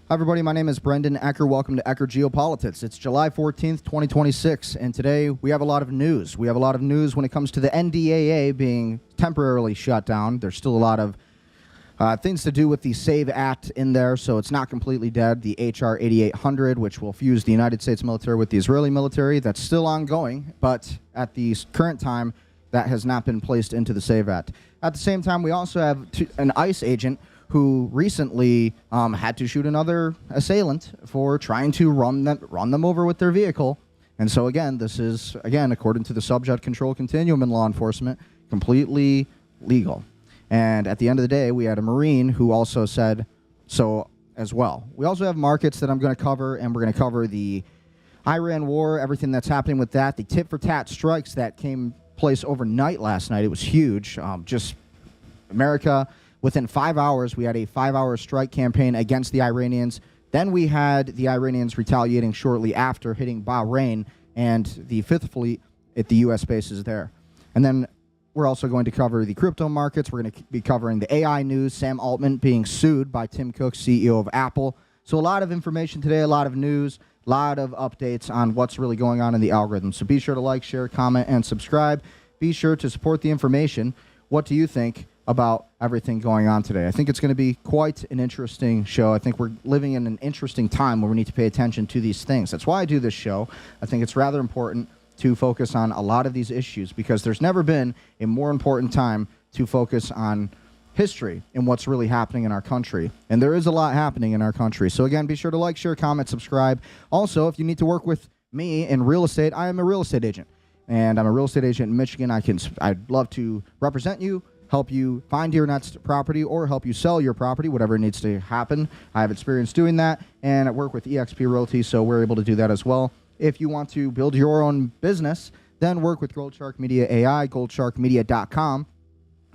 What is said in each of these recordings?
Hi, everybody. My name is Brendan Ecker. Welcome to Ecker Geopolitics. It's July 14th, 2026, and today we have a lot of news. We have a lot of news when it comes to the NDAA being temporarily shut down. There's still a lot of things to do with the SAVE Act in there, so it's not completely dead. The HR 8800, which will fuse the United States military with the Israeli military, that's still ongoing, but at the current time, that has not been placed into the SAVE Act. At the same time, we also have an ICE agent who recently had to shoot another assailant for trying to run them over with their vehicle. And so, again, this is, according to the subject control continuum in law enforcement, completely legal. And at the end of the day, we had a Marine who also said so as well. We also have markets that I'm going to cover, and we're going to cover the Iran war, everything that's happening with that, the tit-for-tat strikes that came place overnight last night. It was huge. Just America... Within 5 hours, we had a 5-hour strike campaign against the Iranians. Then we had the Iranians retaliating shortly after, hitting Bahrain and the Fifth Fleet at the U.S. bases there. And then we're also going to cover the crypto markets. We're going to be covering the AI news, Sam Altman being sued by Tim Cook, CEO of Apple. So a lot of information today, a lot of news, a lot of updates on what's really going on in the algorithm. So be sure to like, share, comment, and subscribe. Be sure to support the information. What do you think about everything going on today? I think it's going to be quite an interesting show. I think we're living in an interesting time where we need to pay attention to these things. That's why I do this show. I think it's rather important to focus on a lot of these issues because there's never been a more important time to focus on history and what's really happening in our country. And there is a lot happening in our country. So again, be sure to like, share, comment, subscribe. Also, if you need to work with me in real estate, I am a real estate agent. And I'm a real estate agent in Michigan. I'd love to represent you, help you find your next property, or help you sell your property, whatever needs to happen. I have experience doing that, and I work with eXp Realty, so we're able to do that as well. If you want to build your own business, then work with Gold Shark Media AI, goldsharkmedia.com.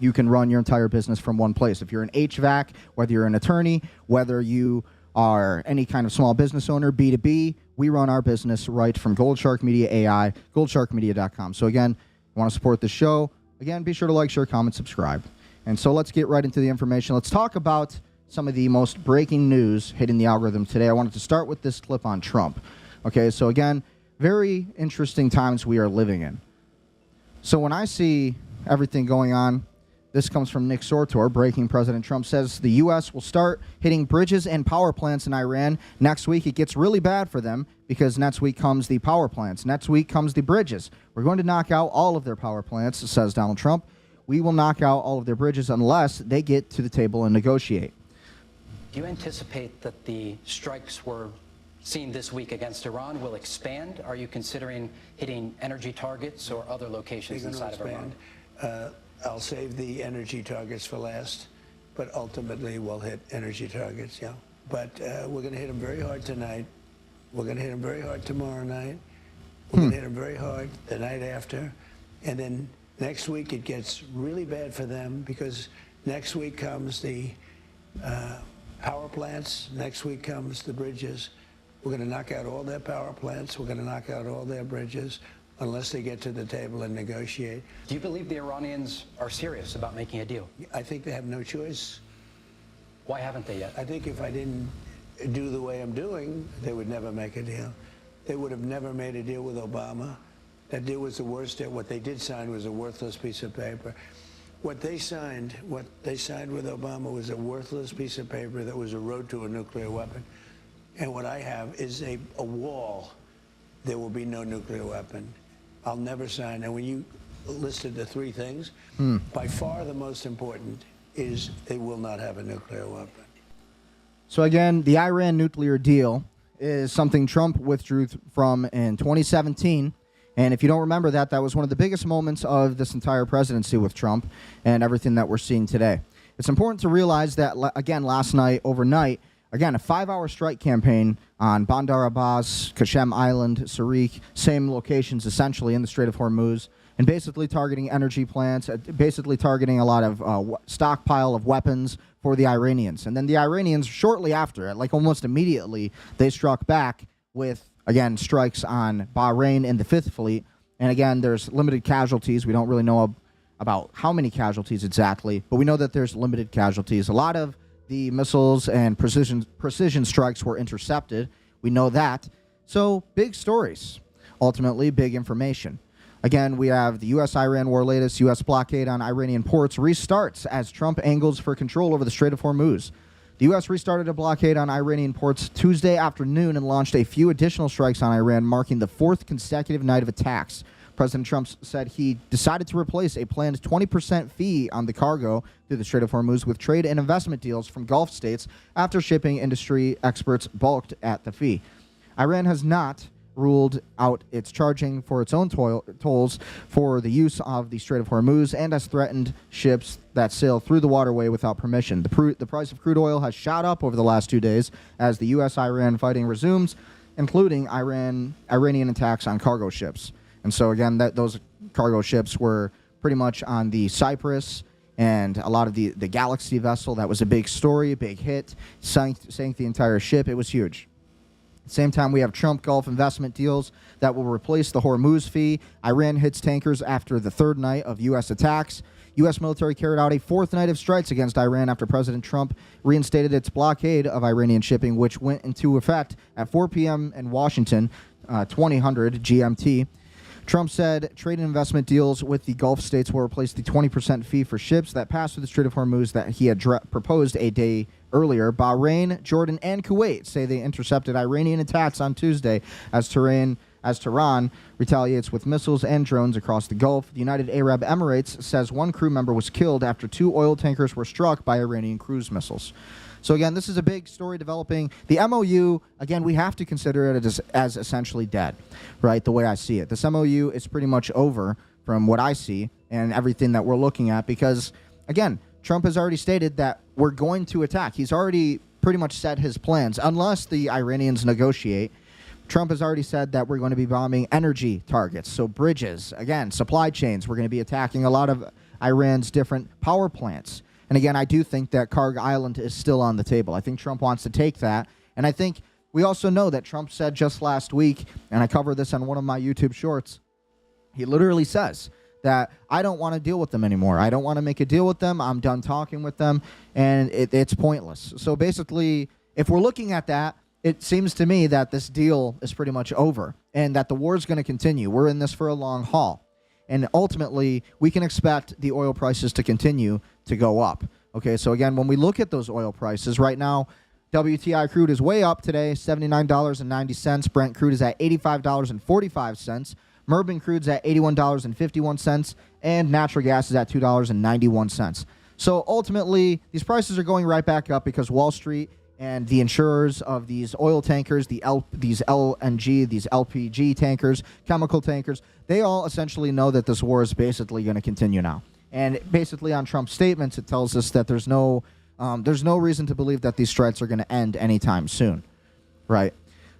You can run your entire business from one place. If you're an HVAC, whether you're an attorney, whether you are any kind of small business owner, B2B, we run our business right from Gold Shark Media AI, goldsharkmedia.com. So again, you want to support the show, again, be sure to like, share, comment, subscribe. And so let's get right into the information. Let's talk about some of the most breaking news hitting the algorithm today. I wanted to start with this clip on Trump. Okay, so again, very interesting times we are living in. So when I see everything going on, this comes from Nick Sortor. Breaking President Trump says the U.S. will start hitting bridges and power plants in Iran. Next week, it gets really bad for them because next week comes the power plants. Next week comes the bridges. We're going to knock out all of their power plants, says Donald Trump. We will knock out all of their bridges unless they get to the table and negotiate. Do you anticipate that the strikes we're seeing this week against Iran will expand? Are you considering hitting energy targets or other locations inside of Iran? I'll save the energy targets for last, but ultimately we'll hit energy targets, yeah. But we're going to hit them very hard tonight. We're going to hit them very hard tomorrow night. We're going to hit them very hard the night after. And then next week it gets really bad for them because next week comes the power plants. Next week comes the bridges. We're going to knock out all their power plants. We're going to knock out all their bridges unless they get to the table and negotiate. Do you believe the Iranians are serious about making a deal? I think they have no choice. Why haven't they yet? I think if I didn't do the way I'm doing, they would never make a deal. They would have never made a deal with Obama. That deal was the worst deal. What they did sign was a worthless piece of paper. What they signed with Obama was a worthless piece of paper that was a road to a nuclear weapon. And what I have is a wall. There will be no nuclear weapon. I'll never sign. And when you listed the three things, by far the most important is they will not have a nuclear weapon. So again, the Iran nuclear deal is something Trump withdrew from in 2017. And if you don't remember that, that was one of the biggest moments of this entire presidency with Trump and everything that we're seeing today. It's important to realize that, again, last night, overnight, again, a 5-hour strike campaign on Bandar Abbas, Qasem Island, Sarik, same locations essentially in the Strait of Hormuz, and basically targeting energy plants, basically targeting a lot of stockpile of weapons for the Iranians. And then the Iranians, shortly after, like almost immediately, they struck back with, again, strikes on Bahrain and the Fifth Fleet. And again, there's limited casualties. We don't really know about how many casualties exactly, but we know that there's limited casualties. A lot of the missiles and precision strikes were intercepted. We know that. So big stories, ultimately big information. Again, we have the U.S.-Iran war latest. U.S. blockade on Iranian ports restarts as Trump angles for control over the Strait of Hormuz. The U.S. restarted a blockade on Iranian ports Tuesday afternoon and launched a few additional strikes on Iran, marking the fourth consecutive night of attacks. President Trump said he decided to replace a planned 20% fee on the cargo through the Strait of Hormuz with trade and investment deals from Gulf states after shipping industry experts balked at the fee. Iran has not ruled out its charging for its own tolls for the use of the Strait of Hormuz and has threatened ships that sail through the waterway without permission. The price of crude oil has shot up over the last 2 days as the U.S.-Iran fighting resumes, including Iranian attacks on cargo ships. And so, again, those cargo ships were pretty much on the Cyprus and a lot of the Galaxy vessel. That was a big story, a big hit, sank the entire ship. It was huge. At the same time, we have Trump Gulf investment deals that will replace the Hormuz fee. Iran hits tankers after the third night of U.S. attacks. U.S. military carried out a fourth night of strikes against Iran after President Trump reinstated its blockade of Iranian shipping, which went into effect at 4 p.m. in Washington, 2000 GMT. Trump said trade and investment deals with the Gulf states will replace the 20% fee for ships that pass through the Strait of Hormuz that he had proposed a day earlier. Bahrain, Jordan, and Kuwait say they intercepted Iranian attacks on Tuesday as Tehran retaliates with missiles and drones across the Gulf. The United Arab Emirates says one crew member was killed after 2 oil tankers were struck by Iranian cruise missiles. So, again, this is a big story developing. The MOU, again, we have to consider it as essentially dead, right, the way I see it. This MOU is pretty much over from what I see and everything that we're looking at because, again, Trump has already stated that we're going to attack. He's already pretty much set his plans. Unless the Iranians negotiate, Trump has already said that we're going to be bombing energy targets, so bridges, again, supply chains. We're going to be attacking a lot of Iran's different power plants. And again, I do think that Karg Island is still on the table. I think Trump wants to take that. And I think we also know that Trump said just last week, and I covered this on one of my YouTube shorts, he literally says that I don't want to deal with them anymore. I don't want to make a deal with them. I'm done talking with them, and it's pointless. So basically, if we're looking at that, it seems to me that this deal is pretty much over and that the war is going to continue. We're in this for a long haul. And ultimately, we can expect the oil prices to continue to go up. Okay, so again, when we look at those oil prices, right now, WTI crude is way up today, $79.90. Brent crude is at $85.45. Murban crude's at $81.51. And natural gas is at $2.91. So ultimately, these prices are going right back up because Wall Street and the insurers of these oil tankers, these LNG, these LPG tankers, chemical tankers, they all essentially know that this war is basically going to continue now. And basically on Trump's statements, it tells us that there's no reason to believe that these strikes are going to end anytime soon, right?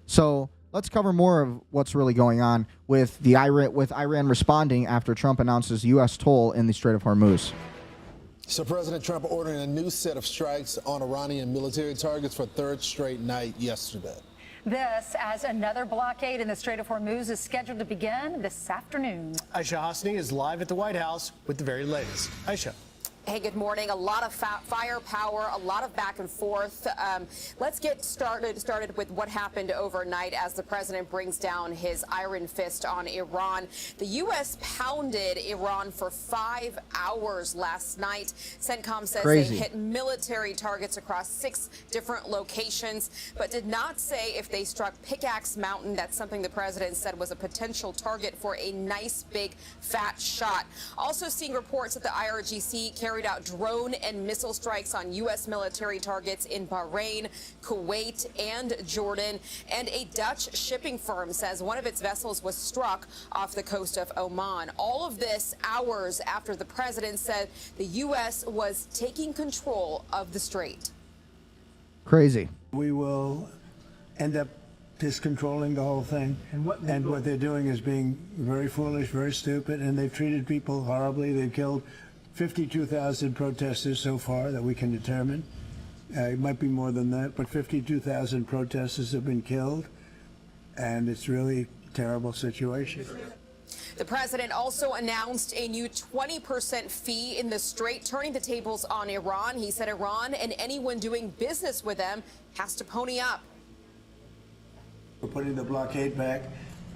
So let's cover more of what's really going on with Iran responding after Trump announces U.S. toll in the Strait of Hormuz. So President Trump ordering a new set of strikes on Iranian military targets for third straight night yesterday. This as another blockade in the Strait of Hormuz is scheduled to begin this afternoon. Aisha Hosni is live at the White House with the very latest. Aisha. Hey, good morning. A lot of firepower, a lot of back and forth. Let's get started with what happened overnight as the president brings down his iron fist on Iran. The U.S. pounded Iran for 5 hours last night. CENTCOM says they hit military targets across 6 different locations, but did not say if they struck Pickaxe Mountain. That's something the president said was a potential target for a nice big fat shot. Also seeing reports that the IRGC carried out drone and missile strikes on U.S. military targets in Bahrain, Kuwait, and Jordan. And a Dutch shipping firm says one of its vessels was struck off the coast of Oman. All of this hours after the president said the U.S. was taking control of the Strait. Crazy. We will end up just controlling the whole thing. And what they're doing is being very foolish, very stupid, and they've treated people horribly. They've killed 52,000 protesters so far that we can determine. It might be more than that, but 52,000 protesters have been killed, and it's really a terrible situation. The president also announced a new 20% fee in the Strait, turning the tables on Iran. He said Iran and anyone doing business with them has to pony up. We're putting the blockade back,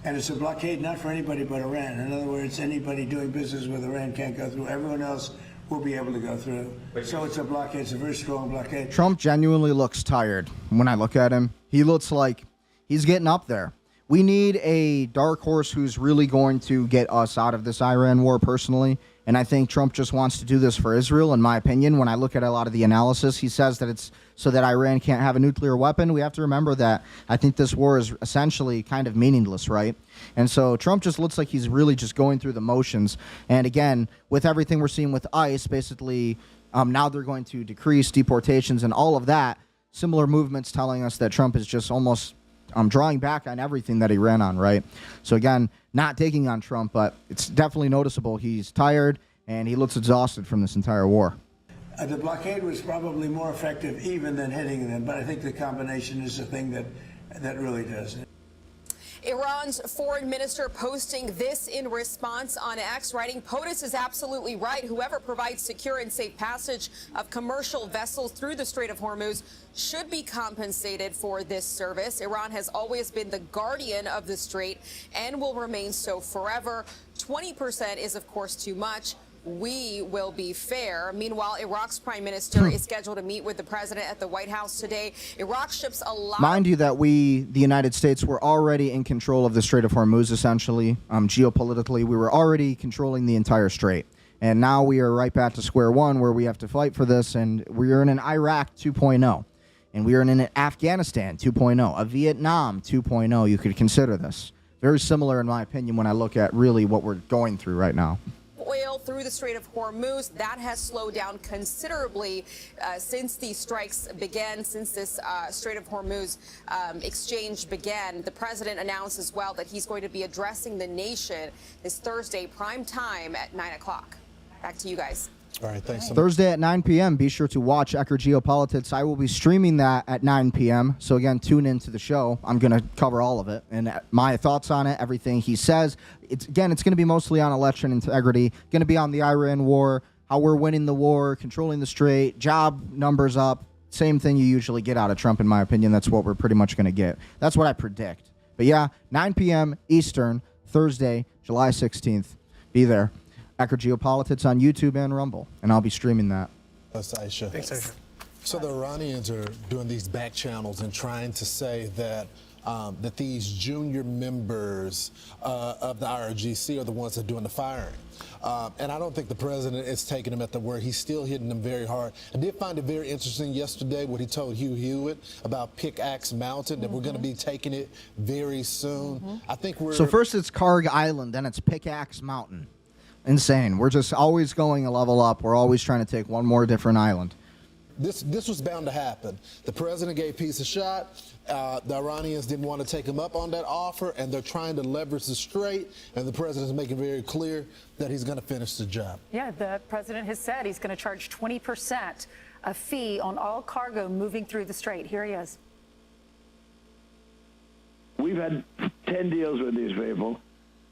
and it's a blockade not for anybody but Iran. In other words, anybody doing business with Iran can't go through. Everyone else will be able to go through. So it's a blockade. It's a very strong blockade. Trump genuinely looks tired. When I look at him, he looks like he's getting up there. We need a dark horse who's really going to get us out of this Iran war personally. And I think Trump just wants to do this for Israel, in my opinion. When I look at a lot of the analysis, he says that it's so that Iran can't have a nuclear weapon. We have to remember that I think this war is essentially kind of meaningless, right? And so Trump just looks like he's really just going through the motions. And again, with everything we're seeing with ICE, basically now they're going to decrease deportations and all of that. Similar movements telling us that Trump is just almost drawing back on everything that he ran on, right? So again, not taking on Trump, but it's definitely noticeable. He's tired and he looks exhausted from this entire war. The blockade was probably more effective even than hitting them, but I think the combination is the thing that really does it. Iran's foreign minister posting this in response on X, writing, POTUS is absolutely right. Whoever provides secure and safe passage of commercial vessels through the Strait of Hormuz should be compensated for this service. Iran has always been the guardian of the Strait and will remain so forever. 20% is, of course, too much. We will be fair. Meanwhile, Iraq's prime minister is scheduled to meet with the president at the White House today. Iraq ships a lot. Mind you that we, the United States, were already in control of the Strait of Hormuz, essentially. Geopolitically, we were already controlling the entire strait. And now we are right back to square one where we have to fight for this. And we are in an Iraq 2.0. And we are in an Afghanistan 2.0. A Vietnam 2.0, you could consider this. Very similar, in my opinion, when I look at really what we're going through right now. Oil through the Strait of Hormuz. That has slowed down considerably since these strikes began, since this Strait of Hormuz exchange began. The president announced as well that he's going to be addressing the nation this Thursday, prime time at 9 o'clock. Back to you guys. All right, thanks so much. Thursday at 9 p.m., be sure to watch Ecker Geopolitics. I will be streaming that at 9 p.m. So, again, tune into the show. I'm going to cover all of it and my thoughts on it, everything he says. It's going to be mostly on election integrity, going to be on the Iran war, how we're winning the war, controlling the strait, job numbers up. Same thing you usually get out of Trump, in my opinion. That's what we're pretty much going to get. That's what I predict. But, yeah, 9 p.m. Eastern, Thursday, July 16th. Be there. Ecker Geopolitics on YouTube and Rumble, and I'll be streaming that. That's Aisha. Thanks, Aisha. So the Iranians are doing these back channels and trying to say that that these junior members of the IRGC are the ones that are doing the firing. And I don't think the president is taking them at the word. He's still hitting them very hard. I did find it very interesting yesterday what he told Hugh Hewitt about Pickaxe Mountain, that we're going to be taking it very soon. I think we're... So first it's Karg Island, then it's Pickaxe Mountain. Insane. We're just always going a level up. We're always trying to take one more different island. This was bound to happen. The president gave peace a shot. The Iranians didn't want to take him up on that offer, and they're trying to leverage the strait, and the president is making very clear that he's going to finish the job. Yeah, the president has said he's going to charge 20% a fee on all cargo moving through the strait. Here he is. We've had 10 deals with these people,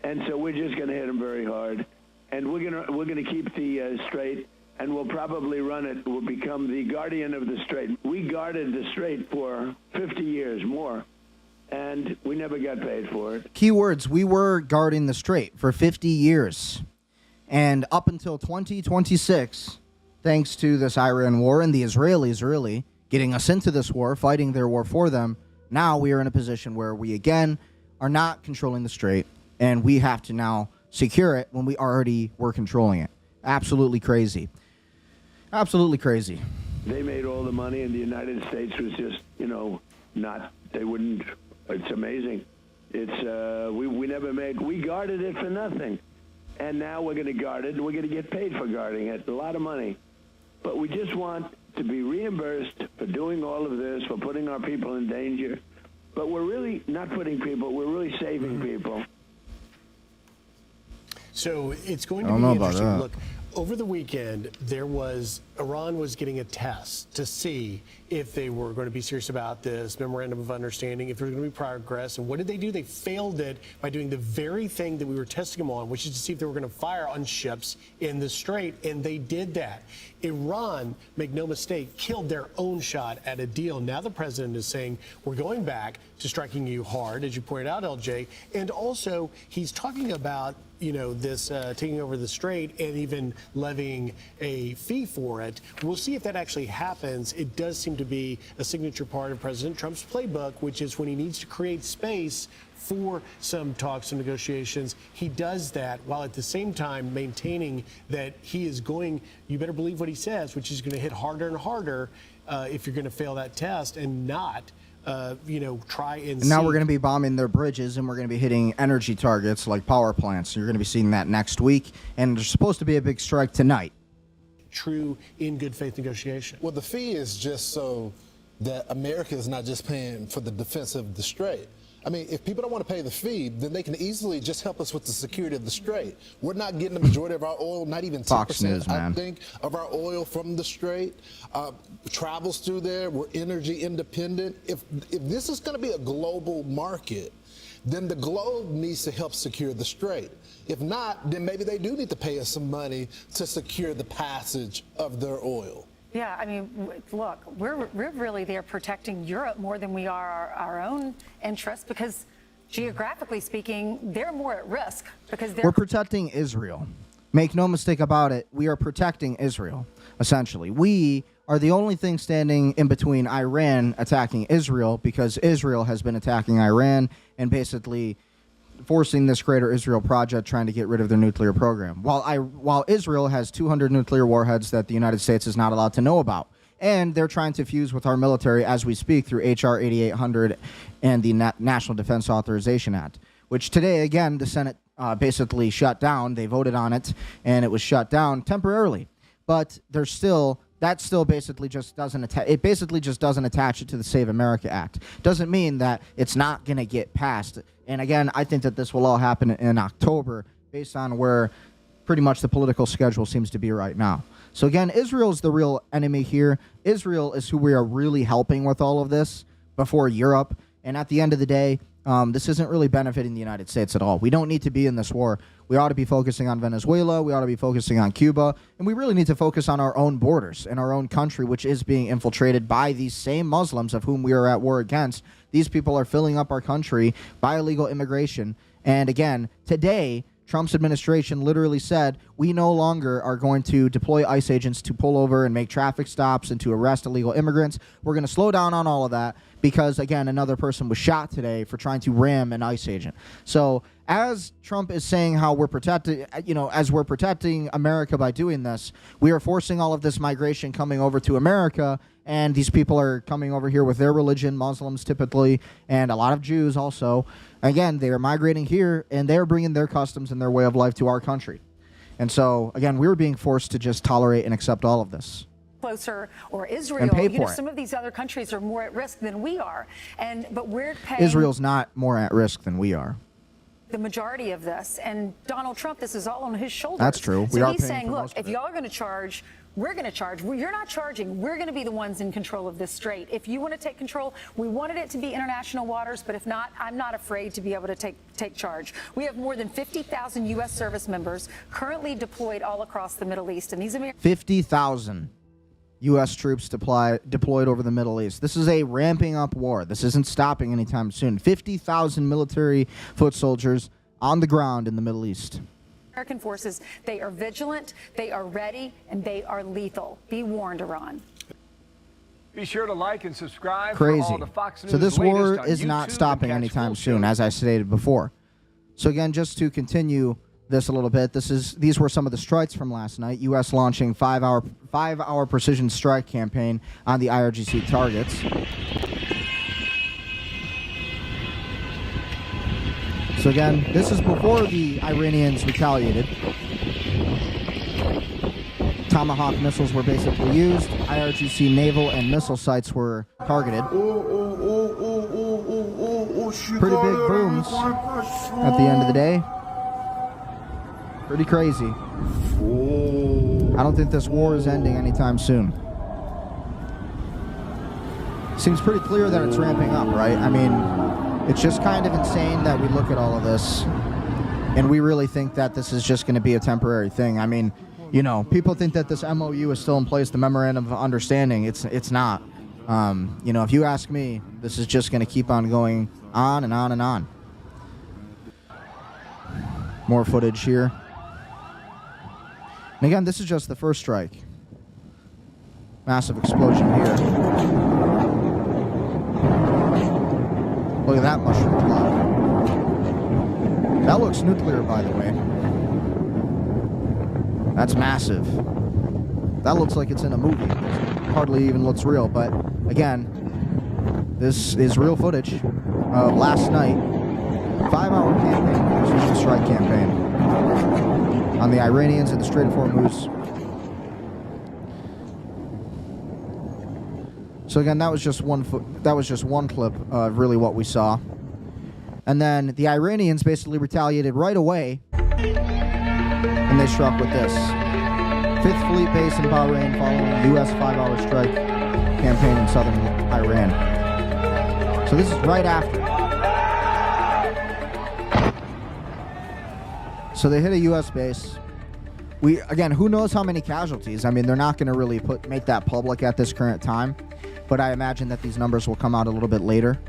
and so we're just going to hit them very hard. And we're gonna keep the strait, and we'll probably run it. We'll become the guardian of the strait. We guarded the strait for 50 years more, and we never got paid for it. Keywords, we were guarding the strait for 50 years. And up until 2026, thanks to this Iran war and the Israelis really getting us into this war, fighting their war for them, now we are in a position where we again are not controlling the strait, and we have to now secure it when we already were controlling it. Absolutely crazy. Absolutely crazy. They made all the money, and the United States was just, they wouldn't. It's amazing. It's we never made. We guarded it for nothing, and now we're going to guard it. We're going to get paid for guarding it, a lot of money. But we just want to be reimbursed for doing all of this, for putting our people in danger. But we're really not putting people. We're really saving people. So it's going to be interesting. Look, Over the weekend, Iran was getting a test to see if they were going to be serious about this memorandum of understanding, if there was going to be progress. And what did they do? They failed it by doing the very thing that we were testing them on, which is to see if they were going to fire on ships in the Strait. And they did that. Iran, make no mistake, killed their own shot at a deal. Now the president is saying, we're going back to striking you hard, as you pointed out, LJ. And also, he's talking about this taking over the Strait and even levying a fee for it. We'll see if that actually happens. It does seem to be a signature part of President Trump's playbook, which is when he needs to create space for some talks and negotiations, he does that while at the same time maintaining that he is going, you better believe what he says, which is going to hit harder and harder if you're going to fail that test and not try and now we're going to be bombing their bridges, and we're going to be hitting energy targets like power plants. You're going to be seeing that next week, and there's supposed to be a big strike tonight. True in good faith negotiation. Well, the fee is just so that America is not just paying for the defense of the Strait. I mean, if people don't want to pay the fee, then they can easily just help us with the security of the Strait. We're not getting the majority of our oil, not even 10%, Fox News, man. I think, of our oil from the Strait. Travels through there. We're energy independent. If this is going to be a global market, then the globe needs to help secure the Strait. If not, then maybe they do need to pay us some money to secure the passage of their oil. Yeah, I mean, look, we're really there protecting Europe more than we are our own interests, because geographically speaking, they're more at risk because We're protecting Israel. Make no mistake about it. We are protecting Israel, essentially. We are the only thing standing in between Iran attacking Israel, because Israel has been attacking Iran and basically forcing this Greater Israel Project, trying to get rid of their nuclear program. While Israel has 200 nuclear warheads that the United States is not allowed to know about. And they're trying to fuse with our military as we speak through H.R. 8800 and the National Defense Authorization Act, which today, again, the Senate basically shut down. They voted on it, and it was shut down temporarily. But that still basically just doesn't attach. It basically just doesn't attach it to the Save America Act. Doesn't mean that it's not going to get passed. And again, I think that this will all happen in October, based on where pretty much the political schedule seems to be right now. So again, Israel is the real enemy here. Israel is who we are really helping with all of this before Europe. And at the end of the day, this isn't really benefiting the United States at all. We don't need to be in this war. We ought to be focusing on Venezuela. We ought to be focusing on Cuba. And we really need to focus on our own borders and our own country, which is being infiltrated by these same Muslims of whom we are at war against. These people are filling up our country by illegal immigration. And again, today, Trump's administration literally said, we no longer are going to deploy ICE agents to pull over and make traffic stops and to arrest illegal immigrants. We're going to slow down on all of that because, again, another person was shot today for trying to ram an ICE agent. So as Trump is saying how we're protecting, as we're protecting America by doing this, we are forcing all of this migration coming over to America. And these people are coming over here with their religion, Muslims typically, and a lot of Jews also. Again, they are migrating here, and they're bringing their customs and their way of life to our country. And so, again, we're being forced to just tolerate and accept all of this. Closer, or Israel, and pay for it. Some of these other countries are more at risk than we are. But we're paying... Israel's not more at risk than we are. The majority of this. And Donald Trump, this is all on his shoulders. That's true. So he's saying, look, if y'all are going to charge, we're going to charge. You're not charging. We're going to be the ones in control of this strait. If you want to take control, we wanted it to be international waters, but if not, I'm not afraid to be able to take charge. We have more than 50,000 U.S. service members currently deployed all across the Middle East. And these 50,000 U.S. troops deployed over the Middle East. This is a ramping up war. This isn't stopping anytime soon. 50,000 military foot soldiers on the ground in the Middle East. American forces, they are vigilant, they are ready, and they are lethal. Be warned, Iran. Be sure to like and subscribe. Crazy. For all the Fox News So this war on is YouTube not stopping and catch anytime full soon, shows. as I stated before. So again, just to continue this a little bit, these were some of the strikes from last night. U.S. launching five-hour precision strike campaign on the IRGC targets. So again, this is before the Iranians retaliated. Tomahawk missiles were basically used. IRGC naval and missile sites were targeted. Pretty big booms at the end of the day. Pretty crazy. I don't think this war is ending anytime soon. Seems pretty clear that it's ramping up, right? I mean, it's just kind of insane that we look at all of this and we really think that this is just going to be a temporary thing. I mean, you know, people think that this MOU is still in place, the Memorandum of Understanding. It's not. You know, if you ask me, this is just going to keep on going on and on and on. More footage here. And again, this is just the first strike. Massive explosion here. Look at that mushroom cloud. That looks nuclear, by the way. That's massive. That looks like it's in a movie. Hardly even looks real, but again, this is real footage of last night. 5-hour campaign, precision strike campaign on the Iranians in the Strait of Hormuz. So again, that was just one clip of really what we saw. And then the Iranians basically retaliated right away, and they struck with this. 5th Fleet base in Bahrain following U.S. 5-hour strike campaign in southern Iran. So this is right after. So they hit a U.S. base. Again, who knows how many casualties? I mean, they're not going to really make that public at this current time, but I imagine that these numbers will come out a little bit later.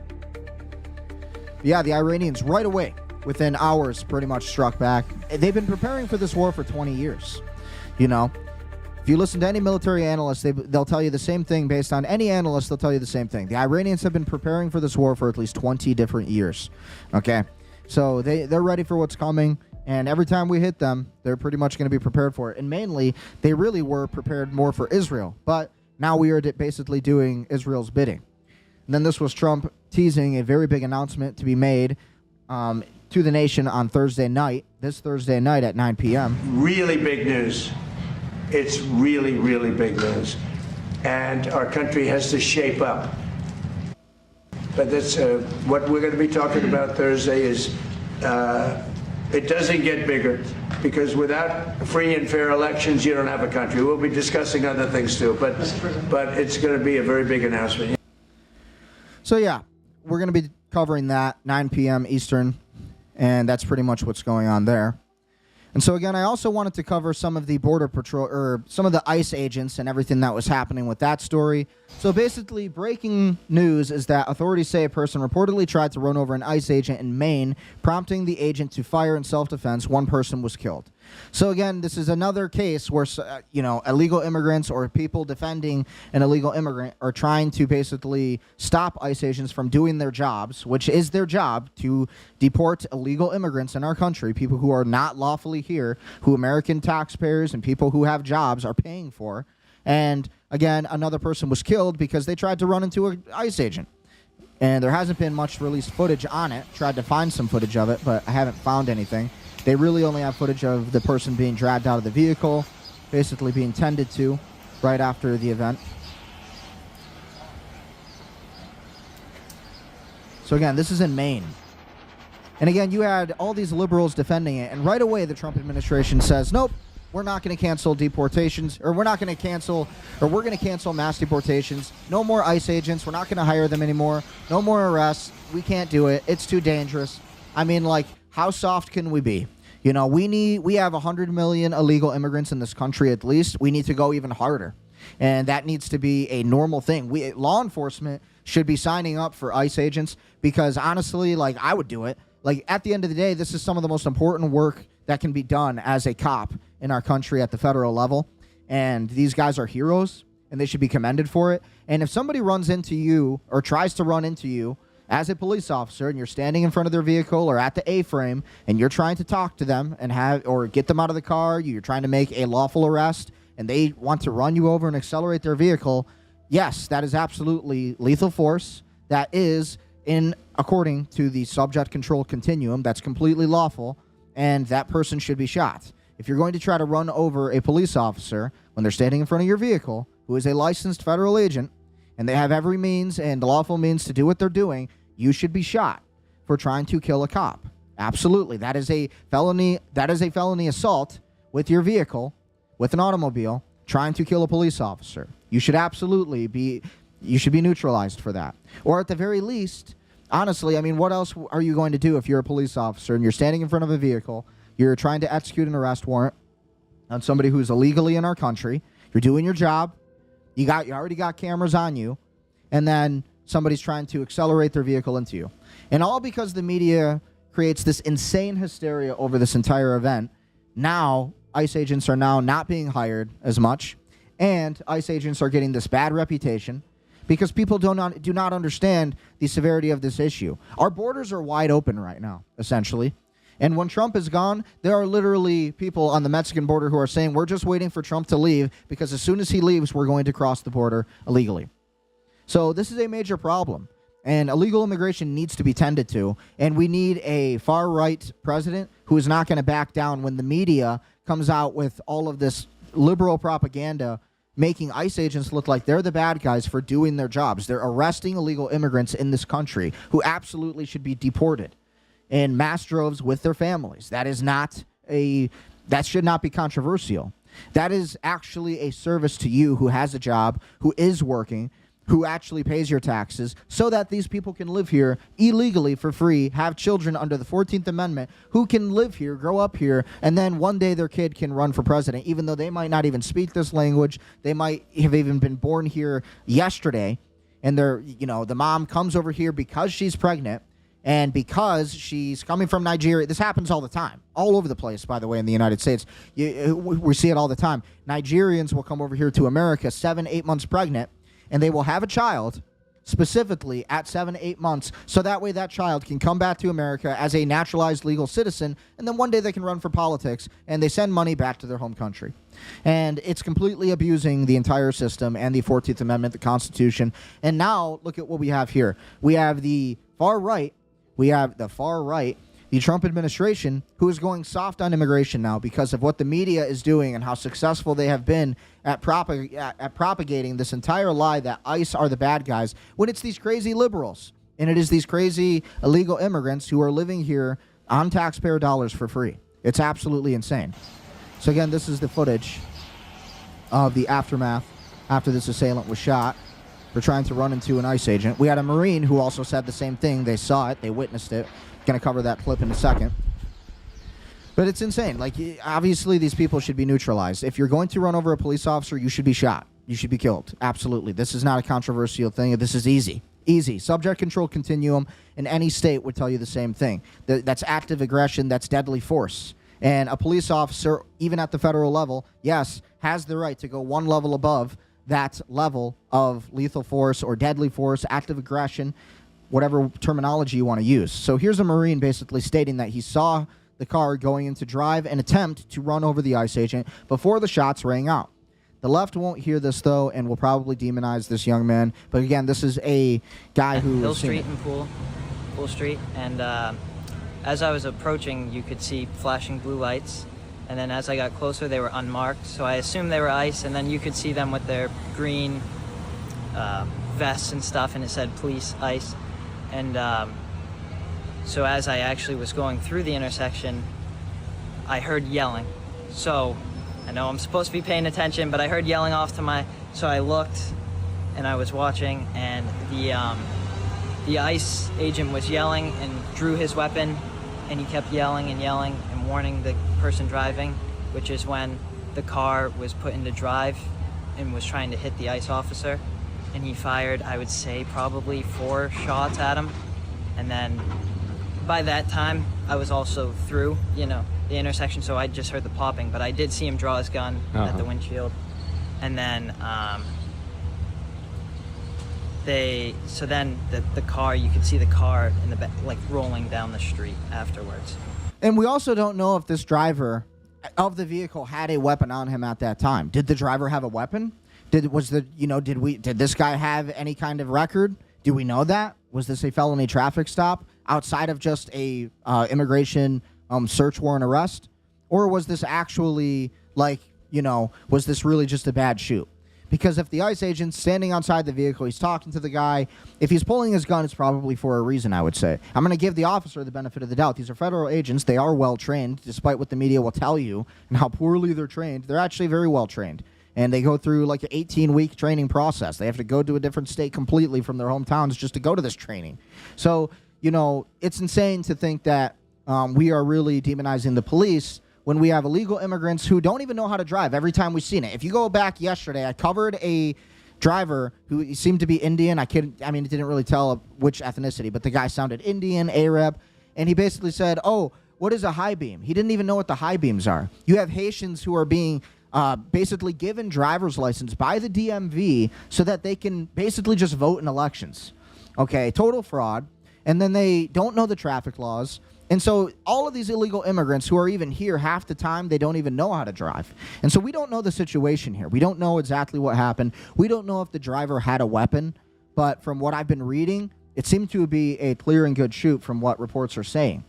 Yeah, the Iranians right away, within hours, pretty much struck back. They've been preparing for this war for 20 years. You know, if you listen to any military analyst, they'll tell you the same thing. Based on any analyst, they'll tell you the same thing. The Iranians have been preparing for this war for at least 20 different years. Okay, so they're ready for what's coming. And every time we hit them, they're pretty much going to be prepared for it. And mainly, they really were prepared more for Israel. But now we are basically doing Israel's bidding. And then this was Trump teasing a very big announcement to be made to the nation on Thursday night, this Thursday night at 9 p.m. Really big news. It's really, really big news. And our country has to shape up. But that's what we're going to be talking about Thursday is it doesn't get bigger, because without free and fair elections, you don't have a country. We'll be discussing other things too, but it's going to be a very big announcement. So yeah, we're going to be covering that 9 p.m. Eastern, and that's pretty much what's going on there. And so again, I also wanted to cover some of the Border Patrol, or some of the ICE agents and everything that was happening with that story. So basically, breaking news is that authorities say a person reportedly tried to run over an ICE agent in Maine, prompting the agent to fire in self-defense. One person was killed. So again, this is another case where, you know, illegal immigrants or people defending an illegal immigrant are trying to basically stop ICE agents from doing their jobs, which is their job, to deport illegal immigrants in our country, people who are not lawfully here, who American taxpayers and people who have jobs are paying for. And again, another person was killed because they tried to run into an ICE agent. And there hasn't been much released footage on it. Tried to find some footage of it, but I haven't found anything. They really only have footage of the person being dragged out of the vehicle, basically being tended to right after the event. So again, this is in Maine. And again, you had all these liberals defending it, and right away the Trump administration says, nope, we're not going to cancel deportations, or we're going to cancel mass deportations. No more ICE agents. We're not going to hire them anymore. No more arrests. We can't do it. It's too dangerous. I mean, like, how soft can we be? You know, we have 100 million illegal immigrants in this country at least. We need to go even harder. And that needs to be a normal thing. Law enforcement should be signing up for ICE agents because honestly, like, I would do it. Like, at the end of the day, this is some of the most important work that can be done as a cop in our country at the federal level. And these guys are heroes and they should be commended for it. And if somebody runs into you or tries to run into you as a police officer, and you're standing in front of their vehicle or at the A-frame, and you're trying to talk to them and get them out of the car, you're trying to make a lawful arrest, and they want to run you over and accelerate their vehicle, yes, that is absolutely lethal force. That is according to the subject control continuum. That's completely lawful, and that person should be shot. If you're going to try to run over a police officer when they're standing in front of your vehicle, who is a licensed federal agent, and they have every means and lawful means to do what they're doing, you should be shot for trying to kill a cop. Absolutely. That is a felony. That is a felony assault with your vehicle, with an automobile, trying to kill a police officer. You should absolutely be neutralized for that. Or at the very least, honestly, I mean, what else are you going to do if you're a police officer and you're standing in front of a vehicle, you're trying to execute an arrest warrant on somebody who's illegally in our country, you're doing your job, you already got cameras on you, and then somebody's trying to accelerate their vehicle into you. And all because the media creates this insane hysteria over this entire event. Now, ICE agents are now not being hired as much, and ICE agents are getting this bad reputation because people do not understand the severity of this issue. Our borders are wide open right now, essentially. And when Trump is gone, there are literally people on the Mexican border who are saying, we're just waiting for Trump to leave because as soon as he leaves, we're going to cross the border illegally. So this is a major problem. And illegal immigration needs to be tended to. And we need a far-right president who is not going to back down when the media comes out with all of this liberal propaganda, making ICE agents look like they're the bad guys for doing their jobs. They're arresting illegal immigrants in this country who absolutely should be deported in mass droves with their families. That should not be controversial. That is actually a service to you who has a job, who is working, who actually pays your taxes, so that these people can live here illegally for free, have children under the 14th Amendment, who can live here, grow up here, and then one day their kid can run for president, even though they might not even speak this language. They might have even been born here yesterday, and the mom comes over here because she's pregnant, and because she's coming from Nigeria. This happens all the time, all over the place, by the way, in the United States. We see it all the time. Nigerians will come over here to America 7-8 months pregnant, and they will have a child specifically at 7-8 months, so that way that child can come back to America as a naturalized legal citizen, and then one day they can run for politics, and they send money back to their home country. And it's completely abusing the entire system and the 14th Amendment, the Constitution. And now, look at what we have here. We have the far right, the Trump administration, who is going soft on immigration now because of what the media is doing and how successful they have been at propagating this entire lie that ICE are the bad guys, when it's these crazy liberals and it is these crazy illegal immigrants who are living here on taxpayer dollars for free. It's absolutely insane. So again, this is the footage of the aftermath after this assailant was shot for trying to run into an ICE agent. We had a Marine who also said the same thing. They saw it. They witnessed it. Going to cover that clip in a second. But it's insane. Like, obviously, these people should be neutralized. If you're going to run over a police officer, you should be shot. You should be killed. Absolutely. This is not a controversial thing. This is easy. Easy. Subject control continuum in any state would tell you the same thing. That's active aggression. That's deadly force. And a police officer, even at the federal level, yes, has the right to go one level above that level of lethal force or deadly force, active aggression, whatever terminology you want to use. So here's a Marine basically stating that he saw the car going into drive and attempt to run over the ICE agent before the shots rang out. The left won't hear this, though, and will probably demonize this young man. But again, this is a guy who... Hill Street and Pool Street. And as I was approaching, you could see flashing blue lights. And then as I got closer, they were unmarked. So I assumed they were ICE. And then you could see them with their green vests and stuff, and it said police, ICE. And so as I actually was going through the intersection, I heard yelling. So I know I'm supposed to be paying attention, but I heard yelling off to my... So I looked, and I was watching, and the ICE agent was yelling and drew his weapon, and he kept yelling and warning the person driving, which is when the car was put into drive and was trying to hit the ICE officer. And he fired, I would say, probably 4 shots at him. And then by that time, I was also through, the intersection, so I just heard the popping. But I did see him draw his gun at the windshield. And then, the car, you could see the car in the back, like rolling down the street afterwards. And we also don't know if this driver of the vehicle had a weapon on him at that time. Did the driver have a weapon? Did this guy have any kind of record? Do we know that? Was this a felony traffic stop outside of just a immigration search warrant arrest? Or was this actually was this really just a bad shoot? Because if the ICE agent's standing outside the vehicle, he's talking to the guy, if he's pulling his gun, it's probably for a reason, I would say. I'm going to give the officer the benefit of the doubt. These are federal agents. They are well-trained, despite what the media will tell you and how poorly they're trained. They're actually very well-trained. And they go through like an 18-week training process. They have to go to a different state completely from their hometowns just to go to this training. So, you know, it's insane to think that we are really demonizing the police when we have illegal immigrants who don't even know how to drive every time we've seen it. If you go back yesterday, I covered a driver who seemed to be Indian. It didn't really tell which ethnicity, but the guy sounded Indian, Arab, and he basically said, oh, what is a high beam? He didn't even know what the high beams are. You have Haitians who are being basically given driver's license by the DMV so that they can basically just vote in elections. Okay, total fraud. And then they don't know the traffic laws. And so all of these illegal immigrants who are even here half the time, they don't even know how to drive. And so we don't know the situation here. We don't know exactly what happened. We don't know if the driver had a weapon. But from what I've been reading, it seemed to be a clear and good shoot from what reports are saying.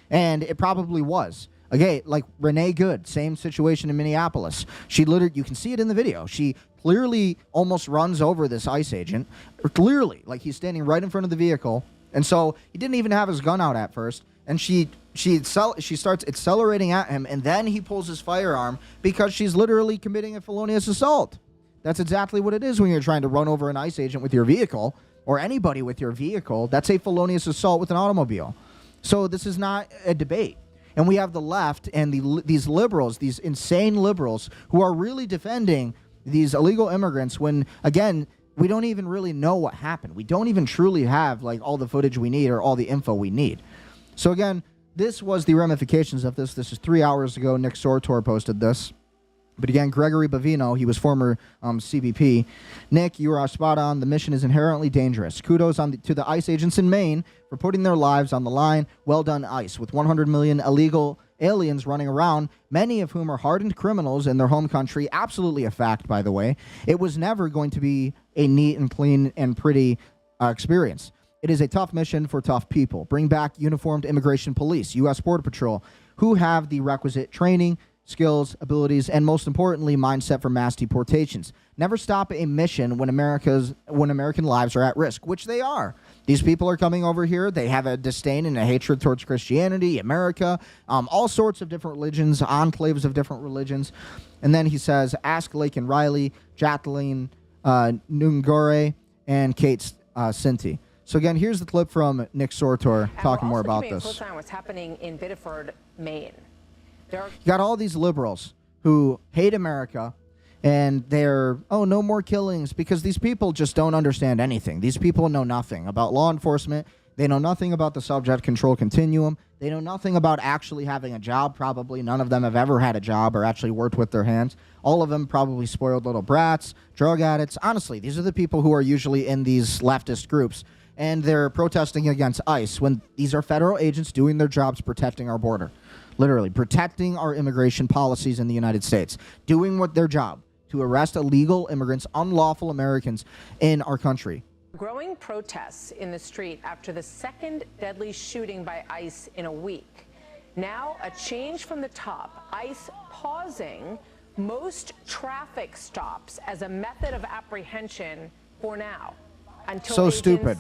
And it probably was. Okay, like Renee Good, same situation in Minneapolis. She literally, you can see it in the video. She clearly almost runs over this ICE agent. Clearly, like he's standing right in front of the vehicle. And so he didn't even have his gun out at first. And she starts accelerating at him, and then he pulls his firearm because she's literally committing a felonious assault. That's exactly what it is when you're trying to run over an ICE agent with your vehicle, or anybody with your vehicle. That's a felonious assault with an automobile. So this is not a debate. And we have the left and these liberals, these insane liberals, who are really defending these illegal immigrants when, again, we don't even really know what happened. We don't even truly have like all the footage we need or all the info we need. So again, this was the ramifications of this. This is 3 hours ago. Nick Sortor posted this. But again, Gregory Bavino, he was former CBP. Nick, you are spot on. The mission is inherently dangerous. Kudos to the ICE agents in Maine for putting their lives on the line. Well done, ICE. With 100 million illegal aliens running around, many of whom are hardened criminals in their home country. Absolutely a fact, by the way. It was never going to be a neat and clean and pretty experience. It is a tough mission for tough people. Bring back uniformed immigration police, U.S. Border Patrol, who have the requisite training, skills, abilities, and most importantly, mindset for mass deportations. Never stop a mission when American lives are at risk, which they are. These people are coming over here. They have a disdain and a hatred towards Christianity, America, all sorts of different religions, enclaves of different religions. And then he says, ask Laken Riley, Jacqueline Nungore, and Kate Sinti. So again, here's the clip from Nick Sortor talking more about this. Close eye on what's happening in Biddeford, Maine. You got all these liberals who hate America, and they're, oh, no more killings, because these people just don't understand anything. These people know nothing about law enforcement. They know nothing about the subject control continuum. They know nothing about actually having a job, probably. None of them have ever had a job or actually worked with their hands. All of them probably spoiled little brats, drug addicts. Honestly, these are the people who are usually in these leftist groups, and they're protesting against ICE when these are federal agents doing their jobs protecting our border. Literally, protecting our immigration policies in the United States, doing what their job to arrest illegal immigrants, unlawful Americans in our country. Growing protests in the street after the second deadly shooting by ICE in a week. Now, a change from the top. ICE pausing most traffic stops as a method of apprehension for now. Until so stupid.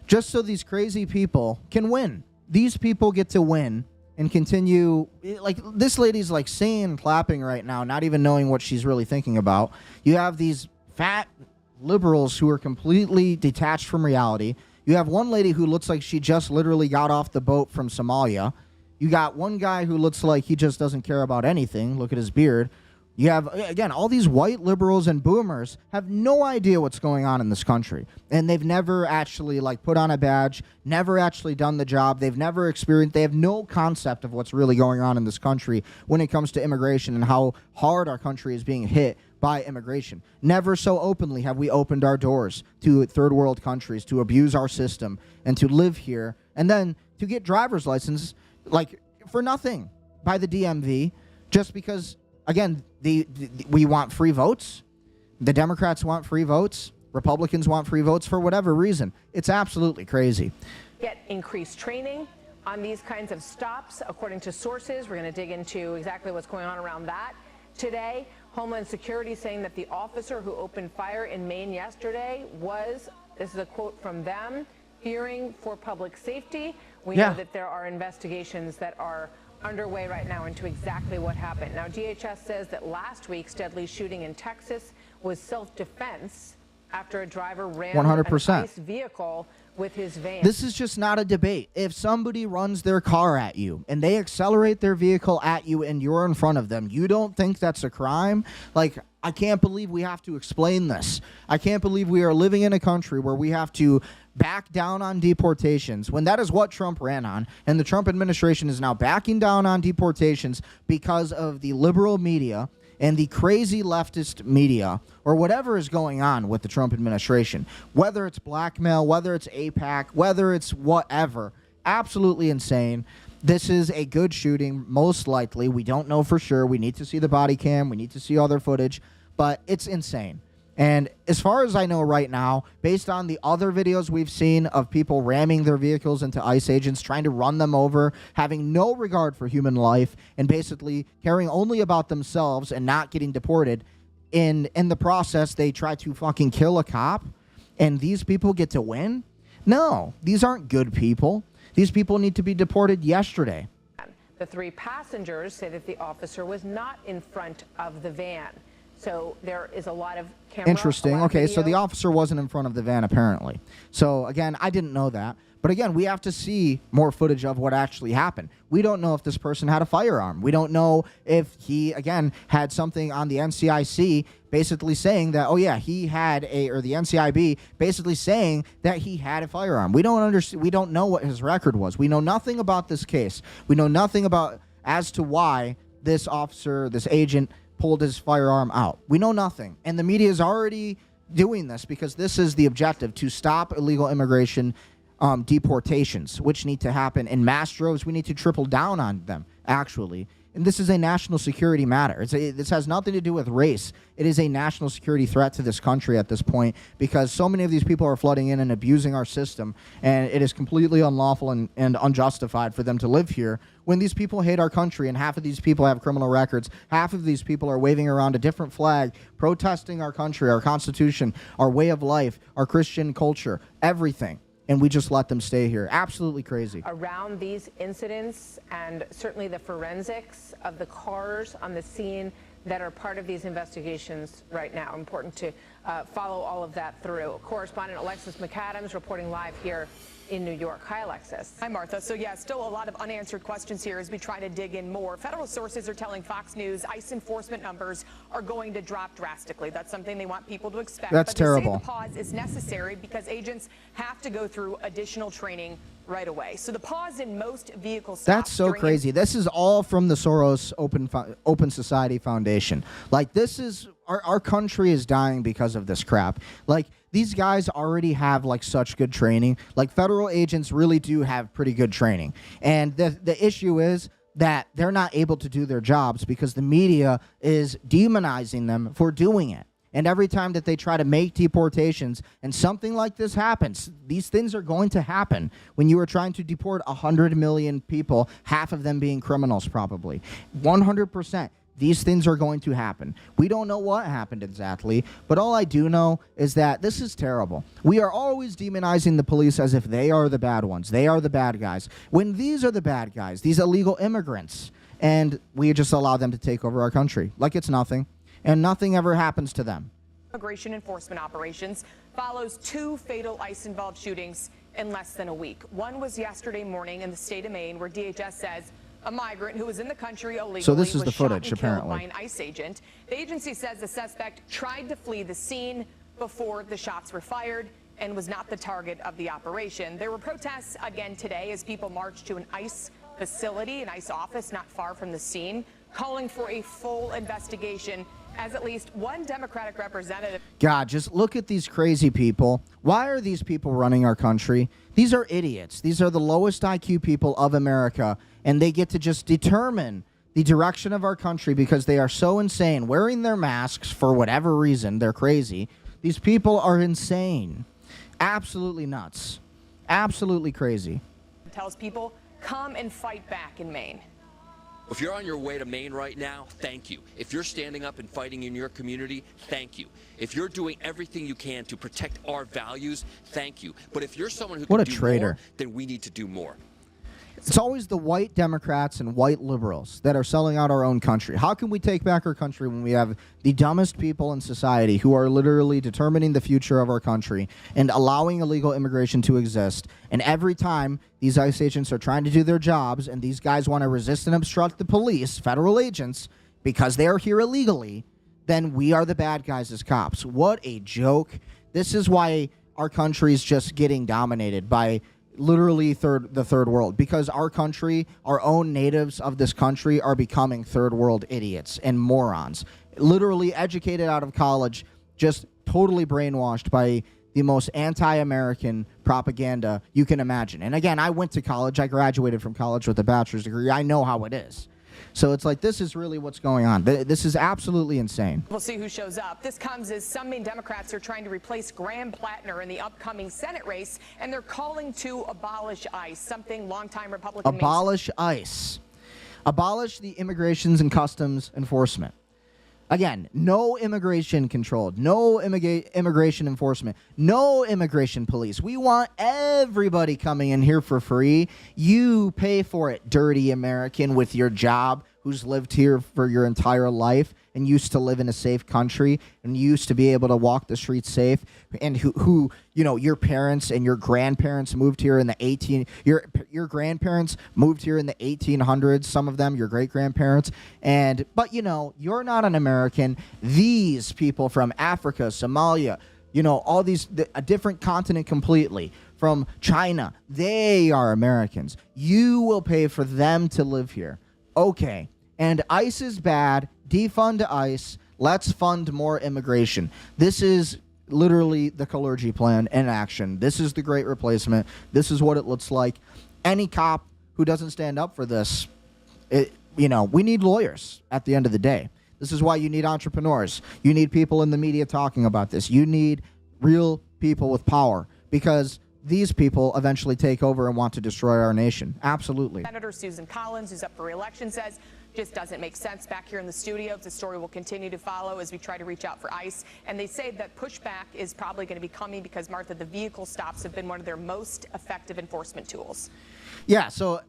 Just so these crazy people can win. These people get to win and continue. Like, this lady's like singing and clapping right now, not even knowing what she's really thinking about. You have these fat liberals who are completely detached from reality. You have one lady who looks like she just literally got off the boat from Somalia. You got one guy who looks like he just doesn't care about anything. Look at his beard. You have, again, all these white liberals and boomers have no idea what's going on in this country. And they've never actually, like, put on a badge, never actually done the job. They've never experienced, they have no concept of what's really going on in this country when it comes to immigration and how hard our country is being hit by immigration. Never so openly have we opened our doors to third world countries to abuse our system and to live here and then to get driver's license, like, for nothing by the DMV just because, again, we want free votes. The Democrats want free votes. Republicans want free votes for whatever reason. It's absolutely crazy. Get increased training on these kinds of stops, according to sources. We're going to dig into exactly what's going on around that today. Homeland Security saying that the officer who opened fire in Maine yesterday was, this is a quote from them, fearing for public safety. We know that there are investigations that are underway right now into exactly what happened. Now, DHS says that last week's deadly shooting in Texas was self-defense after a driver ran 100%. an ICE vehicle with his van. This is just not a debate. If somebody runs their car at you and they accelerate their vehicle at you and you're in front of them, you don't think that's a crime? Like, I can't believe we have to explain this. I can't believe we are living in a country where we have to back down on deportations when that is what Trump ran on, and the Trump administration is now backing down on deportations because of the liberal media and the crazy leftist media, or whatever is going on with the Trump administration, whether it's blackmail, whether it's AIPAC, whether it's whatever. Absolutely insane. This is a good shooting, most likely. We don't know for sure. We need to see the body cam. We need to see other footage, but it's insane. And as far as I know right now, based on the other videos we've seen of people ramming their vehicles into ICE agents, trying to run them over, having no regard for human life, and basically caring only about themselves and not getting deported, in the process, they try to fucking kill a cop, and these people get to win? No, these aren't good people. These people need to be deported yesterday. The three passengers say that the officer was not in front of the van. So there is a lot of camera. Interesting. Okay, so the officer wasn't in front of the van, apparently. So, again, I didn't know that. But, again, we have to see more footage of what actually happened. We don't know if this person had a firearm. We don't know if he, again, had something on the NCIC basically saying that, oh, yeah, he had or the NCIB basically saying that he had a firearm. We don't know what his record was. We know nothing about this case. We know nothing about as to why this officer, this agent, pulled his firearm out. We know nothing. And the media is already doing this because this is the objective, to stop illegal immigration deportations, which need to happen in mass droves. We need to triple down on them, actually. And this is a national security matter. This has nothing to do with race. It is a national security threat to this country at this point because so many of these people are flooding in and abusing our system, and it is completely unlawful and unjustified for them to live here when these people hate our country, and half of these people have criminal records. Half of these people are waving around a different flag, protesting our country, our Constitution, our way of life, our Christian culture, everything. And we just let them stay here. Absolutely crazy. Around these incidents and certainly the forensics of the cars on the scene that are part of these investigations right now. Important to follow all of that through. Correspondent Alexis McAdams reporting live here in New York. Hi, Alexis. Hi, Martha. So, yeah, still a lot of unanswered questions here as we try to dig in more. Federal sources are telling Fox News ICE enforcement numbers are going to drop drastically. That's something they want people to expect. That's terrible. They say the pause is necessary because agents have to go through additional training right away. So the pause in most vehicle stops. That's so crazy. This is all from the Soros Open Society Foundation. Like, this is our country is dying because of this crap. Like, these guys already have like such good training. Like, federal agents really do have pretty good training. And the issue is that they're not able to do their jobs because the media is demonizing them for doing it. And every time that they try to make deportations and something like this happens, these things are going to happen when you are trying to deport 100 million people, half of them being criminals probably. 100%. These things are going to happen. We don't know what happened exactly, but all I do know is that this is terrible. We are always demonizing the police as if they are the bad ones. They are the bad guys. When these are the bad guys, these illegal immigrants, and we just allow them to take over our country like it's nothing, and nothing ever happens to them. Immigration enforcement operations follows 2 fatal ICE-involved shootings in less than a week. One was yesterday morning in the state of Maine, where DHS says a migrant who was in the country illegally so this is the shot footage, and killed apparently, by an ICE agent. The agency says the suspect tried to flee the scene before the shots were fired and was not the target of the operation. There were protests again today as people marched to an ICE facility, an ICE office not far from the scene, calling for a full investigation, as at least one Democratic representative. God, just look at these crazy people. Why are these people running our country? These are idiots. These are the lowest IQ people of America, and they get to just determine the direction of our country because they are so insane, wearing their masks for whatever reason. They're crazy. These people are insane. Absolutely nuts. Absolutely crazy. Tells people, come and fight back in Maine. If you're on your way to Maine right now, thank you. If you're standing up and fighting in your community, thank you. If you're doing everything you can to protect our values, thank you. But if you're someone who can do more, then we need to do more. It's always the white Democrats and white liberals that are selling out our own country. How can we take back our country when we have the dumbest people in society who are literally determining the future of our country and allowing illegal immigration to exist? And every time these ICE agents are trying to do their jobs and these guys want to resist and obstruct the police, federal agents, because they are here illegally, then we are the bad guys as cops. What a joke. This is why our country is just getting dominated by literally the third world, because our country, our own natives of this country are becoming third world idiots and morons, literally educated out of college, just totally brainwashed by the most anti-American propaganda you can imagine. And again, I went to college. I graduated from college with a bachelor's degree. I know how it is. So it's like, this is really what's going on. This is absolutely insane. We'll see who shows up. This comes as some Maine Democrats are trying to replace Graham Plattner in the upcoming Senate race, and they're calling to abolish ICE, something longtime Republican... Abolish ICE. Abolish the immigrations and customs enforcement. Again, no immigration control, no immigration enforcement, no immigration police. We want everybody coming in here for free. You pay for it, dirty American with your job, who's lived here for your entire life and used to live in a safe country and used to be able to walk the streets safe, and who you know, your parents and your grandparents moved here in the your grandparents moved here in the 1800s, some of them your great-grandparents, but you know, you're not an American. These people from Africa, Somalia, you know, all these, a different continent completely, from China, they are Americans. You will pay for them to live here. Okay, and ICE is bad. Defund ICE. Let's fund more immigration. This is literally the Kalergi plan in action. This is the Great Replacement. This is what it looks like. Any cop who doesn't stand up for this, you know, we need lawyers at the end of the day. This is why you need entrepreneurs. You need people in the media talking about this. You need real people with power, because these people eventually take over and want to destroy our nation. Absolutely. Senator Susan Collins, who's up for re-election, says just doesn't make sense. Back here in the studio, the story will continue to follow as we try to reach out for ICE. And they say that pushback is probably going to be coming because, Martha, the vehicle stops have been one of their most effective enforcement tools. Yeah, so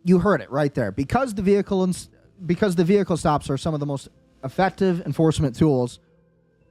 you heard it right there. Because the vehicle stops are some of the most effective enforcement tools,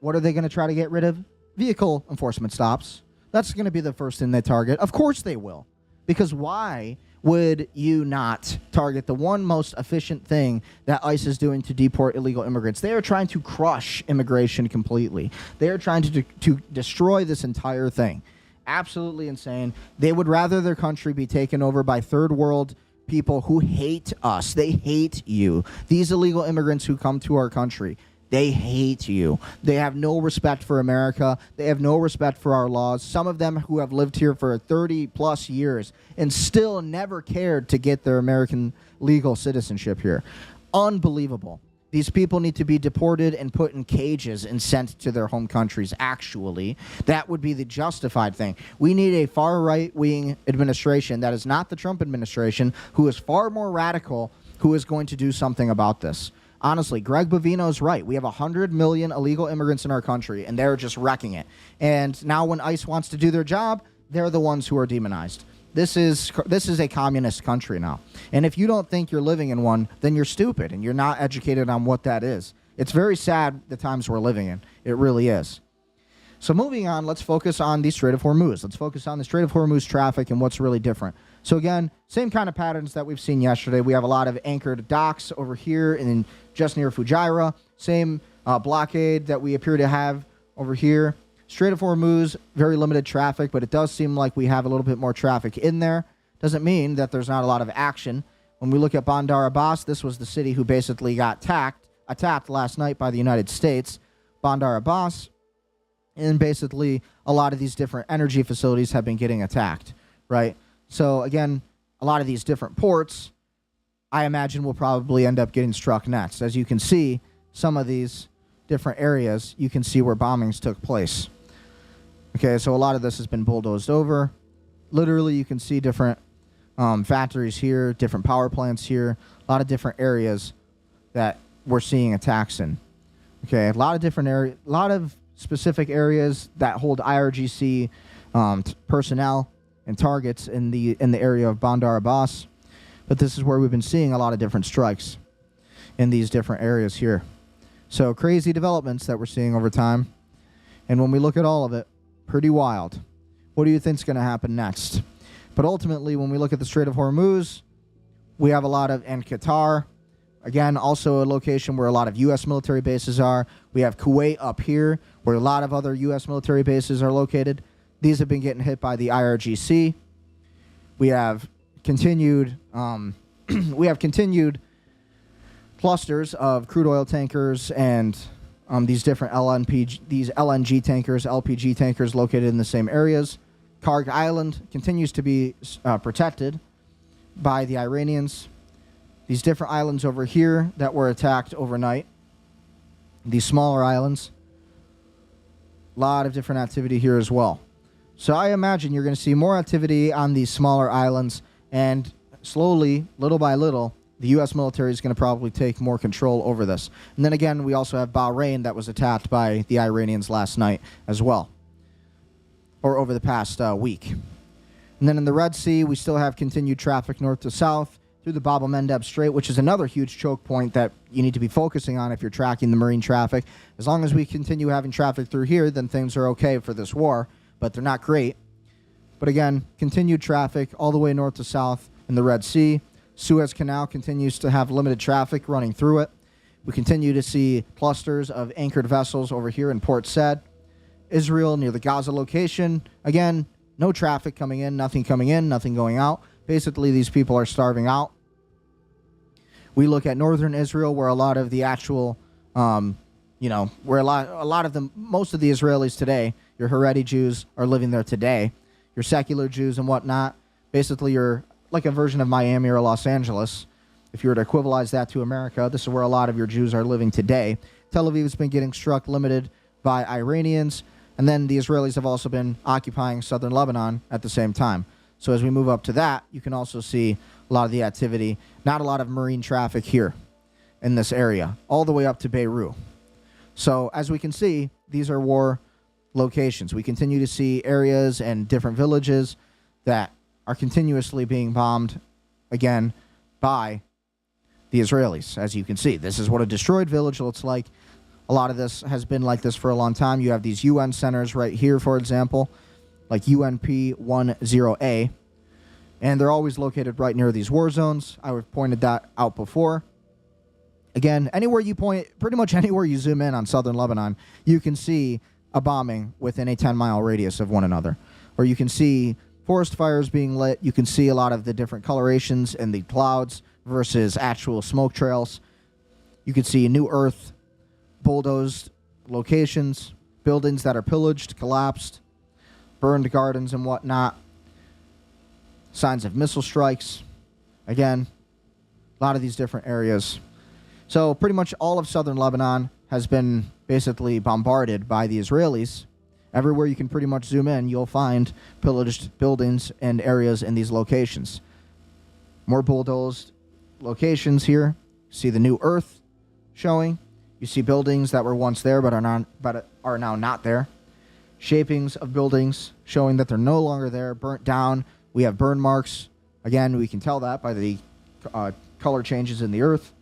what are they going to try to get rid of? Vehicle enforcement stops. That's going to be the first thing they target. Of course they will. Because why would you not target the one most efficient thing that ICE is doing to deport illegal immigrants? They are trying to crush immigration completely. They are trying to destroy this entire thing. Absolutely insane. They would rather their country be taken over by third world people who hate us. They hate you. These illegal immigrants who come to our country, they hate you. They have no respect for America. They have no respect for our laws. Some of them who have lived here for 30-plus years and still never cared to get their American legal citizenship here. Unbelievable. These people need to be deported and put in cages and sent to their home countries, actually. That would be the justified thing. We need a far right-wing administration that is not the Trump administration, who is far more radical, who is going to do something about this. Honestly, Greg Bovino's right. We have 100 million illegal immigrants in our country, and they're just wrecking it. And now when ICE wants to do their job, they're the ones who are demonized. This is a communist country now. And if you don't think you're living in one, then you're stupid, and you're not educated on what that is. It's very sad the times we're living in. It really is. So moving on, let's focus on the Strait of Hormuz. Let's focus on the Strait of Hormuz traffic and what's really different. So again, same kind of patterns that we've seen yesterday. We have a lot of anchored docks over here and just near Fujairah. Same blockade that we appear to have over here. Strait of Hormuz, very limited traffic, but it does seem like we have a little bit more traffic in there. Doesn't mean that there's not a lot of action. When we look at Bandar Abbas, this was the city who basically got attacked last night by the United States. Bandar Abbas, and basically a lot of these different energy facilities have been getting attacked, right? So again, a lot of these different ports, I imagine, will probably end up getting struck next. As you can see, some of these different areas, you can see where bombings took place. Okay, so a lot of this has been bulldozed over. Literally, you can see different factories here, different power plants here, a lot of different areas that we're seeing attacks in. Okay, a lot of different areas, a lot of specific areas that hold IRGC personnel and targets in the area of Bandar Abbas. But this is where we've been seeing a lot of different strikes in these different areas here. So crazy developments that we're seeing over time. And when we look at all of it, pretty wild. What do you think is going to happen next? But ultimately, when we look at the Strait of Hormuz, we have a lot of, and Qatar, again, also a location where a lot of U.S. military bases are. We have Kuwait up here, where a lot of other U.S. military bases are located. These have been getting hit by the IRGC. We have continued, clusters of crude oil tankers and these different LNG tankers, LPG tankers located in the same areas. Karg Island continues to be protected by the Iranians. These different islands over here that were attacked overnight, these smaller islands, a lot of different activity here as well. So I imagine you're going to see more activity on these smaller islands, and slowly, little by little, the U.S. military is going to probably take more control over this. And then again, we also have Bahrain that was attacked by the Iranians last night as well, or over the past week. And then in the Red Sea, we still have continued traffic north to south through the Bab el-Mandeb Strait, which is another huge choke point that you need to be focusing on if you're tracking the marine traffic. As long as we continue having traffic through here, then things are okay for this war, but they're not great. But again, continued traffic all the way north to south in the Red Sea. Suez Canal continues to have limited traffic running through it. We continue to see clusters of anchored vessels over here in Port Said. Israel near the Gaza location. Again, no traffic coming in, nothing going out. Basically, these people are starving out. We look at northern Israel, where a lot of the actual, where a lot of them, most of the Israelis today, your Haredi Jews are living there today. Your secular Jews and whatnot, basically you're like a version of Miami or Los Angeles. If you were to equivalize that to America, this is where a lot of your Jews are living today. Tel Aviv has been getting struck, limited by Iranians, and then the Israelis have also been occupying southern Lebanon at the same time. So as we move up to that, you can also see a lot of the activity, not a lot of marine traffic here in this area, all the way up to Beirut. So as we can see, these are war locations. We continue to see areas and different villages that are continuously being bombed, again, by the Israelis. As you can see, this is what a destroyed village looks like. A lot of this has been like this for a long time. You have these UN centers right here, for example, like UNP-10A, and they're always located right near these war zones. I've pointed that out before. Again, anywhere you point, pretty much anywhere you zoom in on southern Lebanon, you can see a bombing within a 10-mile radius of one another. Or you can see forest fires being lit. You can see a lot of the different colorations in the clouds versus actual smoke trails. You can see new earth, bulldozed locations, buildings that are pillaged, collapsed, burned gardens and whatnot. Signs of missile strikes. Again, a lot of these different areas. So pretty much all of southern Lebanon has been basically bombarded by the Israelis. Everywhere you can pretty much zoom in, you'll find pillaged buildings and areas in these locations. More bulldozed locations here. See the new earth showing. You see buildings that were once there but are now not there. Shapings of buildings showing that they're no longer there, burnt down. We have burn marks. Again, we can tell that by the color changes in the earth.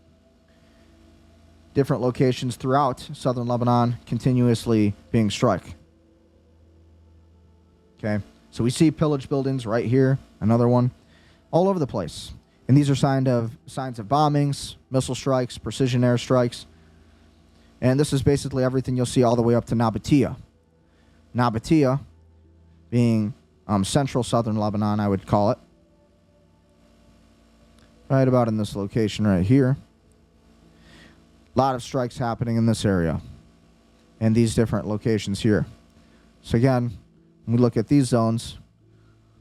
Different locations throughout southern Lebanon continuously being struck. Okay, so we see pillaged buildings right here, another one, all over the place. And these are signs of bombings, missile strikes, precision airstrikes. And this is basically everything you'll see all the way up to Nabatea. Nabatea being central southern Lebanon, I would call it. Right about in this location right here. A lot of strikes happening in this area and these different locations here. So again, when we look at these zones,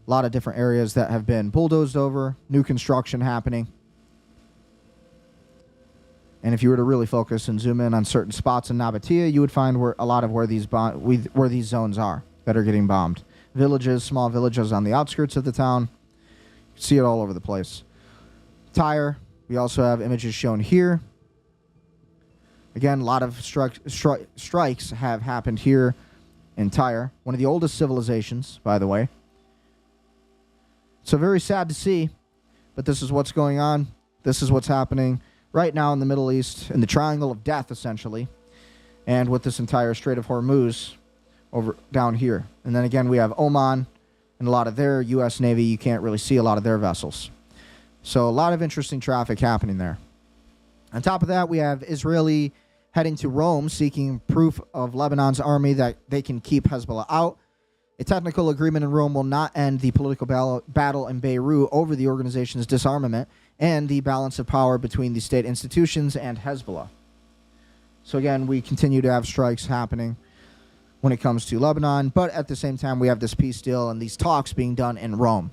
a lot of different areas that have been bulldozed over, new construction happening. And if you were to really focus and zoom in on certain spots in Nabatea, you would find where these zones are that are getting bombed. Villages, small villages on the outskirts of the town. See it all over the place. Tyre, we also have images shown here. Again, a lot of strikes have happened here in Tyre, one of the oldest civilizations, by the way. So very sad to see, but this is what's going on. This is what's happening right now in the Middle East, in the Triangle of Death, essentially, and with this entire Strait of Hormuz over down here. And then again, we have Oman and a lot of their U.S. Navy. You can't really see a lot of their vessels. So a lot of interesting traffic happening there. On top of that, we have Israeli heading to Rome seeking proof of Lebanon's army that they can keep Hezbollah out. A technical agreement in Rome will not end the political battle in Beirut over the organization's disarmament and the balance of power between the state institutions and Hezbollah. So again, we continue to have strikes happening when it comes to Lebanon, but at the same time, we have this peace deal and these talks being done in Rome.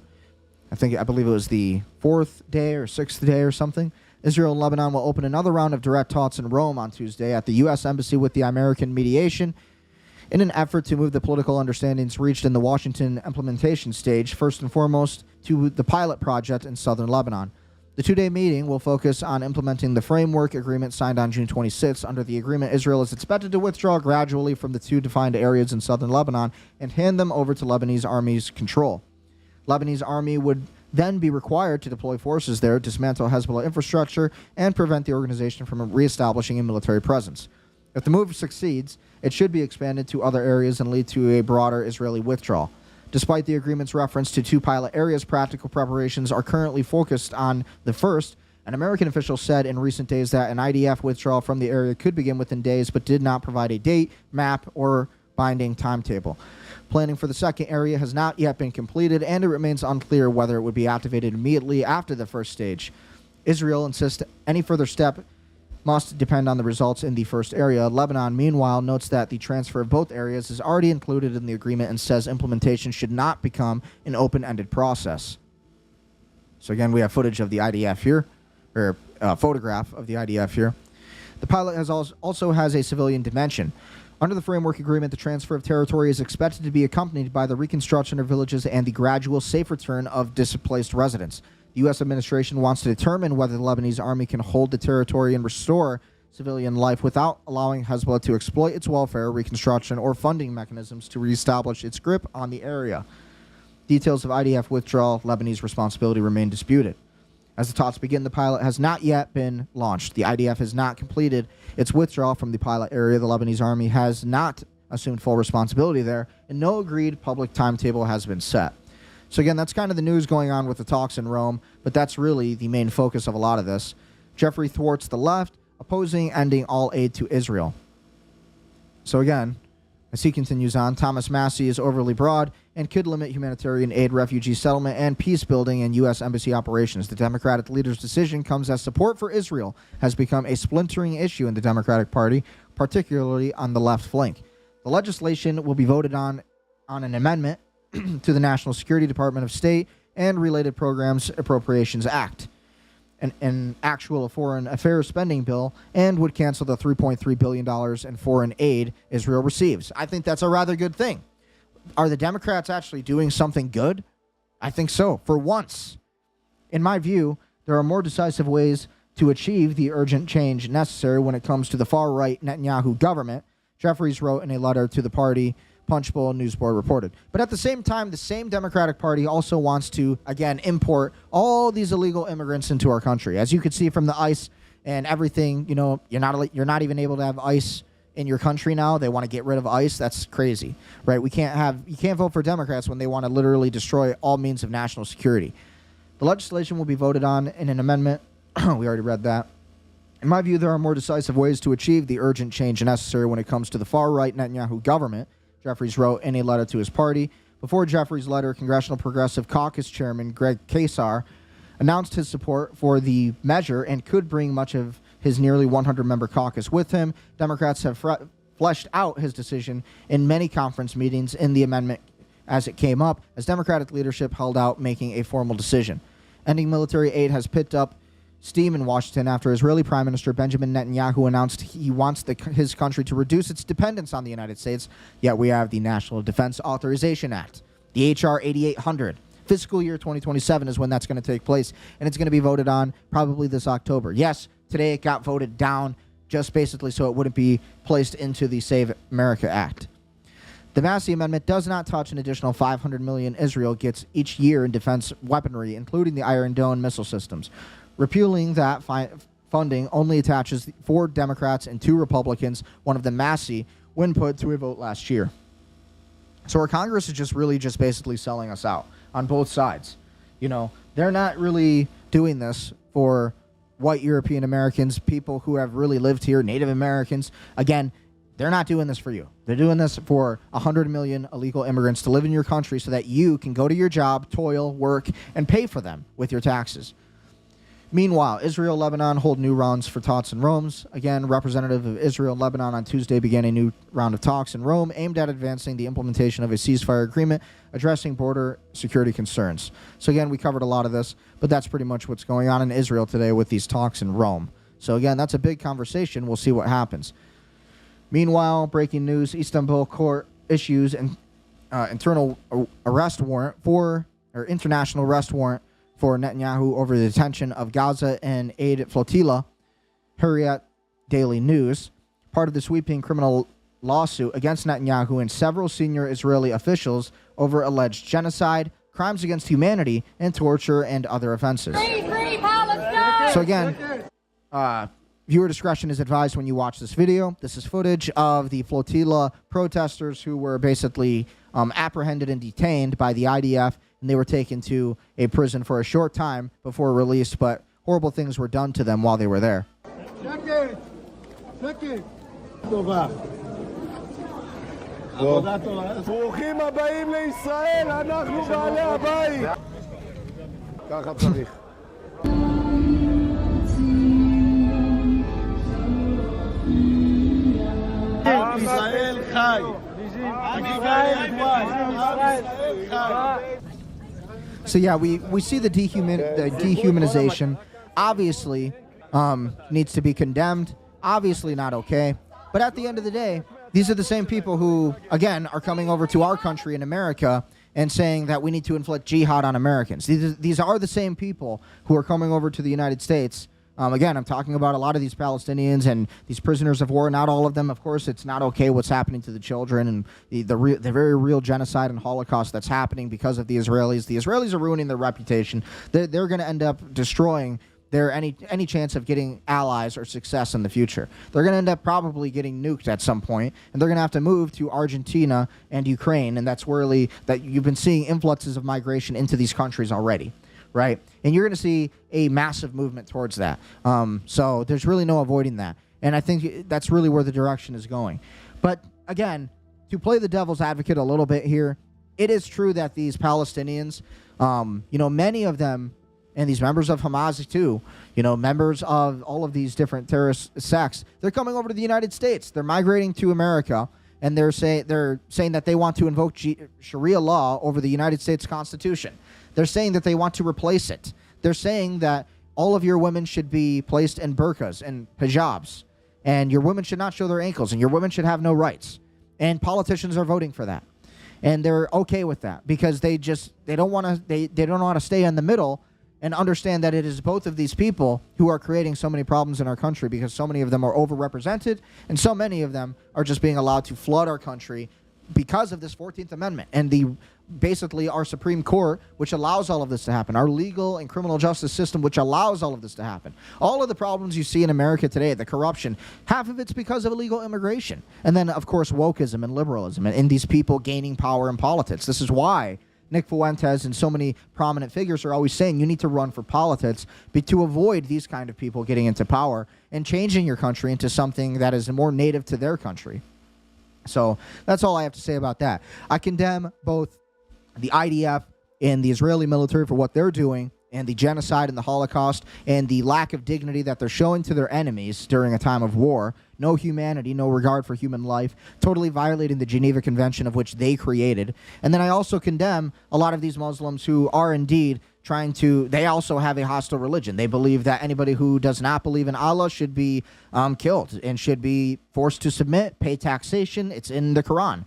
I believe it was the 4th day or 6th day or something. Israel and Lebanon will open another round of direct talks in Rome on Tuesday at the U.S. Embassy with the American mediation in an effort to move the political understandings reached in the Washington implementation stage, first and foremost, to the pilot project in southern Lebanon. The two-day meeting will focus on implementing the framework agreement signed on June 26. Under the agreement, Israel is expected to withdraw gradually from the two defined areas in southern Lebanon and hand them over to Lebanese army's control. Lebanese army would then be required to deploy forces there, dismantle Hezbollah infrastructure, and prevent the organization from reestablishing a military presence. If the move succeeds, it should be expanded to other areas and lead to a broader Israeli withdrawal. Despite the agreement's reference to two pilot areas, practical preparations are currently focused on the first. An American official said in recent days that an IDF withdrawal from the area could begin within days, but did not provide a date, map, or binding timetable. Planning for the second area has not yet been completed, and it remains unclear whether it would be activated immediately after the first stage. Israel insists any further step must depend on the results in the first area. Lebanon, meanwhile, notes that the transfer of both areas is already included in the agreement and says implementation should not become an open-ended process. So again, we have footage of the IDF here, or a photograph of the IDF here. The pilot also has a civilian dimension. Under the framework agreement, the transfer of territory is expected to be accompanied by the reconstruction of villages and the gradual safe return of displaced residents. The U.S. administration wants to determine whether the Lebanese army can hold the territory and restore civilian life without allowing Hezbollah to exploit its welfare, reconstruction, or funding mechanisms to reestablish its grip on the area. Details of IDF withdrawal, Lebanese responsibility remain disputed. As the talks begin, the pilot has not yet been launched. The IDF has not completed its withdrawal from the pilot area. The Lebanese army has not assumed full responsibility there, and no agreed public timetable has been set. So again, that's kind of the news going on with the talks in Rome, but that's really the main focus of a lot of this. Jeffrey thwarts the left, opposing ending all aid to Israel. So again, as he continues on, Thomas Massey is overly broad and could limit humanitarian aid, refugee settlement, and peace building in U.S. embassy operations. The Democratic leader's decision comes as support for Israel has become a splintering issue in the Democratic Party, particularly on the left flank. The legislation will be voted on an amendment to the National Security Department of State and Related Programs Appropriations Act, an actual foreign affairs spending bill, and would cancel the $3.3 billion in foreign aid Israel receives. I think that's a rather good thing. Are the Democrats actually doing something good? I think so, for once. In my view, there are more decisive ways to achieve the urgent change necessary when it comes to the far-right Netanyahu government, Jeffries wrote in a letter to the party, Punchbowl News Board reported. But at the same time, the same Democratic Party also wants to, again, import all these illegal immigrants into our country. As you could see from the ICE and everything, you know, you're not even able to have ICE in your country now. They want to get rid of ICE. That's crazy, right? You can't vote for Democrats when they want to literally destroy all means of national security. The legislation will be voted on in an amendment. We already read that. In my view, there are more decisive ways to achieve the urgent change necessary when it comes to the far-right Netanyahu government, Jeffries wrote in a letter to his party. Before Jeffries' letter, Congressional Progressive Caucus Chairman Greg Kasar announced his support for the measure and could bring much of his nearly 100-member caucus with him. Democrats have fleshed out his decision in many conference meetings in the amendment as it came up, as Democratic leadership held out making a formal decision. Ending military aid has picked up steam in Washington after Israeli Prime Minister Benjamin Netanyahu announced he wants his country to reduce its dependence on the United States. Yet we have the National Defense Authorization Act, the H.R. 8800, Fiscal year 2027 is when that's going to take place, and it's going to be voted on probably this October. Yes, today it got voted down just basically so it wouldn't be placed into the Save America Act. The Massey Amendment does not touch an additional $500 million Israel gets each year in defense weaponry, including the Iron Dome missile systems. Repealing that funding only attaches 4 Democrats and 2 Republicans, one of them Massey, when put to a vote last year. So our Congress is just basically selling us out on both sides. You know, they're not really doing this for white European Americans, people who have really lived here, Native Americans. Again, they're not doing this for you. They're doing this for 100 million illegal immigrants to live in your country so that you can go to your job, toil, work, and pay for them with your taxes. Meanwhile, Israel-Lebanon hold new rounds for talks in Rome. Again, representative of Israel-Lebanon on Tuesday began a new round of talks in Rome aimed at advancing the implementation of a ceasefire agreement addressing border security concerns. So again, we covered a lot of this, but that's pretty much what's going on in Israel today with these talks in Rome. So again, that's a big conversation. We'll see what happens. Meanwhile, breaking news, Istanbul court issues an international arrest warrant for Netanyahu over the detention of Gaza and aid flotilla. Hurriyet Daily News, part of the sweeping criminal lawsuit against Netanyahu and several senior Israeli officials over alleged genocide, crimes against humanity, and torture and other offenses. Free Palestine! So again, viewer discretion is advised when you watch this video. This is footage of the flotilla protesters who were basically apprehended and detained by the IDF, and they were taken to a prison for a short time before released, but horrible things were done to them while they were there. ברוכים הבאים לישראל, אנחנו בעלי הבית. ככה צריך. ישראל חי. ישראל חי. So yeah, we see the dehumanization. Obviously, needs to be condemned. Obviously not okay. But at the end of the day, these are the same people who, again, are coming over to our country in America and saying that we need to inflict jihad on Americans. These are the same people who are coming over to the United States. Again, I'm talking about a lot of these Palestinians and these prisoners of war. Not all of them, of course. It's not okay what's happening to the children and the very real genocide and Holocaust that's happening because of the Israelis. The Israelis are ruining their reputation. They're going to end up destroying their any chance of getting allies or success in the future. They're going to end up probably getting nuked at some point, and they're going to have to move to Argentina and Ukraine, and that's really that you've been seeing influxes of migration into these countries already. Right? And you're going to see a massive movement towards that. So there's really no avoiding that. And I think that's really where the direction is going. But again, to play the devil's advocate a little bit here, it is true that these Palestinians, many of them, and these members of Hamas too, members of all of these different terrorist sects, they're coming over to the United States. They're migrating to America, and they're saying that they want to invoke Sharia law over the United States Constitution. They're saying that they want to replace it. They're saying that all of your women should be placed in burqas and hijabs, and your women should not show their ankles, and your women should have no rights. And politicians are voting for that, and they're okay with that because they don't want to stay in the middle and understand that it is both of these people who are creating so many problems in our country because so many of them are overrepresented, and so many of them are just being allowed to flood our country because of this 14th Amendment and basically our Supreme Court, which allows all of this to happen, our legal and criminal justice system, which allows all of this to happen. All of the problems you see in America today, the corruption, half of it's because of illegal immigration. And then, of course, wokeism and liberalism and these people gaining power in politics. This is why Nick Fuentes and so many prominent figures are always saying you need to run for politics to avoid these kind of people getting into power and changing your country into something that is more native to their country. So that's all I have to say about that. I condemn both the IDF and the Israeli military for what they're doing and the genocide and the Holocaust and the lack of dignity that they're showing to their enemies during a time of war. No humanity, no regard for human life, totally violating the Geneva Convention of which they created. And then I also condemn a lot of these Muslims who are indeed they also have a hostile religion. They believe that anybody who does not believe in Allah should be killed and should be forced to submit, pay taxation. It's in the Quran.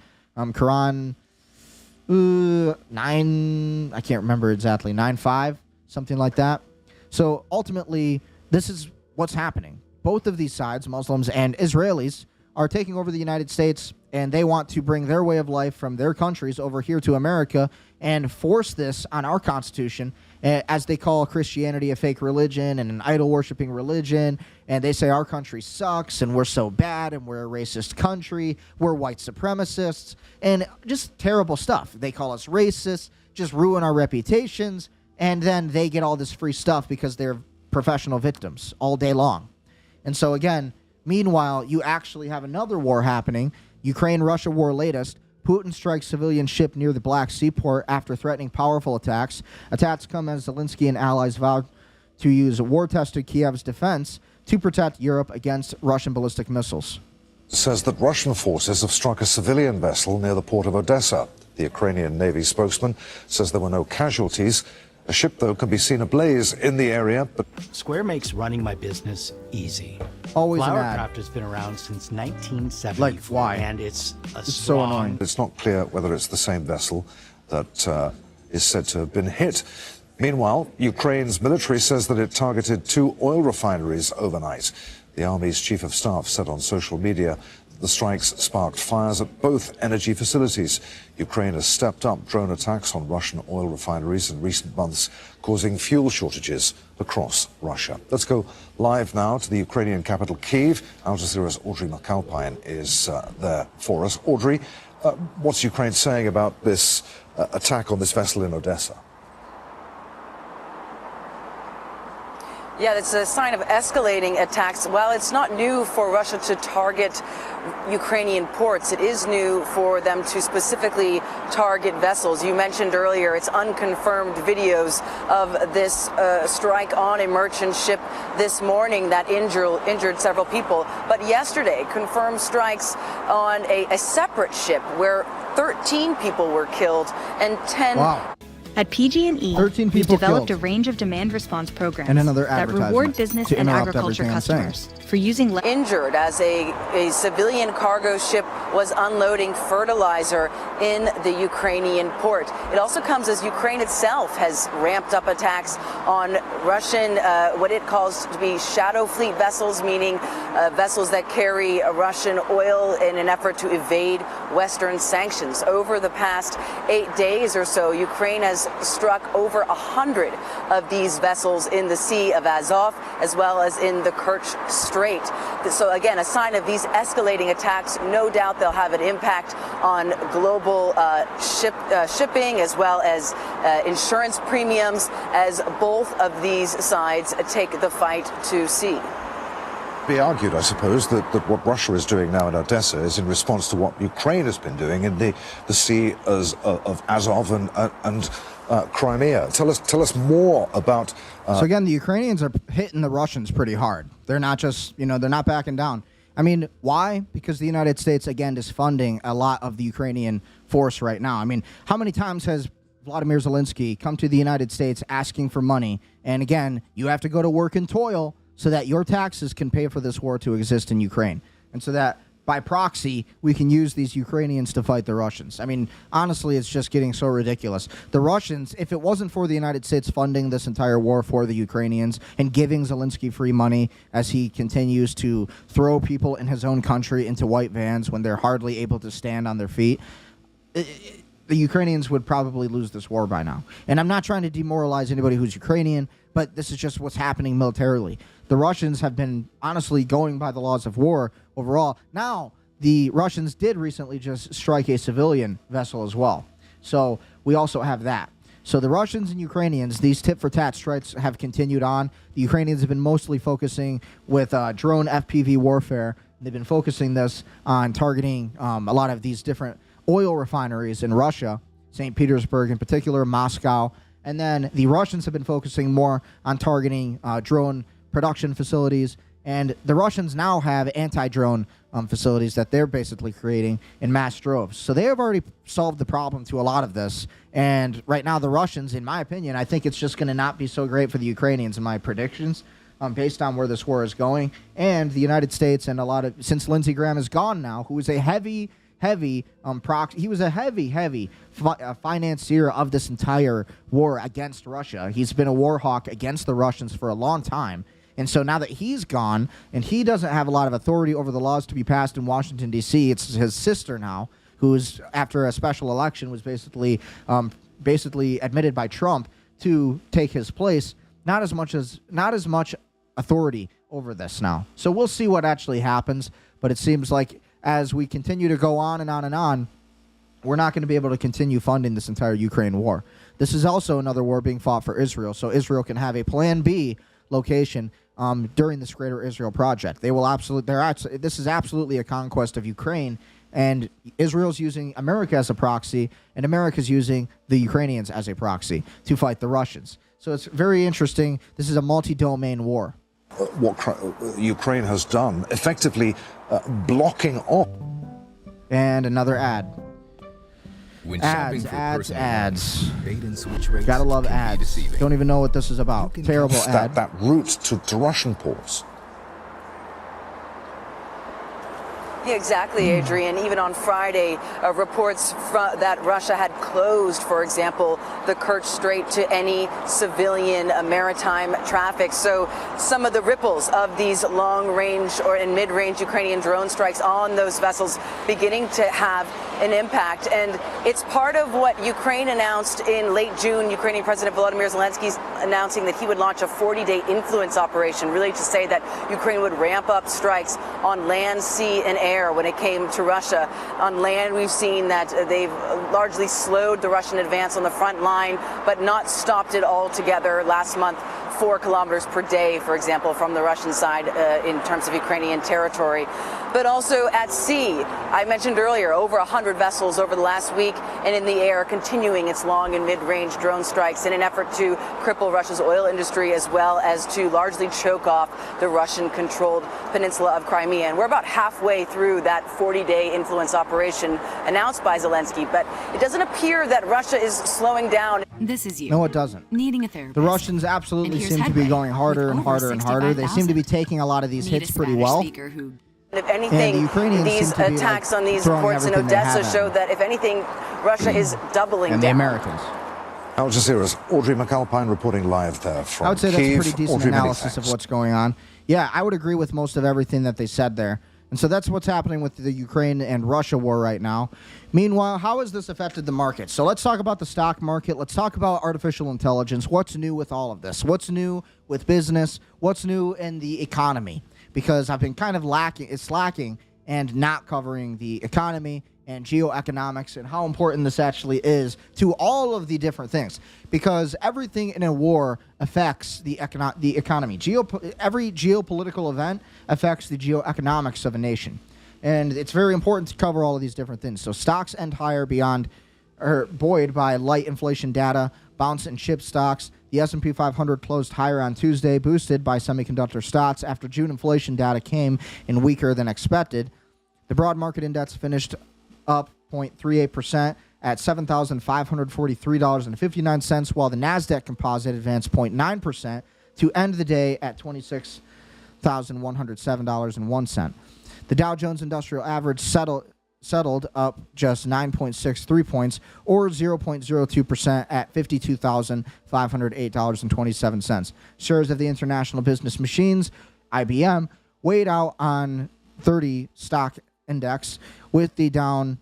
I can't remember exactly, 9-5, something like that. So ultimately, this is what's happening. Both of these sides, Muslims and Israelis, are taking over the United States, and they want to bring their way of life from their countries over here to America and force this on our Constitution, as they call Christianity a fake religion and an idol-worshiping religion, and they say our country sucks, and we're so bad, and we're a racist country, we're white supremacists, and just terrible stuff. They call us racist, just ruin our reputations, and then they get all this free stuff because they're professional victims all day long. And so again, meanwhile, you actually have another war happening. Ukraine-Russia war latest. Putin strikes civilian ship near the Black Sea port after threatening powerful attacks. Attacks come as Zelensky and allies vow to use war-tested Kiev's defense to protect Europe against Russian ballistic missiles. Says that Russian forces have struck a civilian vessel near the port of Odessa. The Ukrainian Navy spokesman says there were no casualties. A ship, though, can be seen ablaze in the area, but... Square makes running my business easy. Always an ad. Flowercraft has been around since 1974. Like, why? And it's so annoying. It's not clear whether it's the same vessel that is said to have been hit. Meanwhile, Ukraine's military says that it targeted 2 oil refineries overnight. The Army's chief of staff said on social media the strikes sparked fires at both energy facilities. Ukraine has stepped up drone attacks on Russian oil refineries in recent months, causing fuel shortages across Russia. Let's go live now to the Ukrainian capital, Kyiv. Al Jazeera's Audrey McAlpine is there for us. Audrey, what's Ukraine saying about this attack on this vessel in Odessa? Yeah, it's a sign of escalating attacks. While it's not new for Russia to target Ukrainian ports, it is new for them to specifically target vessels. You mentioned earlier it's unconfirmed videos of this strike on a merchant ship this morning that injured several people. But yesterday, confirmed strikes on a separate ship where 13 people were killed and 10... Wow. At PG&E, we've developed a range of demand response programs that reward business and agriculture customers for using... Injured as a civilian cargo ship was unloading fertilizer in the Ukrainian port. It also comes as Ukraine itself has ramped up attacks on Russian, what it calls to be shadow fleet vessels, meaning vessels that carry Russian oil in an effort to evade Western sanctions. Over the past 8 days or so, Ukraine has struck over 100 of these vessels in the Sea of Azov, as well as in the Kerch Strait. So again, a sign of these escalating attacks. No doubt they'll have an impact on global shipping, as well as insurance premiums, as both of these sides take the fight to sea. Be argued, I suppose, that what Russia is doing now in Odessa is in response to what Ukraine has been doing in the Sea of Azov and Crimea. Tell us more about... So again, the Ukrainians are hitting the Russians pretty hard. They're not just, they're not backing down. I mean, why? Because the United States, again, is funding a lot of the Ukrainian force right now. I mean, how many times has Vladimir Zelensky come to the United States asking for money? And again, you have to go to work and toil so that your taxes can pay for this war to exist in Ukraine. And so that by proxy, we can use these Ukrainians to fight the Russians. I mean, honestly, it's just getting so ridiculous. The Russians, if it wasn't for the United States funding this entire war for the Ukrainians and giving Zelensky free money as he continues to throw people in his own country into white vans when they're hardly able to stand on their feet, the Ukrainians would probably lose this war by now. And I'm not trying to demoralize anybody who's Ukrainian, but this is just what's happening militarily. The Russians have been honestly going by the laws of war overall. Now, the Russians did recently just strike a civilian vessel as well. So we also have that. So the Russians and Ukrainians, these tit-for-tat strikes have continued on. The Ukrainians have been mostly focusing with drone FPV warfare. They've been focusing this on targeting a lot of these different oil refineries in Russia, St. Petersburg in particular, Moscow. And then the Russians have been focusing more on targeting drone production facilities. And the Russians now have anti-drone facilities that they're basically creating in mass droves. So they have already solved the problem to a lot of this. And right now the Russians, in my opinion, I think it's just going to not be so great for the Ukrainians in my predictions based on where this war is going. And the United States and since Lindsey Graham is gone now, who is a heavy heavy he was a heavy financier of this entire war against Russia. He's been a war hawk against the Russians for a long time. And so now that he's gone and he doesn't have a lot of authority over the laws to be passed in Washington, D.C., it's his sister now, who's, after a special election, was basically admitted by Trump to take his place. Not as much authority over this now. So we'll see what actually happens. But it seems like as we continue to go on and on and on, we're not going to be able to continue funding this entire Ukraine war. This is also another war being fought for Israel, so Israel can have a Plan B location during this Greater Israel Project. This is absolutely a conquest of Ukraine, and Israel's using America as a proxy, and America's using the Ukrainians as a proxy to fight the Russians. So it's very interesting. This is a multi-domain war. What Ukraine has done, effectively blocking off. And another ad. When Ads. Gotta love ads. Don't even know what this is about. Terrible ad. That route to Russian ports. Yeah, exactly, Adrian. Even on Friday, reports that Russia had closed, for example, the Kerch Strait to any civilian maritime traffic. So some of the ripples of these long-range or in mid-range Ukrainian drone strikes on those vessels beginning to have an impact. And it's part of what Ukraine announced in late June. Ukrainian President Volodymyr Zelensky's announcing that he would launch a 40-day influence operation, really to say that Ukraine would ramp up strikes on land, sea, and air. When it came to Russia. On land, we've seen that they've largely slowed the Russian advance on the front line, but not stopped it altogether. Last month, 4 kilometers per day, for example, from the Russian side in terms of Ukrainian territory. But also at sea, I mentioned earlier, over 100 vessels over the last week, and in the air, continuing its long and mid-range drone strikes in an effort to cripple Russia's oil industry, as well as to largely choke off the Russian-controlled peninsula of Crimea. And we're about halfway through that 40-day influence operation announced by Zelensky, but it doesn't appear that Russia is slowing down. This is you. No, it doesn't. Needing a therapist. The Russians absolutely seem to be going harder and harder and harder. They seem to be taking a lot of these hits pretty well. If anything, these attacks on these ports in Odessa show that, if anything, Russia is doubling and down. And the Americans. Al Jazeera's Audrey McAlpine reporting live there from I would say that's Kyiv. a pretty decent Audrey, analysis of what's going on. Yeah, I would agree with most of everything that they said there. And so that's what's happening with the Ukraine and Russia war right now. Meanwhile, how has this affected the market? So let's talk about the stock market. Let's talk about artificial intelligence. What's new with all of this? What's new with business? What's new in the economy? Because I've been kind of slacking and not covering the economy and geoeconomics and how important this actually is to all of the different things. Because everything in a war affects the economy. Every geopolitical event affects the geoeconomics of a nation. And it's very important to cover all of these different things. So stocks end higher buoyed by light inflation data, bounce in chip stocks. The S&P 500 closed higher on Tuesday, boosted by semiconductor stocks after June inflation data came in weaker than expected. The broad market index finished up 0.38% at $7,543.59, while the NASDAQ composite advanced 0.9% to end the day at $26,107.01. The Dow Jones Industrial Average settled up just 9.63 points, or 0.02% at $52,508.27. Shares of the International Business Machines, IBM, weighed out on 30 stock index, with the down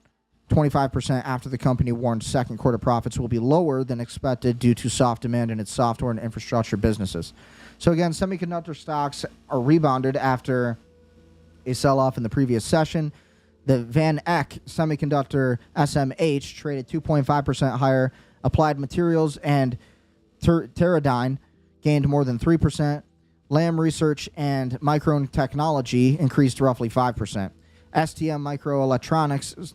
25% after the company warned second quarter profits will be lower than expected due to soft demand in its software and infrastructure businesses. So again, semiconductor stocks are rebounded after a sell-off in the previous session. The Van Eck Semiconductor SMH traded 2.5% higher. Applied Materials and Teradyne gained more than 3%. Lam Research and Micron Technology increased roughly 5%. STM Microelectronics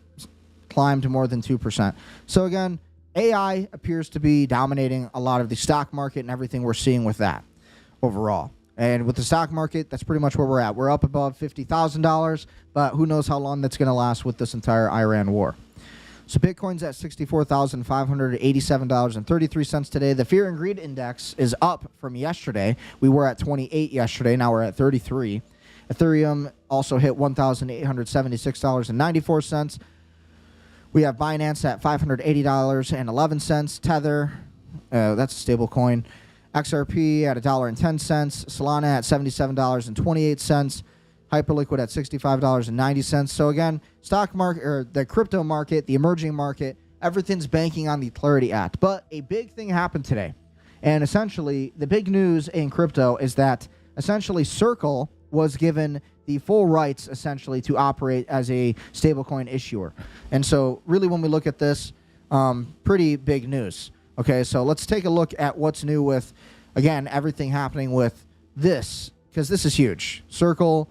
climbed more than 2%. So again, AI appears to be dominating a lot of the stock market and everything we're seeing with that overall. And with the stock market, that's pretty much where we're at. We're up above $50,000, but who knows how long that's going to last with this entire Iran war. So Bitcoin's at $64,587.33 today. The Fear and Greed Index is up from yesterday. We were at 28 yesterday. Now we're at 33. Ethereum also hit $1,876.94. We have Binance at $580.11. Tether, that's a stable coin. XRP at $1.10. Solana at $77.28. Hyperliquid at $65.90. So again, stock market or the crypto market, the emerging market, everything's banking on the Clarity Act. But a big thing happened today. And essentially, the big news in crypto is that essentially Circle was given the full rights essentially to operate as a stablecoin issuer. And so really when we look at this, pretty big news. Okay, so let's take a look at what's new with, again, everything happening with this, because this is huge. Circle,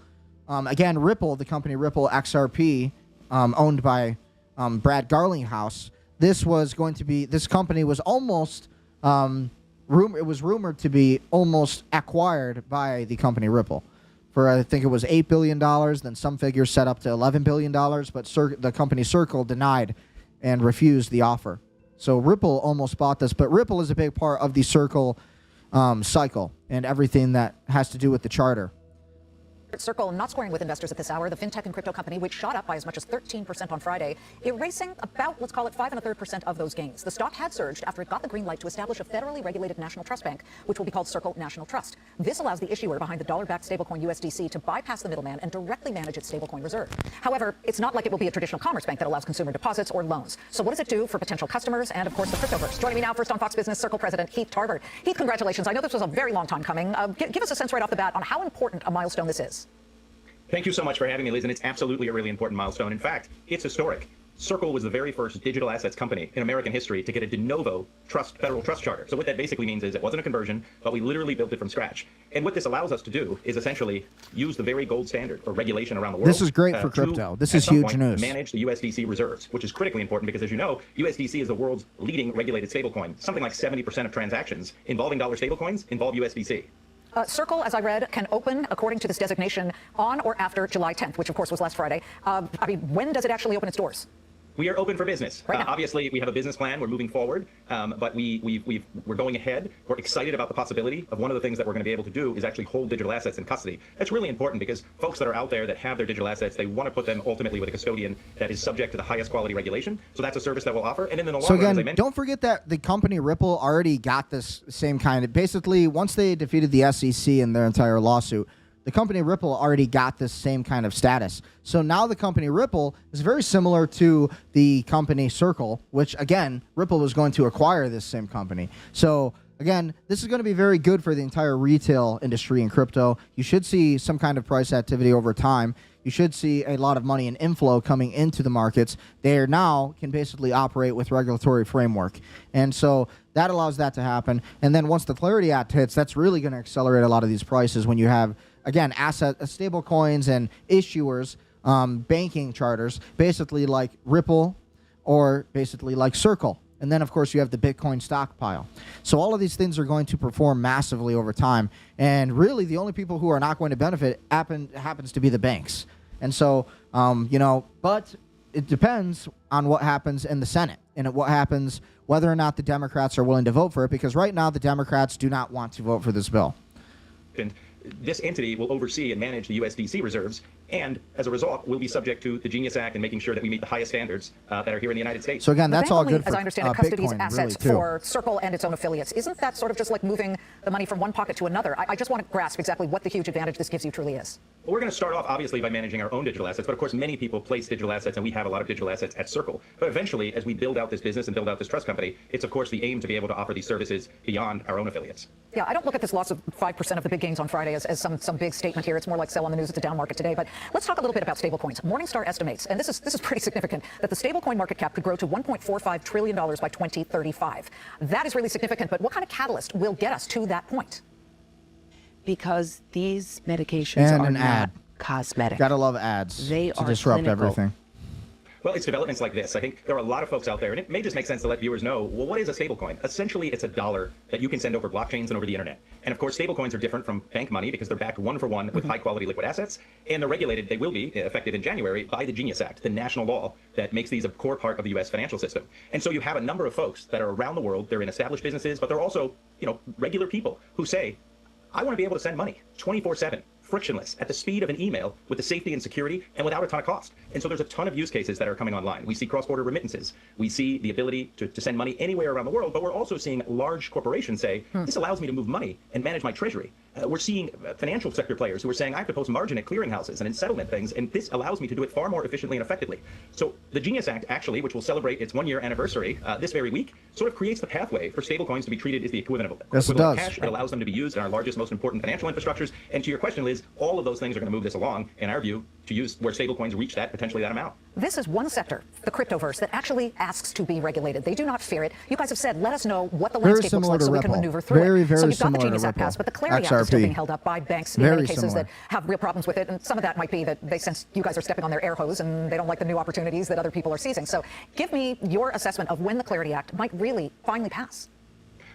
again, Ripple, the company Ripple XRP, owned by Brad Garlinghouse. This company was almost, it was rumored to be almost acquired by the company Ripple for, I think it was $8 billion, then some figures set up to $11 billion, but the company Circle denied and refused the offer. So Ripple almost bought this, but Ripple is a big part of the Circle cycle and everything that has to do with the charter. Circle not squaring with investors at this hour. The fintech and crypto company, which shot up by as much as 13% on Friday, erasing about, let's call it 5 1/3% of those gains. The stock had surged after it got the green light to establish a federally regulated national trust bank, which will be called Circle National Trust. This allows the issuer behind the dollar-backed stablecoin USDC to bypass the middleman and directly manage its stablecoin reserve. However, it's not like it will be a traditional commerce bank that allows consumer deposits or loans. So what does it do for potential customers and, of course, the cryptoverse? Joining me now, first on Fox Business, Circle President Heath Tarbert. Heath, congratulations. I know this was a very long time coming. Give us a sense right off the bat on how important a milestone this is. Thank you so much for having me, Liz, and it's absolutely a really important milestone. In fact, it's historic. Circle was the very first digital assets company in American history to get a de novo federal trust charter. So what that basically means is it wasn't a conversion, but we literally built it from scratch. And what this allows us to do is essentially use the very gold standard for regulation around the world. This is great for crypto. This is huge news. Manage the USDC reserves, which is critically important because, as you know, USDC is the world's leading regulated stablecoin. Something like 70% of transactions involving dollar stablecoins involve USDC. Circle, as I read, can open, according to this designation, on or after July 10th, which, of course, was last Friday. When does it actually open its doors? We are open for business. Right now. Obviously, we have a business plan. We're moving forward, but we're going ahead. We're excited about the possibility of one of the things that we're going to be able to do is actually hold digital assets in custody. That's really important because folks that are out there that have their digital assets, they want to put them ultimately with a custodian that is subject to the highest quality regulation. So that's a service that we'll offer. And then in the long run, as I mentioned, don't forget that the company Ripple already got this same kind of, basically, once they defeated the SEC in their entire lawsuit, the company Ripple already got this same kind of status. So now the company Ripple is very similar to the company Circle, which, again, Ripple was going to acquire this same company. So, again, this is going to be very good for the entire retail industry in crypto. You should see some kind of price activity over time. You should see a lot of money and inflow coming into the markets. They now can basically operate with regulatory framework. And so that allows that to happen. And then once the Clarity Act hits, that's really going to accelerate a lot of these prices when you have, again, stable coins and issuers, banking charters, basically like Ripple or basically like Circle. And then, of course, you have the Bitcoin stockpile. So all of these things are going to perform massively over time. And really, the only people who are not going to benefit happens to be the banks. And so, but it depends on what happens in the Senate and what happens, whether or not the Democrats are willing to vote for it, because right now the Democrats do not want to vote for this bill. And this entity will oversee and manage the USDC reserves, and as a result, will be subject to the Genius Act and making sure that we meet the highest standards that are here in the United States. So again, that's all good for as I understand it, custodies Bitcoin, assets really, for Circle and its own affiliates. Isn't that sort of just like moving the money from one pocket to another? I just want to grasp exactly what the huge advantage this gives you truly is. Well, we're going to start off, obviously, by managing our own digital assets, but of course, many people place digital assets, and we have a lot of digital assets at Circle. But eventually, as we build out this business and build out this trust company, it's, of course, the aim to be able to offer these services beyond our own affiliates. Yeah, I don't look at this loss of 5% of the big gains on Friday as some big statement here. It's more like sell on the news. It's a down market today. But let's talk a little bit about stablecoins. Morningstar estimates, and this is pretty significant, that the stablecoin market cap could grow to $1.45 trillion by 2035. That is really significant. But what kind of catalyst will get us to that point? Because these medications are not cosmetic. Gotta love ads. They to are disrupt clinical. everything. Well, it's developments like this. I think there are a lot of folks out there, and it may just make sense to let viewers know, well, what is a stablecoin? Essentially, it's a dollar that you can send over blockchains and over the internet. And of course, stablecoins are different from bank money because they're backed one-for-one with high-quality liquid assets, and they're regulated. They will be effective in January by the Genius Act, the national law that makes these a core part of the U.S. financial system. And so you have a number of folks that are around the world. They're in established businesses, but they're also, regular people who say, I want to be able to send money 24/7, frictionless, at the speed of an email, with the safety and security, and without a ton of cost. And so there's a ton of use cases that are coming online. We see cross-border remittances. We see the ability to send money anywhere around the world, but we're also seeing large corporations say, this allows me to move money and manage my treasury. We're seeing financial sector players who are saying, I have to post margin at clearinghouses and in settlement things, and this allows me to do it far more efficiently and effectively. So the Genius Act, actually, which will celebrate its one-year anniversary this very week, sort of creates the pathway for stablecoins to be treated as the equivalent of cash. It allows them to be used in our largest, most important financial infrastructures. And to your question, Liz, all of those things are going to move this along, in our view, to use where stablecoins reach potentially that amount. This is one sector, the cryptoverse, that actually asks to be regulated. They do not fear it. You guys have said, let us know what the landscape looks like so we can maneuver through it. So you've got the Genius Act passed, but the Clarity Act is still being held up by banks in many cases that have real problems with it. And some of that might be that they sense you guys are stepping on their air hose and they don't like the new opportunities that other people are seizing. So give me your assessment of when the Clarity Act might really finally pass.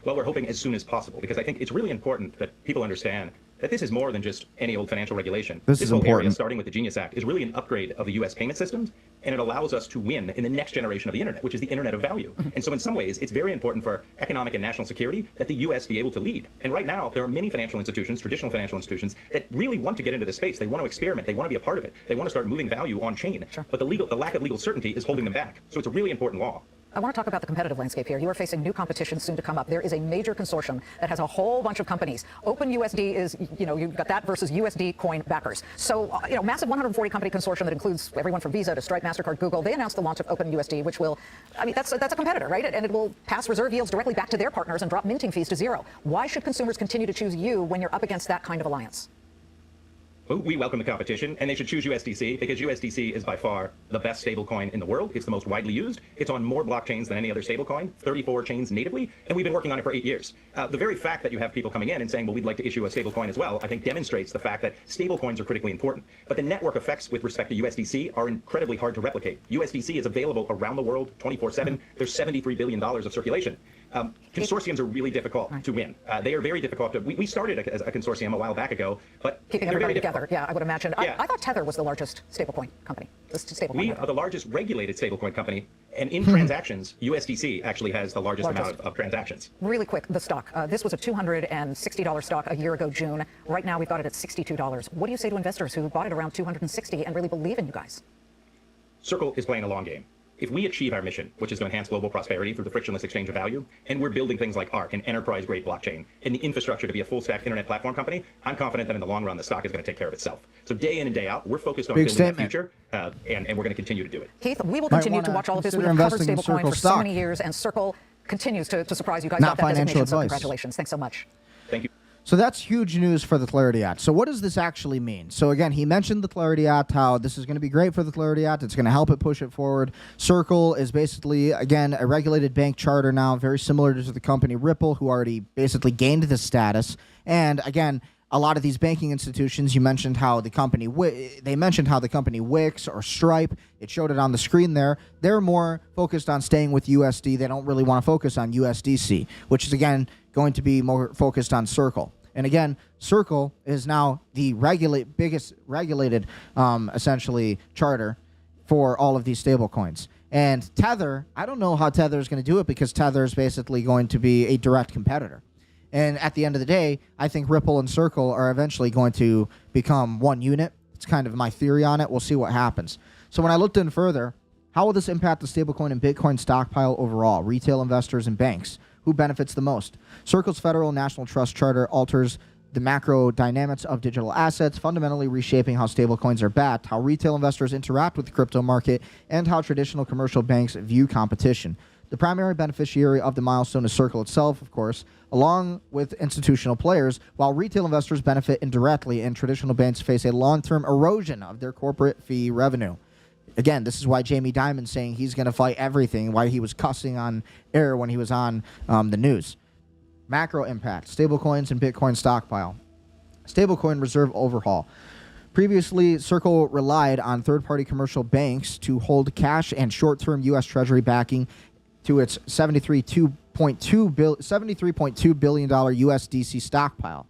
Well, we're hoping as soon as possible, because I think it's really important that people understand that this is more than just any old financial regulation. This is whole important. Area, starting with the Genius Act, is really an upgrade of the U.S. payment systems, and it allows us to win in the next generation of the internet, which is the internet of value. And so in some ways, it's very important for economic and national security that the U.S. be able to lead. And right now, there are many financial institutions, traditional financial institutions, that really want to get into this space. They want to experiment. They want to be a part of it. They want to start moving value on chain. Sure. But the lack of legal certainty is holding them back. So it's a really important law. I want to talk about the competitive landscape here. You are facing new competition soon to come up. There is a major consortium that has a whole bunch of companies. OpenUSD is, you've got that versus USD coin backers. So, massive 140 company consortium that includes everyone from Visa to Stripe, MasterCard, Google. They announced the launch of OpenUSD, which will, that's a competitor, right? And it will pass reserve yields directly back to their partners and drop minting fees to zero. Why should consumers continue to choose you when you're up against that kind of alliance? We welcome the competition, and they should choose USDC because USDC is by far the best stablecoin in the world. It's the most widely used. It's on more blockchains than any other stablecoin, 34 chains natively, and we've been working on it for 8 years. The very fact that you have people coming in and saying, well, we'd like to issue a stablecoin as well, I think demonstrates the fact that stablecoins are critically important. But the network effects with respect to USDC are incredibly hard to replicate. USDC is available around the world 24/7. There's $73 billion of circulation. Consortiums are really difficult to win. They are very difficult. We started as a consortium a while back ago, but keeping everybody together. Yeah, I would imagine. Yeah. I thought Tether was the largest stablecoin company. We are the largest regulated stablecoin company, and in transactions, USDC actually has the largest amount of transactions. Really quick, the stock. This was a $260 stock a year ago, June. Right now, we've got it at $62. What do you say to investors who bought it around $260 and really believe in you guys? Circle is playing a long game. If we achieve our mission, which is to enhance global prosperity through the frictionless exchange of value, and we're building things like ARC, an enterprise-grade blockchain, and the infrastructure to be a full-stack internet platform company, I'm confident that in the long run, the stock is going to take care of itself. So day in and day out, we're focused on building that future, and we're going to continue to do it. Keith, we will continue to watch all of this. We have covered stablecoin for so many years, and Circle continues to surprise you guys. Not got that financial designation, advice. so congratulations. Thanks so much. Thank you. So that's huge news for the Clarity Act. So what does this actually mean? So again, he mentioned the Clarity Act, how this is going to be great for the Clarity Act. It's going to help it push it forward. Circle is basically, again, a regulated bank charter now, very similar to the company Ripple, who already basically gained this status. And again, a lot of these banking institutions, you mentioned how the company, they mentioned how the company Wix or Stripe, it showed it on the screen there, they're more focused on staying with USD. They don't really want to focus on USDC, which is, again, going to be more focused on Circle. And again, Circle is now the biggest regulated, essentially, charter for all of these stablecoins. And Tether, I don't know how Tether is going to do it because Tether is basically going to be a direct competitor. And at the end of the day, I think Ripple and Circle are eventually going to become one unit. It's kind of my theory on it. We'll see what happens. So when I looked in further, how will this impact the stablecoin and Bitcoin stockpile overall, retail investors and banks? Who benefits the most? Circle's Federal National Trust Charter alters the macro dynamics of digital assets, fundamentally reshaping how stablecoins are backed, how retail investors interact with the crypto market, and how traditional commercial banks view competition. The primary beneficiary of the milestone is Circle itself, of course, along with institutional players, while retail investors benefit indirectly and traditional banks face a long-term erosion of their corporate fee revenue. Again, this is why Jamie Dimon's saying he's going to fight everything, why he was cussing on air when he was on the news. Macro impact, stablecoins and Bitcoin stockpile. Stablecoin reserve overhaul. Previously, Circle relied on third-party commercial banks to hold cash and short-term U.S. Treasury backing to its $73.2 billion USDC stockpile.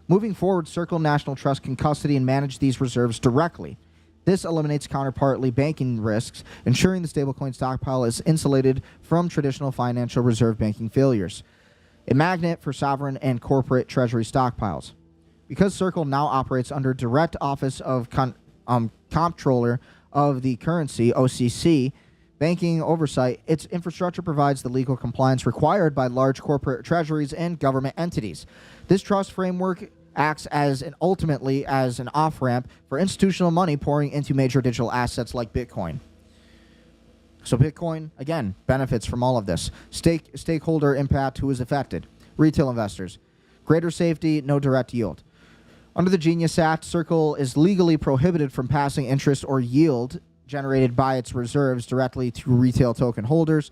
Moving forward, Circle National Trust can custody and manage these reserves directly. This eliminates counterparty banking risks, ensuring the stablecoin stockpile is insulated from traditional financial reserve banking failures. A magnet for sovereign and corporate treasury stockpiles. Because Circle now operates under direct office of Comptroller of the Currency, OCC, banking oversight, its infrastructure provides the legal compliance required by large corporate treasuries and government entities. This trust framework acts ultimately as an off-ramp for institutional money pouring into major digital assets like Bitcoin. So Bitcoin, again, benefits from all of this. Stakeholder impact, who is affected? Retail investors. Greater safety, no direct yield. Under the Genius Act, Circle is legally prohibited from passing interest or yield generated by its reserves directly to retail token holders.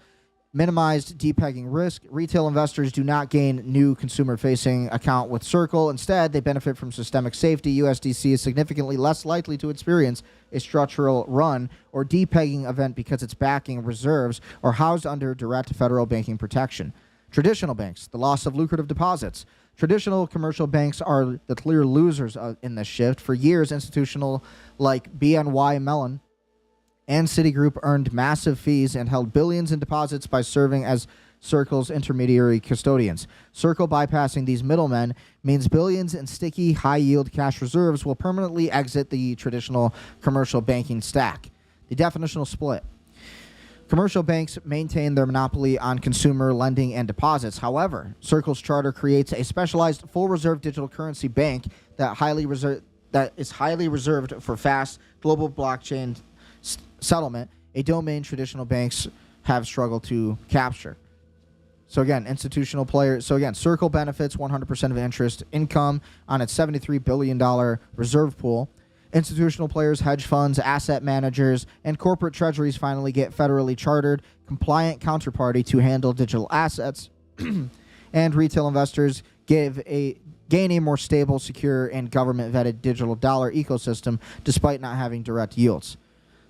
Minimized depegging risk. Retail investors do not gain new consumer-facing account with Circle. Instead, they benefit from systemic safety. USDC is significantly less likely to experience a structural run or depegging event because its backing reserves are housed under direct federal banking protection. Traditional banks, the loss of lucrative deposits. Traditional commercial banks are the clear losers in this shift. For years, institutional like BNY Mellon and Citigroup earned massive fees and held billions in deposits by serving as Circle's intermediary custodians. Circle bypassing these middlemen means billions in sticky, high-yield cash reserves will permanently exit the traditional commercial banking stack. The definitional split. Commercial banks maintain their monopoly on consumer lending and deposits. However, Circle's charter creates a specialized full reserve digital currency bank that is highly reserved for fast global blockchain settlement, a domain traditional banks have struggled to capture. So again, institutional players. So again, Circle benefits 100% of interest income on its $73 billion reserve pool. Institutional players, hedge funds, asset managers, and corporate treasuries finally get federally chartered, compliant counterparty to handle digital assets. And retail investors gain a more stable, secure, and government-vetted digital dollar ecosystem despite not having direct yields.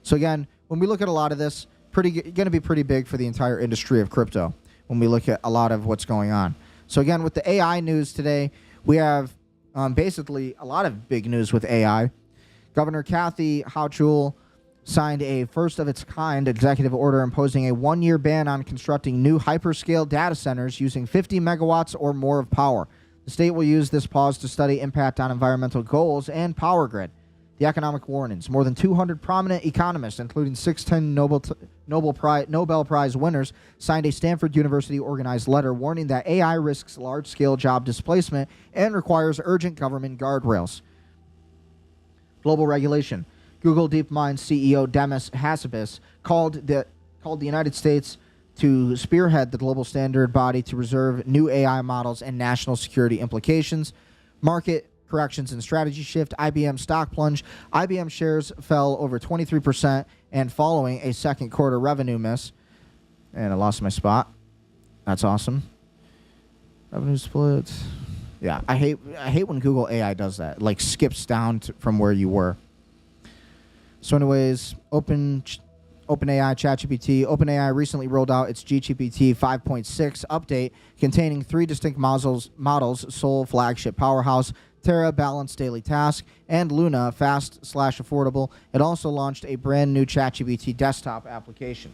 So again, when we look at a lot of this, going to be pretty big for the entire industry of crypto when we look at a lot of what's going on. So again, with the AI news today, we have basically a lot of big news with AI. Governor Kathy Hochul signed a first-of-its-kind executive order imposing a one-year ban on constructing new hyperscale data centers using 50 megawatts or more of power. The state will use this pause to study impact on environmental goals and power grid. The economic warnings. More than 200 prominent economists, including 610 Nobel Prize winners, signed a Stanford University organized letter warning that AI risks large-scale job displacement and requires urgent government guardrails. Global regulation. Google DeepMind CEO Demis Hassabis called the United States to spearhead the global standard body to reserve new AI models and national security implications. Market corrections and strategy shift. IBM stock plunge. IBM shares fell over 23% and following a second quarter revenue miss. And I lost my spot. That's awesome. Revenue split. Yeah, I hate when Google AI does that. Like skips down from where you were. So anyways, OpenAI, ChatGPT. OpenAI recently rolled out its GPT 5.6 update containing 3 distinct models: Sol, flagship powerhouse; Terra, balanced daily task; and Luna, fast/affordable. It also launched a brand new ChatGPT desktop application.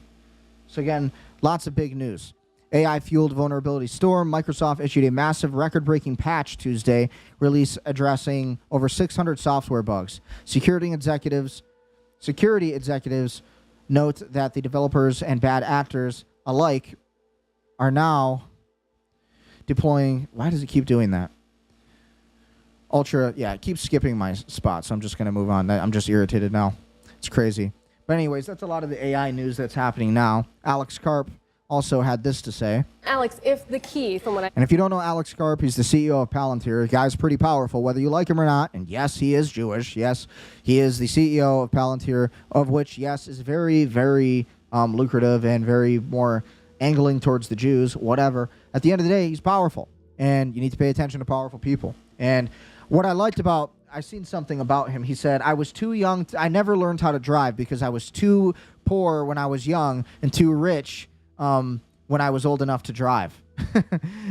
So again, lots of big news. AI-fueled vulnerability storm. Microsoft issued a massive record-breaking patch Tuesday, release addressing over 600 software bugs. Security executives note that the developers and bad actors alike are now deploying. Why does it keep doing that? It keeps skipping my spot, so I'm just going to move on. I'm just irritated now. It's crazy. But anyways, that's a lot of the AI news that's happening now. Alex Karp also had this to say. Alex, if the key from what I... And if you don't know Alex Karp, he's the CEO of Palantir. The guy's pretty powerful, whether you like him or not. And yes, he is Jewish. Yes, he is the CEO of Palantir, of which, yes, is very, very lucrative and very more angling towards the Jews, whatever. At the end of the day, he's powerful. And you need to pay attention to powerful people. And what I liked about... I seen something about him. He said, I was too young. I never learned how to drive because I was too poor when I was young and too rich when I was old enough to drive.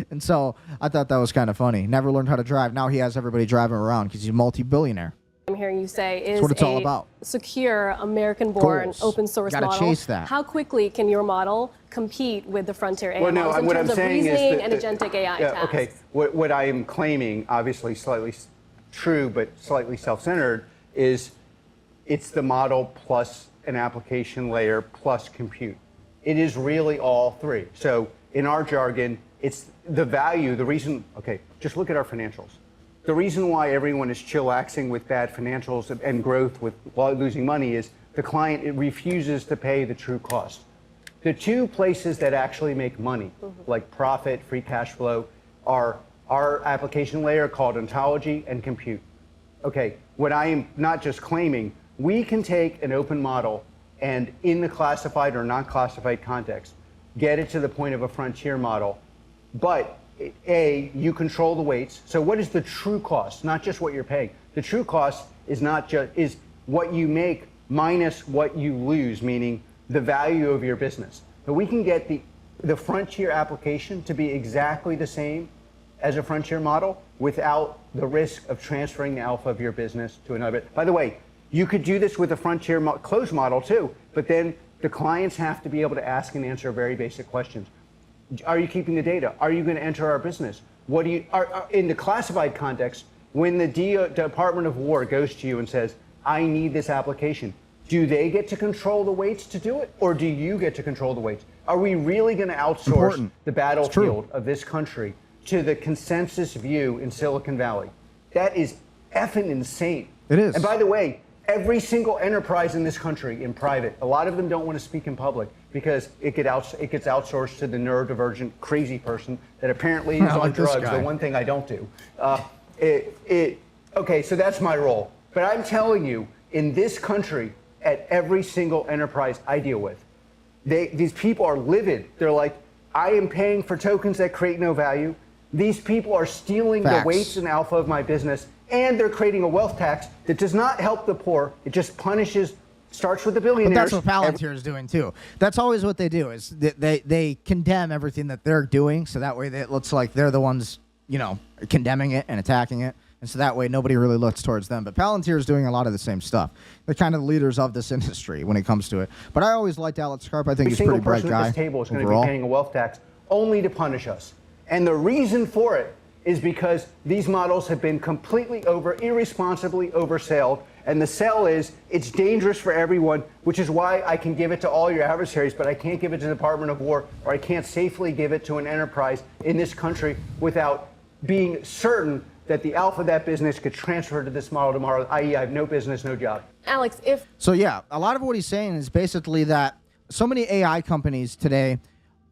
And so I thought that was kind of funny. Never learned how to drive. Now he has everybody driving around because he's a multi-billionaire. I'm hearing you say is That's what it's all about. Secure, American-born, open source model. Chase that. How quickly can your model compete with the frontier AI models in terms of saying reasoning is and agentic AI tasks? Okay, what I am claiming, obviously slightly true but slightly self-centered, is it's the model plus an application layer plus compute. It is really all three. So in our jargon, it's the value, the reason, okay, just look at our financials. The reason why everyone is chillaxing with bad financials and growth with losing money is the client refuses to pay the true cost. The two places that actually make money, like profit, free cash flow, are our application layer called ontology and compute. Okay, what I am not just claiming, we can take an open model and in the classified or non-classified context, get it to the point of a frontier model, but you control the weights. So what is the true cost? Not just what you're paying. The true cost is not just is what you make minus what you lose, meaning the value of your business. But we can get the frontier application to be exactly the same as a frontier model without the risk of transferring the alpha of your business to another. By the way, you could do this with a frontier closed model too, but then the clients have to be able to ask and answer very basic questions. Are you keeping the data? Are you going to enter our business? What do you in the classified context? When the Department of War goes to you and says, "I need this application," do they get to control the weights to do it, or do you get to control the weights? Are we really going to outsource the battlefield of this country to the consensus view in Silicon Valley? That is effing insane. It is. And by the way, every single enterprise in this country, in private, a lot of them don't want to speak in public because it gets outsourced to the neurodivergent crazy person that apparently is on drugs, the one thing I don't do. Okay, so that's my role. But I'm telling you, in this country, at every single enterprise I deal with, these people are livid. They're like, I am paying for tokens that create no value. These people are stealing the weights and alpha of my business, and they're creating a wealth tax that does not help the poor. It just punishes, starts with the billionaires. But that's what Palantir is doing too. That's always what they do, is they condemn everything that they're doing, so that way it looks like they're the ones, condemning it and attacking it. And so that way nobody really looks towards them. But Palantir is doing a lot of the same stuff. They're kind of the leaders of this industry when it comes to it. But I always liked Alex Karp. I think he's a pretty bright guy. Every single person at this table is going to be paying a wealth tax only to punish us. And the reason for it is because these models have been completely irresponsibly oversold. And the sell is, it's dangerous for everyone, which is why I can give it to all your adversaries, but I can't give it to the Department of War, or I can't safely give it to an enterprise in this country without being certain that the alpha of that business could transfer to this model tomorrow, i.e. I have no business, no job. Alex, So yeah, a lot of what he's saying is basically that so many AI companies today,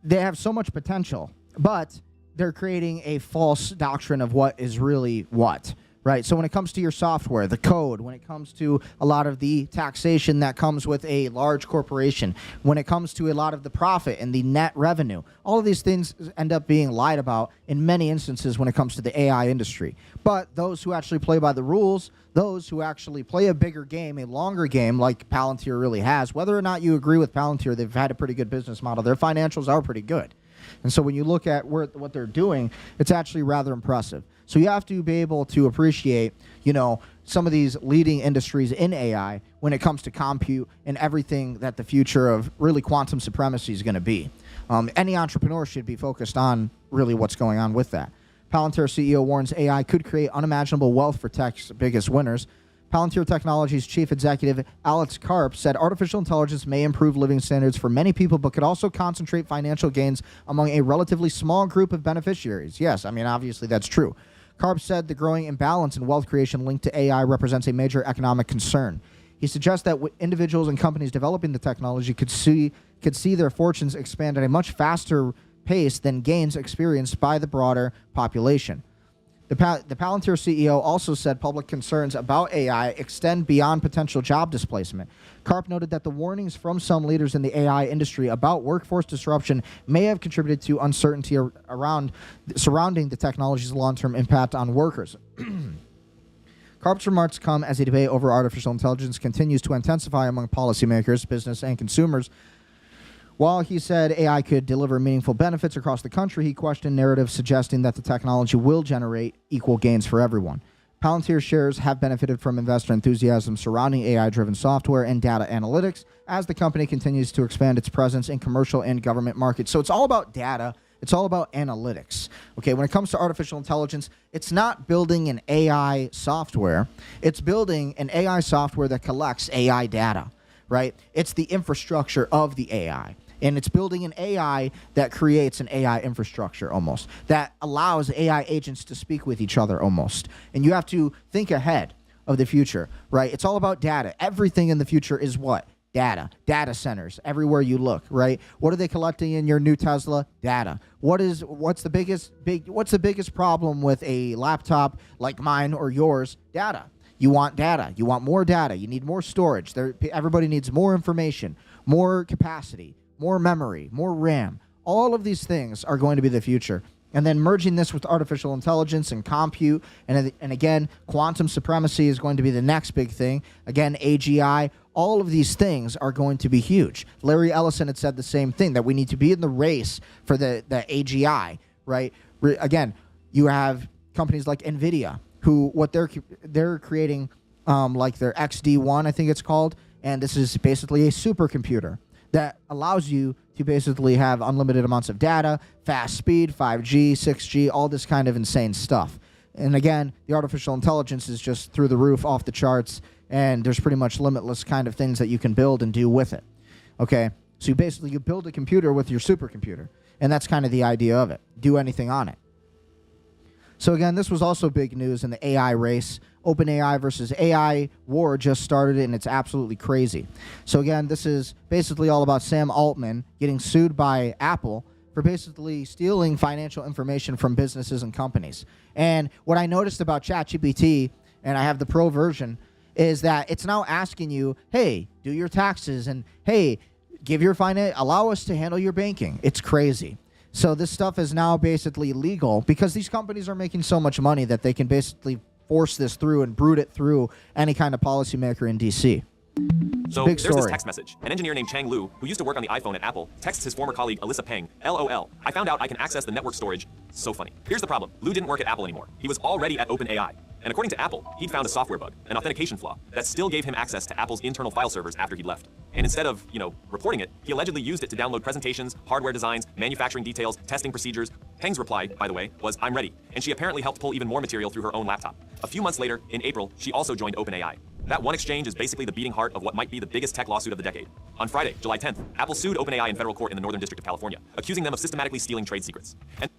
they have so much potential, but they're creating a false doctrine of what is really what, right? So when it comes to your software, the code, when it comes to a lot of the taxation that comes with a large corporation, when it comes to a lot of the profit and the net revenue, all of these things end up being lied about in many instances when it comes to the AI industry. But those who actually play by the rules, those who actually play a bigger game, a longer game like Palantir really has, whether or not you agree with Palantir, they've had a pretty good business model. Their financials are pretty good. And so when you look at what they're doing, it's actually rather impressive. So you have to be able to appreciate, some of these leading industries in AI when it comes to compute and everything that the future of really quantum supremacy is going to be. Any entrepreneur should be focused on really what's going on with that. Palantir CEO warns AI could create unimaginable wealth for tech's biggest winners. Palantir Technologies chief executive Alex Karp said artificial intelligence may improve living standards for many people, but could also concentrate financial gains among a relatively small group of beneficiaries. Yes, obviously that's true. Karp said the growing imbalance in wealth creation linked to AI represents a major economic concern. He suggests that individuals and companies developing the technology could see their fortunes expand at a much faster pace than gains experienced by the broader population. The Palantir CEO also said public concerns about AI extend beyond potential job displacement. Karp noted that the warnings from some leaders in the AI industry about workforce disruption may have contributed to uncertainty surrounding the technology's long-term impact on workers. Karp's remarks come as a debate over artificial intelligence continues to intensify among policymakers, business, and consumers. While he said AI could deliver meaningful benefits across the country, he questioned narratives suggesting that the technology will generate equal gains for everyone. Palantir shares have benefited from investor enthusiasm surrounding AI-driven software and data analytics as the company continues to expand its presence in commercial and government markets. So it's all about data It's all about analytics. Okay, when it comes to artificial intelligence, it's not building an AI software. It's building an AI software that collects AI data, right? It's the infrastructure of the AI. And it's building an AI that creates an AI infrastructure almost, that allows AI agents to speak with each other almost. And you have to think ahead of the future, right? It's all about data. Everything in the future is what? Data. Data centers everywhere you look, right? What are they collecting in your new Tesla? Data. What's the biggest problem with a laptop like mine or yours? Data. You want data. You want more data. You need more storage. Everybody needs more information, more capacity, more memory, more RAM. All of these things are going to be the future. And then merging this with artificial intelligence and compute, and again, quantum supremacy is going to be the next big thing. Again, AGI, all of these things are going to be huge. Larry Ellison had said the same thing, that we need to be in the race for the AGI, right? Again, you have companies like NVIDIA, who what they're creating, like their XD1, I think it's called, and this is basically a supercomputer that allows you to basically have unlimited amounts of data, fast speed, 5G, 6G, all this kind of insane stuff. And again, the artificial intelligence is just through the roof, off the charts, and there's pretty much limitless kind of things that you can build and do with it. Okay, so you build a computer with your supercomputer, and that's kind of the idea of it. Do anything on it. So again, this was also big news in the AI race. OpenAI versus AI war just started, and it's absolutely crazy. So again, this is basically all about Sam Altman getting sued by Apple for basically stealing financial information from businesses and companies. And what I noticed about ChatGPT, and I have the pro version, is that it's now asking you, hey, do your taxes, and hey, allow us to handle your banking. It's crazy. So this stuff is now basically legal because these companies are making so much money that they can basically force this through and brood it through any kind of policymaker in D.C. So there's this text message. An engineer named Chang Lu, who used to work on the iPhone at Apple, texts his former colleague Alyssa Peng, LOL, I found out I can access the network storage. So funny. Here's the problem. Lu didn't work at Apple anymore. He was already at OpenAI. And according to Apple, he'd found a software bug, an authentication flaw, that still gave him access to Apple's internal file servers after he'd left. And instead of, reporting it, he allegedly used it to download presentations, hardware designs, manufacturing details, testing procedures. Peng's reply, by the way, was, I'm ready. And she apparently helped pull even more material through her own laptop. A few months later, in April, she also joined OpenAI. That one exchange is basically the beating heart of what might be the biggest tech lawsuit of the decade. On Friday, July 10th, Apple sued OpenAI in federal court in the Northern District of California, accusing them of systematically stealing trade secrets. And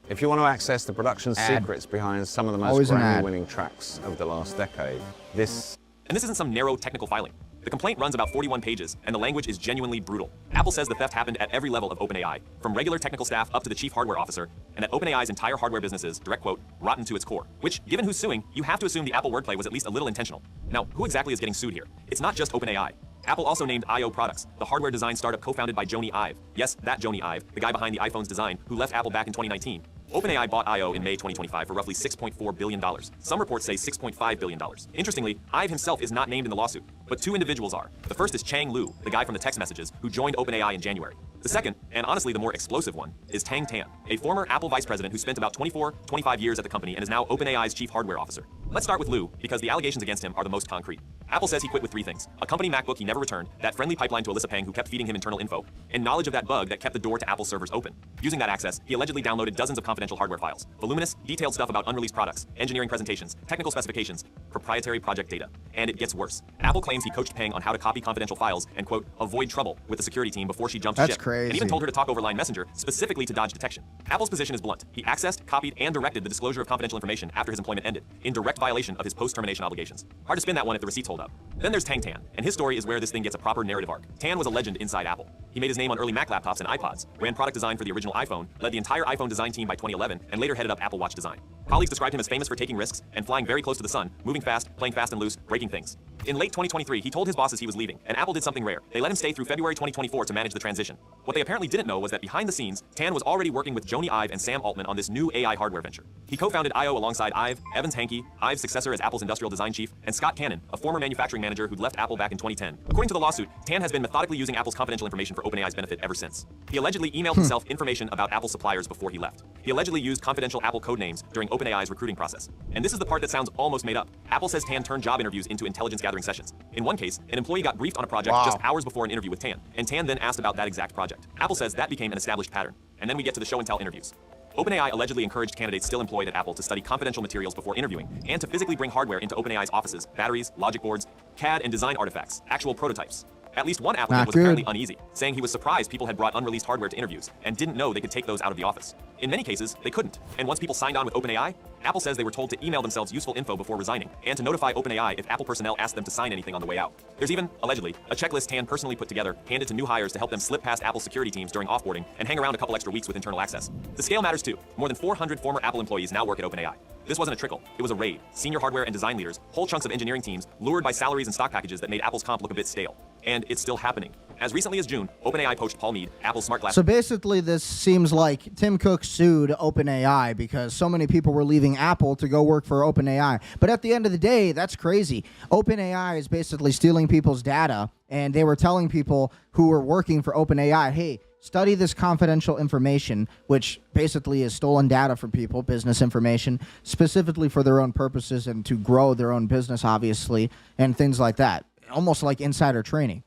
if you want to access the production secrets behind some of the most Grammy-winning tracks of the last decade, this isn't some narrow technical filing. The complaint runs about 41 pages, and the language is genuinely brutal. Apple says the theft happened at every level of OpenAI, from regular technical staff up to the chief hardware officer, and that OpenAI's entire hardware business is, direct quote, rotten to its core. Which, given who's suing, you have to assume the Apple wordplay was at least a little intentional. Now, who exactly is getting sued here? It's not just OpenAI. Apple also named I.O. Products, the hardware design startup co-founded by Jony Ive. Yes, that Jony Ive, the guy behind the iPhone's design, who left Apple back in 2019. OpenAI bought I.O. in May 2025 for roughly $6.4 billion. Some reports say $6.5 billion. Interestingly, Ive himself is not named in the lawsuit, but two individuals are. The first is Chang Lu, the guy from the text messages, who joined OpenAI in January. The second, and honestly the more explosive one, is Tang Tan, a former Apple vice president who spent about 25 years at the company and is now OpenAI's chief hardware officer. Let's start with Lu, because the allegations against him are the most concrete. Apple says he quit with three things: a company MacBook he never returned, that friendly pipeline to Alyssa Peng who kept feeding him internal info, and knowledge of that bug that kept the door to Apple servers open. Using that access, he allegedly downloaded dozens of confidential hardware files, voluminous, detailed stuff about unreleased products, engineering presentations, technical specifications, proprietary project data. And it gets worse. Apple claims he coached Peng on how to copy confidential files and, quote, avoid trouble with the security team before she jumped ship. That's crazy. And even told her to talk over Line Messenger, specifically to dodge detection. Apple's position is blunt. He accessed, copied, and directed the disclosure of confidential information after his employment ended, in direct violation of his post-termination obligations. Hard to spin that one if the receipts hold up. Then there's Tang Tan, and his story is where this thing gets a proper narrative arc. Tan was a legend inside Apple. He made his name on early Mac laptops and iPods, ran product design for the original iPhone, led the entire iPhone design team by 2011, and later headed up Apple Watch design. Colleagues described him as famous for taking risks and flying very close to the sun, moving fast, playing fast and loose, breaking things. In late 2023, he told his bosses he was leaving, and Apple did something rare. They let him stay through February 2024 to manage the transition. What they apparently didn't know was that behind the scenes, Tan was already working with Jony Ive and Sam Altman on this new AI hardware venture. He co-founded I.O. alongside Ive, Evans Hankey, Ive's successor as Apple's industrial design chief, and Scott Cannon, a former manufacturing manager who'd left Apple back in 2010. According to the lawsuit, Tan has been methodically using Apple's confidential information for OpenAI's benefit ever since. He allegedly emailed himself information about Apple suppliers before he left. He allegedly used confidential Apple code names during OpenAI's recruiting process. And this is the part that sounds almost made up. Apple says Tan turned job interviews into intelligence gathering sessions. In one case, an employee got briefed on a project just hours before an interview with Tan, and Tan then asked about that exact project. Apple says that became an established pattern. And then we get to the show and tell interviews. OpenAI allegedly encouraged candidates still employed at Apple to study confidential materials before interviewing and to physically bring hardware into OpenAI's offices, batteries, logic boards, CAD and design artifacts, actual prototypes. At least one applicant was apparently uneasy, saying he was surprised people had brought unreleased hardware to interviews and didn't know they could take those out of the office. In many cases, they couldn't. And once people signed on with OpenAI, Apple says they were told to email themselves useful info before resigning and to notify OpenAI if Apple personnel asked them to sign anything on the way out. There's even, allegedly, a checklist Tan personally put together, handed to new hires to help them slip past Apple security teams during offboarding and hang around a couple extra weeks with internal access. The scale matters too. More than 400 former Apple employees now work at OpenAI. This wasn't a trickle, it was a raid. Senior hardware and design leaders, whole chunks of engineering teams, lured by salaries and stock packages that made Apple's comp look a bit stale. And it's still happening. As recently as June, OpenAI poached Paul Mead, Apple's smart glass. So basically, this seems like Tim Cook sued OpenAI because so many people were leaving Apple to go work for OpenAI. But at the end of the day, that's crazy. OpenAI is basically stealing people's data, and they were telling people who were working for OpenAI, hey, study this confidential information, which basically is stolen data from people, business information, specifically for their own purposes and to grow their own business, obviously, and things like that. Almost like insider trading.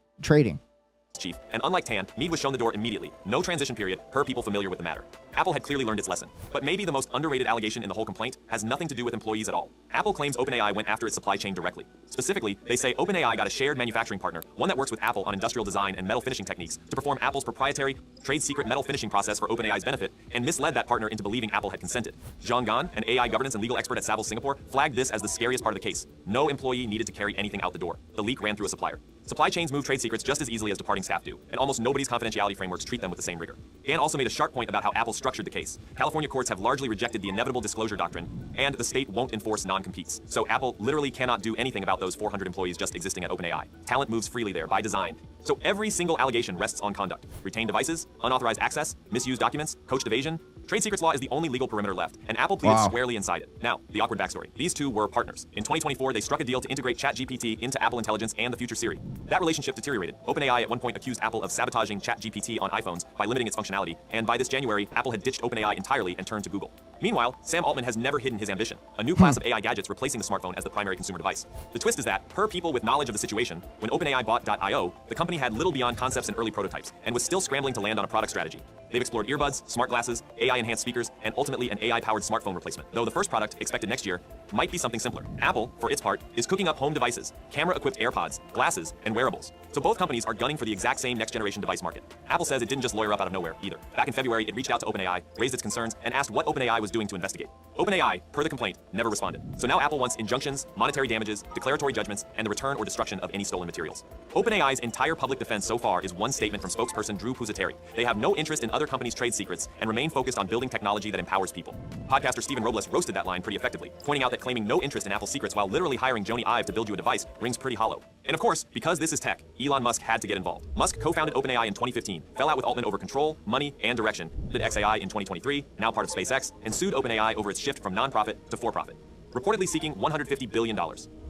Chief, and unlike Tan, Mead was shown the door immediately. No transition period, per people familiar with the matter. Apple had clearly learned its lesson. But maybe the most underrated allegation in the whole complaint has nothing to do with employees at all. Apple claims OpenAI went after its supply chain directly. Specifically, they say OpenAI got a shared manufacturing partner, one that works with Apple on industrial design and metal finishing techniques, to perform Apple's proprietary, trade secret metal finishing process for OpenAI's benefit, and misled that partner into believing Apple had consented. Zhang Gan, an AI governance and legal expert at Savills Singapore, flagged this as the scariest part of the case. No employee needed to carry anything out the door. The leak ran through a supplier. Supply chains move trade secrets just as easily as departing staff do, and almost nobody's confidentiality frameworks treat them with the same rigor. Dan also made a sharp point about how Apple structured the case. California courts have largely rejected the inevitable disclosure doctrine, and the state won't enforce non-competes. So Apple literally cannot do anything about those 400 employees just existing at OpenAI. Talent moves freely there by design. So every single allegation rests on conduct. Retained devices, unauthorized access, misused documents, coached evasion. Trade secrets law is the only legal perimeter left, and Apple pleaded squarely inside it. Now, the awkward backstory. These two were partners. In 2024, they struck a deal to integrate ChatGPT into Apple Intelligence and the future Siri. That relationship deteriorated. OpenAI at one point accused Apple of sabotaging ChatGPT on iPhones by limiting its functionality, and by this January, Apple had ditched OpenAI entirely and turned to Google. Meanwhile, Sam Altman has never hidden his ambition, a new class of AI gadgets replacing the smartphone as the primary consumer device. The twist is that, per people with knowledge of the situation, when OpenAI bought .io, the company had little beyond concepts and early prototypes, and was still scrambling to land on a product strategy. They've explored earbuds, smart glasses, AI-enhanced speakers, and ultimately an AI-powered smartphone replacement, though the first product, expected next year, might be something simpler. Apple, for its part, is cooking up home devices, camera-equipped AirPods, glasses, and wearables. So both companies are gunning for the exact same next-generation device market. Apple says it didn't just lawyer up out of nowhere, either. Back in February, it reached out to OpenAI, raised its concerns, and asked what OpenAI was doing to investigate. OpenAI, per the complaint, never responded. So now Apple wants injunctions, monetary damages, declaratory judgments, and the return or destruction of any stolen materials. OpenAI's entire public defense so far is one statement from spokesperson Drew Pusateri. They have no interest in other companies' trade secrets and remain focused on building technology that empowers people. Podcaster Stephen Robles roasted that line pretty effectively, pointing out that claiming no interest in Apple's secrets while literally hiring Jony Ive to build you a device rings pretty hollow. And of course, because this is tech, Elon Musk had to get involved. Musk co-founded OpenAI in 2015, fell out with Altman over control, money, and direction, did XAI in 2023, now part of SpaceX, and sued OpenAI over its shift from non-profit to for-profit, reportedly seeking $150 billion.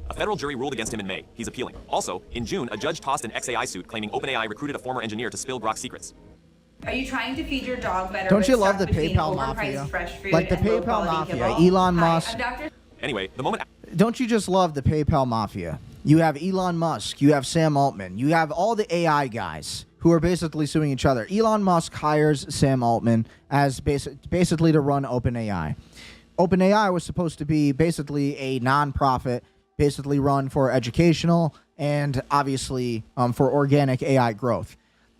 A federal jury ruled against him in May. He's appealing. Also, in June, a judge tossed an XAI suit claiming OpenAI recruited a former engineer to spill Grok's secrets. Are you trying to feed your dog better? Don't you love the PayPal mafia? Like the PayPal mafia, Elon Musk. Anyway, the moment... Don't you just love the PayPal mafia? You have Elon Musk, you have Sam Altman, you have all the AI guys who are basically suing each other. Elon Musk hires Sam Altman as basically to run OpenAI. OpenAI was supposed to be basically a non-profit, basically run for educational and obviously for organic AI growth.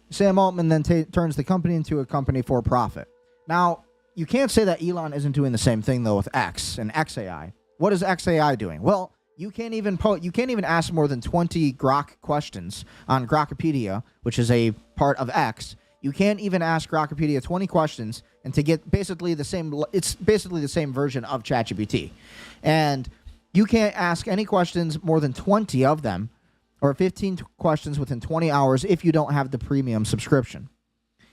Sam Altman then turns the company into a company for profit. Now, you can't say that Elon isn't doing the same thing, though, with X and XAI. What is XAI doing? Well, you can't even ask more than 20 Grok questions on Grokopedia, which is a part of X. You can't even ask Grokopedia 20 questions and to get basically the same. It's basically the same version of ChatGPT, and you can't ask any questions more than 20 of them, or 15 questions within 20 hours if you don't have the premium subscription.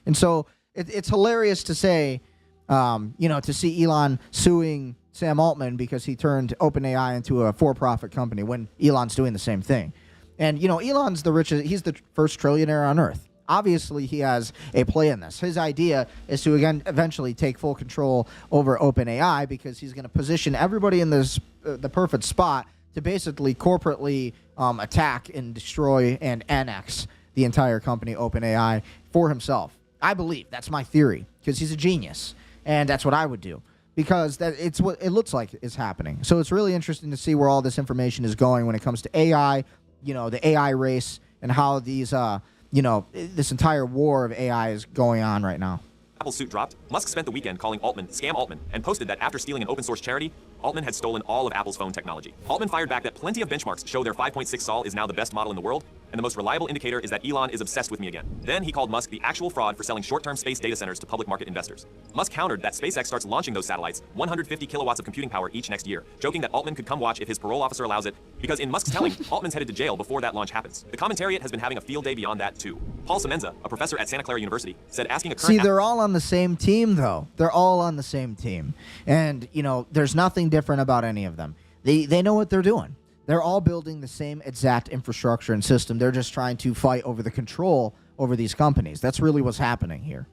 And so it's hilarious to say, to see Elon suing Sam Altman because he turned OpenAI into a for-profit company when Elon's doing the same thing. And, Elon's the richest. He's the first trillionaire on Earth. Obviously, he has a play in this. His idea is to, again, eventually take full control over OpenAI because he's going to position everybody in this the perfect spot to basically corporately attack and destroy and annex the entire company, OpenAI, for himself. I believe. That's my theory, because he's a genius, and that's what I would do, because it's what it looks like is happening. So it's really interesting to see where all this information is going when it comes to AI, the AI race, and how these, this entire war of AI is going on right now. Apple's suit dropped. Musk spent the weekend calling Altman Scam Altman and posted that after stealing an open source charity, Altman had stolen all of Apple's phone technology. Altman fired back that plenty of benchmarks show their 5.6 Sol is now the best model in the world, and the most reliable indicator is that Elon is obsessed with me again. Then he called Musk the actual fraud for selling short-term space data centers to public market investors. Musk countered that SpaceX starts launching those satellites, 150 kilowatts of computing power each next year, joking that Altman could come watch if his parole officer allows it, because in Musk's telling, Altman's headed to jail before that launch happens. The commentariat has been having a field day beyond that too. Paul Semenza, a professor at Santa Clara University, said asking a current... See, they're all on the same team, though. They're all on the same team. And, there's nothing different about any of them. They know what they're doing. They're all building the same exact infrastructure and system. They're just trying to fight over the control over these companies. That's really what's happening here.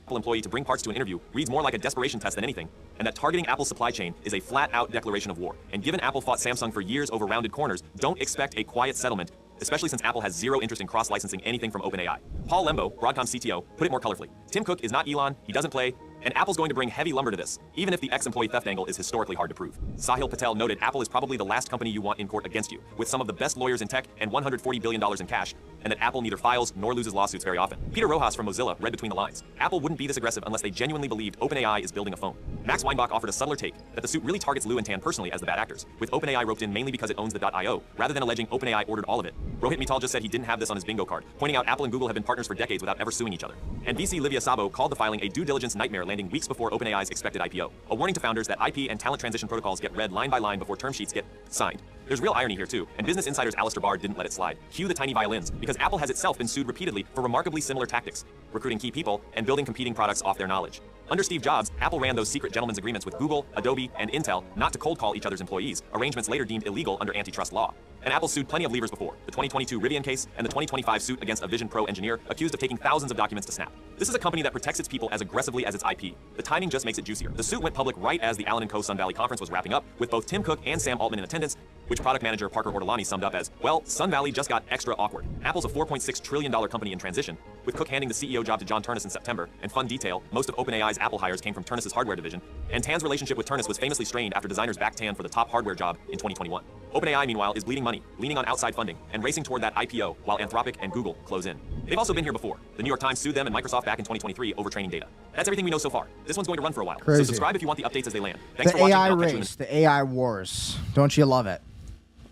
Apple employee to bring parts to an interview reads more like a desperation test than anything, and that targeting Apple's supply chain is a flat-out declaration of war. And given Apple fought Samsung for years over rounded corners, don't expect a quiet settlement, especially since Apple has zero interest in cross-licensing anything from OpenAI. Paul Lembo, Broadcom CTO, put it more colorfully. Tim Cook is not Elon, he doesn't play, and Apple's going to bring heavy lumber to this, even if the ex-employee theft angle is historically hard to prove. Sahil Patel noted Apple is probably the last company you want in court against you, with some of the best lawyers in tech and $140 billion in cash, and that Apple neither files nor loses lawsuits very often. Peter Rojas from Mozilla read between the lines. Apple wouldn't be this aggressive unless they genuinely believed OpenAI is building a phone. Max Weinbach offered a subtler take that the suit really targets Liu and Tan personally as the bad actors, with OpenAI roped in mainly because it owns the .io, rather than alleging OpenAI ordered all of it. Rohit Mittal just said he didn't have this on his bingo card, pointing out Apple and Google have been partners for decades without ever suing each other. And VC Livia Sabo called the filing a due diligence nightmare, landing weeks before OpenAI's expected IPO, a warning to founders that IP and talent transition protocols get read line by line before term sheets get signed. There's real irony here too, and Business Insider's Alistair Bard didn't let it slide. Cue the tiny violins, because Apple has itself been sued repeatedly for remarkably similar tactics, recruiting key people and building competing products off their knowledge. Under Steve Jobs, Apple ran those secret gentlemen's agreements with Google, Adobe, and Intel not to cold call each other's employees, arrangements later deemed illegal under antitrust law. And Apple sued plenty of levers before, the 2022 Rivian case and the 2025 suit against a Vision Pro engineer accused of taking thousands of documents to Snap. This is a company that protects its people as aggressively as its IP. The timing just makes it juicier. The suit went public right as the Allen & Co. Sun Valley conference was wrapping up, with both Tim Cook and Sam Altman in attendance, which product manager Parker Ortolani summed up as, well, Sun Valley just got extra awkward. Apple's a $4.6 trillion company in transition, with Cook handing the CEO job to John Ternus in September, and fun detail, most of OpenAI's Apple hires came from Ternus's hardware division, and Tan's relationship with Ternus was famously strained after designers backed Tan for the top hardware job in 2021. OpenAI, meanwhile, is bleeding money, leaning on outside funding, and racing toward that IPO, while Anthropic and Google close in. They've also been here before. The New York Times sued them and Microsoft back in 2023 over training data. That's everything we know so far. This one's going to run for a while. Crazy. So subscribe if you want the updates as they land. Thanks The for watching. AI race, the AI wars. Don't you love it?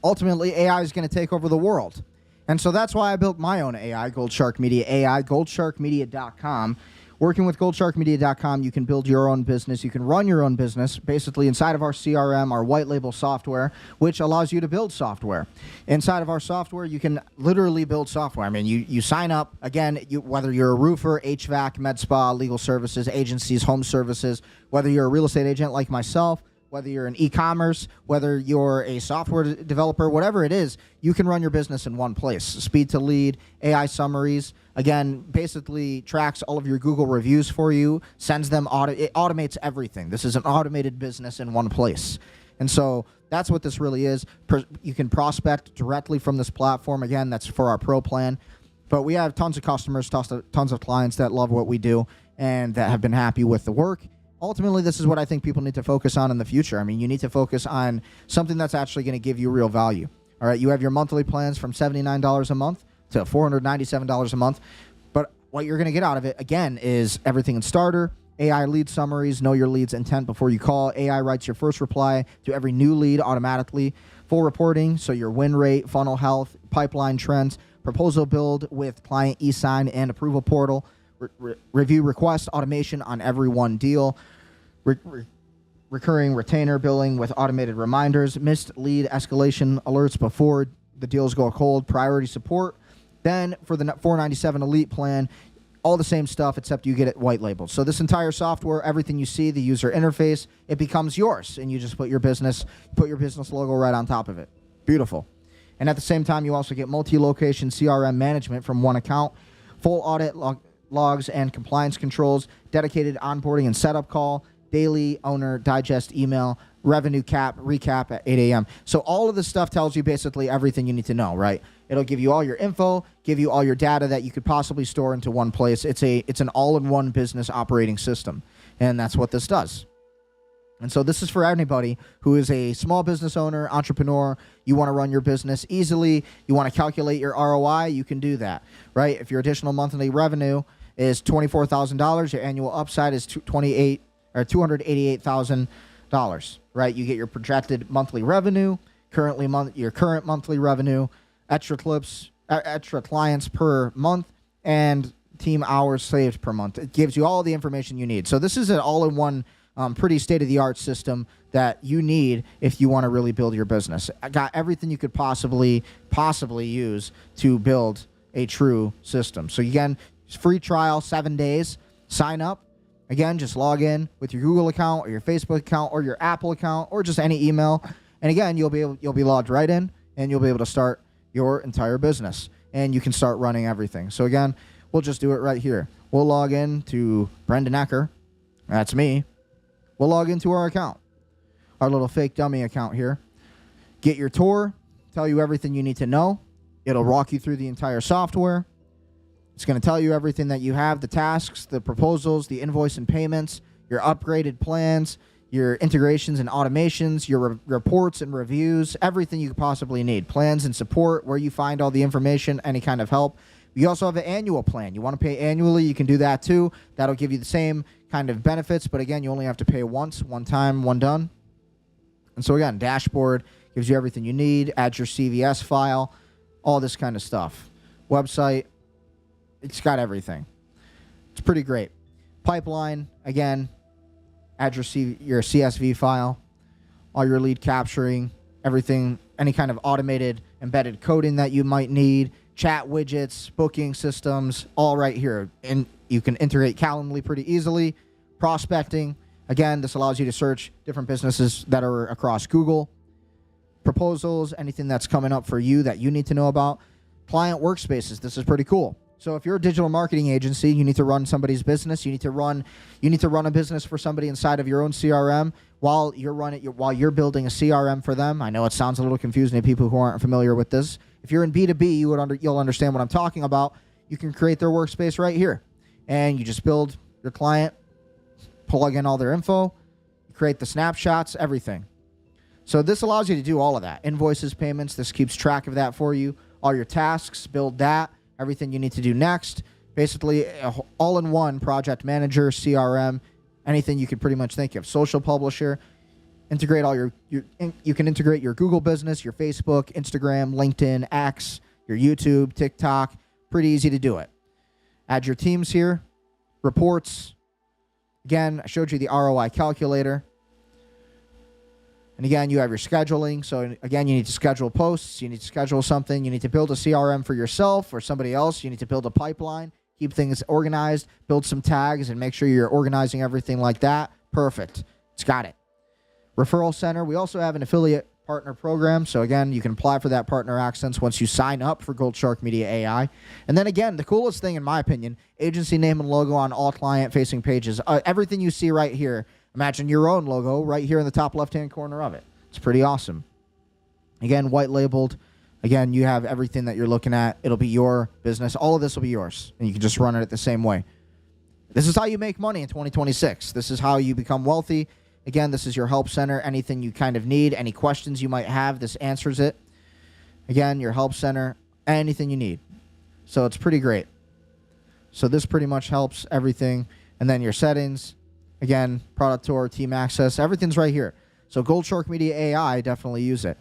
Ultimately, AI is going to take over the world. And so that's why I built my own AI, Goldshark Media AI, goldsharkmedia.com. Working with goldsharkmedia.com, you can build your own business. You can run your own business, basically inside of our CRM, our white label software, which allows you to build software. Inside of our software, you can literally build software. I mean, you sign up, again, whether you're a roofer, HVAC, med spa, legal services, agencies, home services, whether you're a real estate agent like myself, whether you're in e-commerce, whether you're a software developer, whatever it is, you can run your business in one place. Speed to lead, AI summaries, again, basically tracks all of your Google reviews for you, sends them, it automates everything. This is an automated business in one place. And so that's what this really is. You can prospect directly from this platform. Again, that's for our pro plan. But we have tons of customers, tons of clients that love what we do and that have been happy with the work. Ultimately, this is what I think people need to focus on in the future. I mean, you need to focus on something that's actually going to give you real value. All right, you have your monthly plans from $79 a month to $497 a month. But what you're going to get out of it, again, is everything in Starter, AI lead summaries, know your lead's intent before you call. AI writes your first reply to every new lead automatically. Full reporting, so your win rate, funnel health, pipeline trends, proposal build with client e-sign and approval portal, review request automation on every one deal, recurring retainer billing with automated reminders, missed lead escalation alerts before the deals go cold, priority support. Then for the $497 Elite plan, all the same stuff except you get it white labeled. So this entire software, everything you see, the user interface, it becomes yours, and you just put your business logo right on top of it. Beautiful. And at the same time, you also get multi-location CRM management from one account, full audit logs and compliance controls, dedicated onboarding and setup call, daily owner digest email, revenue cap, recap at 8 a.m. So all of this stuff tells you basically everything you need to know, right? It'll give you all your info, give you all your data that you could possibly store into one place. It's an all-in-one business operating system, and that's what this does. And so this is for anybody who is a small business owner, entrepreneur. You want to run your business easily. You want to calculate your ROI. You can do that, right? If your additional monthly revenue is $24,000, your annual upside is $288,000, right? You get your projected monthly revenue, your current monthly revenue, extra clients per month, and team hours saved per month. It gives you all the information you need. So this is an all-in-one pretty state-of-the-art system that you need if you want to really build your business. I got everything you could possibly use to build a true system. So again, free trial, 7 days. Sign up. Again, just log in with your Google account or your Facebook account or your Apple account or just any email. And again, you'll be logged right in, and you'll be able to start your entire business, and you can start running everything. So again, we'll just do it right here. We'll log in to Brendan Ecker. That's me. We'll log into our account, our little fake dummy account here. Get your tour, tell you everything you need to know. It'll walk you through the entire software. It's going to tell you everything that you have, the tasks, the proposals, the invoice and payments, your upgraded plans, your integrations and automations, your reports and reviews, everything you could possibly need. Plans and support, where you find all the information, any kind of help. You also have an annual plan. You want to pay annually, you can do that too. That'll give you the same kind of benefits, but again, you only have to pay once, one time, one done. And so again, dashboard gives you everything you need, add your CVS file, all this kind of stuff. Website, it's got everything. It's pretty great. Pipeline, again, add your CSV file, all your lead capturing, everything, any kind of automated embedded coding that you might need, chat widgets, booking systems, all right here. And you can integrate Calendly pretty easily. Prospecting, again, this allows you to search different businesses that are across Google. Proposals, anything that's coming up for you that you need to know about. Client workspaces, this is pretty cool. So if you're a digital marketing agency, you need to run somebody's business. You need to run a business for somebody inside of your own CRM while you're building a CRM for them. I know it sounds a little confusing to people who aren't familiar with this. If you're in B2B, you'll understand what I'm talking about. You can create their workspace right here, and you just build your client, plug in all their info, create the snapshots, everything. So this allows you to do all of that. Invoices, payments, this keeps track of that for you. All your tasks, build that. Everything you need to do next. Basically, all-in-one project manager, CRM, anything you could pretty much think of. Social publisher, integrate all you can integrate your Google business, your Facebook, Instagram, LinkedIn, X, your YouTube, TikTok. Pretty easy to do it. Add your teams here. Reports. Again, I showed you the ROI calculator. And again, you have your scheduling. So again, you need to schedule posts. You need to schedule something. You need to build a CRM for yourself or somebody else. You need to build a pipeline, keep things organized, build some tags, and make sure you're organizing everything like that. Perfect. It's got it. Referral center. We also have an affiliate partner program. So again, you can apply for that partner access once you sign up for Gold Shark Media AI. And then again, the coolest thing in my opinion, agency name and logo on all client-facing pages. Everything you see right here. Imagine your own logo right here in the top left-hand corner of it. It's pretty awesome. Again, white labeled. Again, you have everything that you're looking at. It'll be your business. All of this will be yours, and you can just run it the same way. This is how you make money in 2026. This is how you become wealthy. Again, this is your help center. Anything you kind of need, any questions you might have, this answers it. Again, your help center, anything you need. So it's pretty great. So this pretty much helps everything. And then your settings. Again, product tour, team access, everything's right here. So Gold Shark Media AI, definitely use it.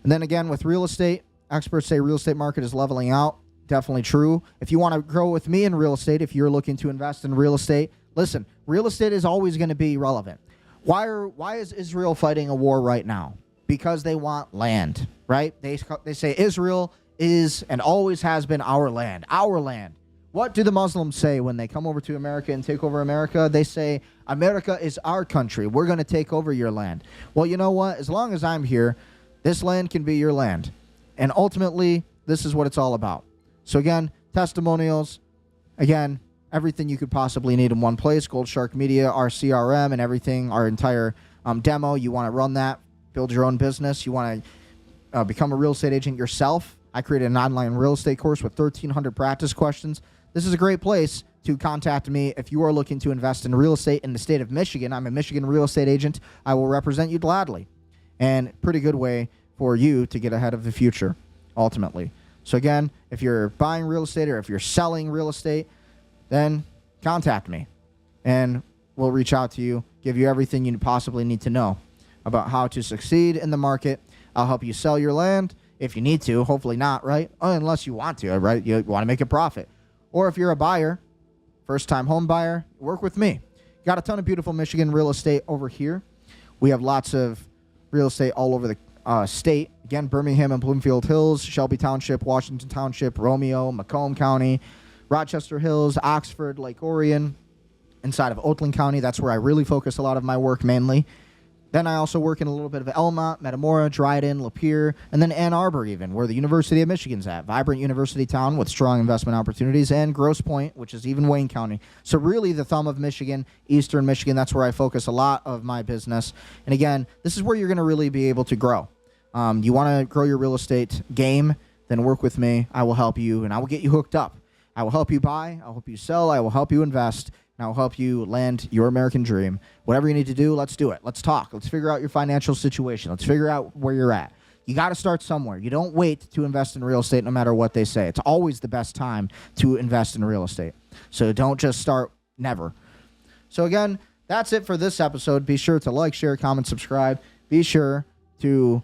And then again, with real estate, experts say real estate market is leveling out. Definitely true. If you want to grow with me in real estate, if you're looking to invest in real estate, listen, real estate is always going to be relevant. Why is Israel fighting a war right now? Because they want land, right? They say Israel is and always has been our land, our land. What do the Muslims say when they come over to America and take over America? They say, America is our country. We're going to take over your land. Well, you know what? As long as I'm here, this land can be your land. And ultimately, this is what it's all about. So again, testimonials. Again, everything you could possibly need in one place. Gold Shark Media, our CRM and everything, our entire demo. You want to run that, build your own business. You want to become a real estate agent yourself. I created an online real estate course with 1,300 practice questions. This is a great place to contact me if you are looking to invest in real estate in the state of Michigan. I'm a Michigan real estate agent. I will represent you gladly. And pretty good way for you to get ahead of the future, ultimately. So again, if you're buying real estate or if you're selling real estate, then contact me. And we'll reach out to you, give you everything you possibly need to know about how to succeed in the market. I'll help you sell your land if you need to. Hopefully not, right? Unless you want to, right? You want to make a profit. Or if you're a buyer, first-time home buyer, work with me. Got a ton of beautiful Michigan real estate over here. We have lots of real estate all over the state. Again, Birmingham and Bloomfield Hills, Shelby Township, Washington Township, Romeo, Macomb County, Rochester Hills, Oxford, Lake Orion, inside of Oakland County. That's where I really focus a lot of my work mainly. Then I also work in a little bit of Elmont, Metamora, Dryden, Lapeer, and then Ann Arbor even, where the University of Michigan's at. Vibrant university town with strong investment opportunities, and Grosse Pointe, which is even Wayne County. So really the thumb of Michigan, Eastern Michigan, that's where I focus a lot of my business. And again, this is where you're going to really be able to grow. You want to grow your real estate game, then work with me. I will help you, and I will get you hooked up. I will help you buy, I will help you sell, I will help you invest, and I will help you land your American dream. Whatever you need to do, let's do it. Let's talk. Let's figure out your financial situation. Let's figure out where you're at. You got to start somewhere. You don't wait to invest in real estate no matter what they say. It's always the best time to invest in real estate. So don't just start never. So again, that's it for this episode. Be sure to like, share, comment, subscribe. Be sure to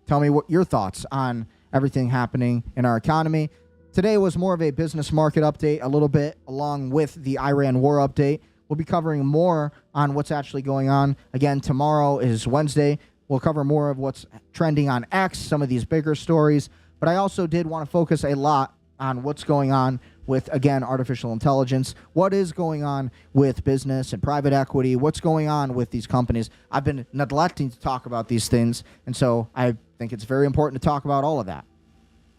tell me what your thoughts on everything happening in our economy. Today was more of a business market update, a little bit along with the Iran war update. We'll be covering more on what's actually going on. Again, tomorrow is Wednesday. We'll cover more of what's trending on X, some of these bigger stories. But I also did want to focus a lot on what's going on with, again, artificial intelligence. What is going on with business and private equity? What's going on with these companies? I've been neglecting to talk about these things, and so I think it's very important to talk about all of that.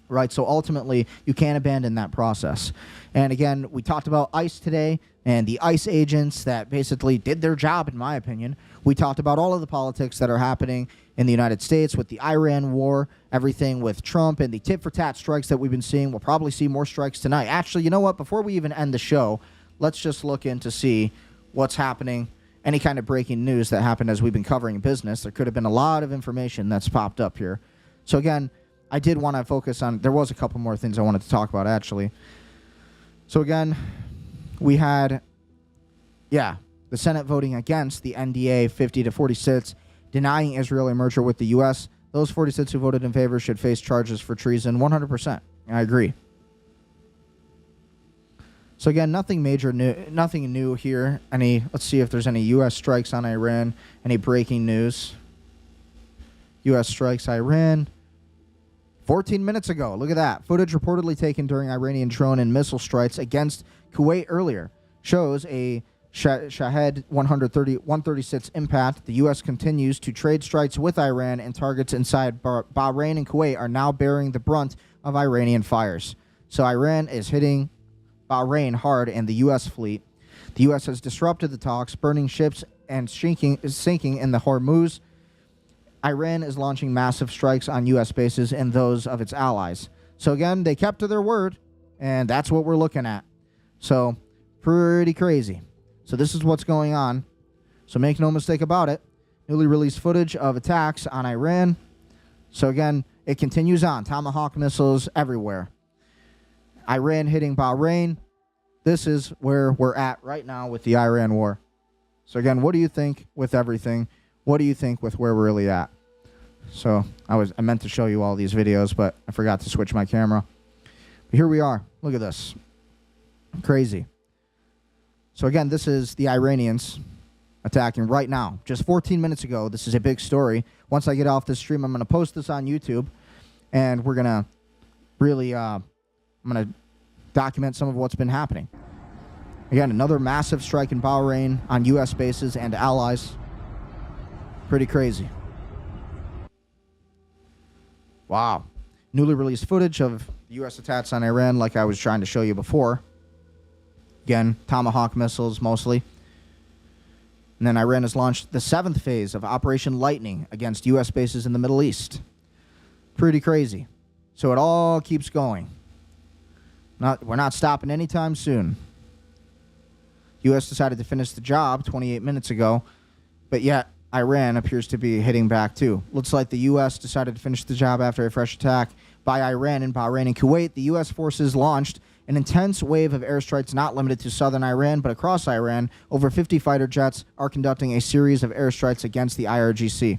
Right, so ultimately, you can't abandon that process. And again, we talked about ICE today and the ICE agents that basically did their job, in my opinion. We talked about all of the politics that are happening in the United States with the Iran war, everything with Trump and the tit-for-tat strikes that we've been seeing. We'll probably see more strikes tonight. Actually, you know what? Before we even end the show, let's just look in to see what's happening, any kind of breaking news that happened as we've been covering business. There could have been a lot of information that's popped up here. So again, I did want to focus on, there was a couple more things I wanted to talk about, actually. So again, we had, the Senate voting against the NDA 50-46, denying Israel a merger with the U.S. Those 46 who voted in favor should face charges for treason 100%. I agree. So again, nothing major new, nothing new here. Let's see if there's any U.S. strikes on Iran, any breaking news. U.S. strikes Iran. 14 minutes ago, look at that. Footage reportedly taken during Iranian drone and missile strikes against Kuwait earlier shows a Shahed 136 impact. The U.S. continues to trade strikes with Iran, and targets inside Bahrain and Kuwait are now bearing the brunt of Iranian fires. So Iran is hitting Bahrain hard and the U.S. fleet. The U.S. has disrupted the talks, burning ships and sinking in the Hormuz. Iran is launching massive strikes on U.S. bases and those of its allies. So again, they kept to their word, and that's what we're looking at. So pretty crazy. So this is what's going on. So make no mistake about it. Newly released footage of attacks on Iran. So again, it continues on. Tomahawk missiles everywhere. Iran hitting Bahrain. This is where we're at right now with the Iran war. So again, what do you think with everything? What do you think with where we're really at? So I meant to show you all these videos, but I forgot to switch my camera. But here we are. Look at this. Crazy. So again, this is the Iranians attacking right now. Just 14 minutes ago. This is a big story. Once I get off this stream, I'm going to post this on YouTube, and we're going to really, I'm going to document some of what's been happening. Again, another massive strike in Bahrain on U.S. bases and allies. Pretty crazy. Wow. Newly released footage of U.S. attacks on Iran, like I was trying to show you before. Again, Tomahawk missiles mostly. And then Iran has launched the 7th phase of Operation Lightning against U.S. bases in the Middle East. Pretty crazy. So it all keeps going. We're not stopping anytime soon. U.S. decided to finish the job 28 minutes ago, but yet Iran appears to be hitting back too. Looks like the U.S. decided to finish the job after a fresh attack by Iran in Bahrain and Kuwait. The U.S. forces launched an intense wave of airstrikes not limited to southern Iran, but across Iran. Over 50 fighter jets are conducting a series of airstrikes against the IRGC.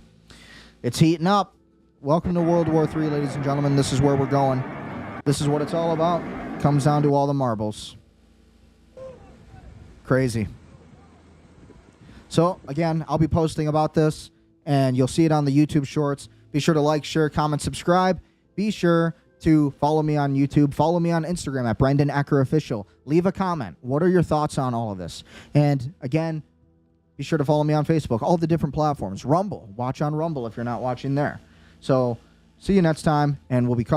It's heating up. Welcome to World War III, ladies and gentlemen. This is where we're going. This is what it's all about. Comes down to all the marbles. Crazy. So, again, I'll be posting about this, and you'll see it on the YouTube shorts. Be sure to like, share, comment, subscribe. Be sure to follow me on YouTube. Follow me on Instagram at Brendan Ecker Official. Leave a comment. What are your thoughts on all of this? And, again, be sure to follow me on Facebook. All the different platforms. Rumble. Watch on Rumble if you're not watching there. So, see you next time, and we'll be covering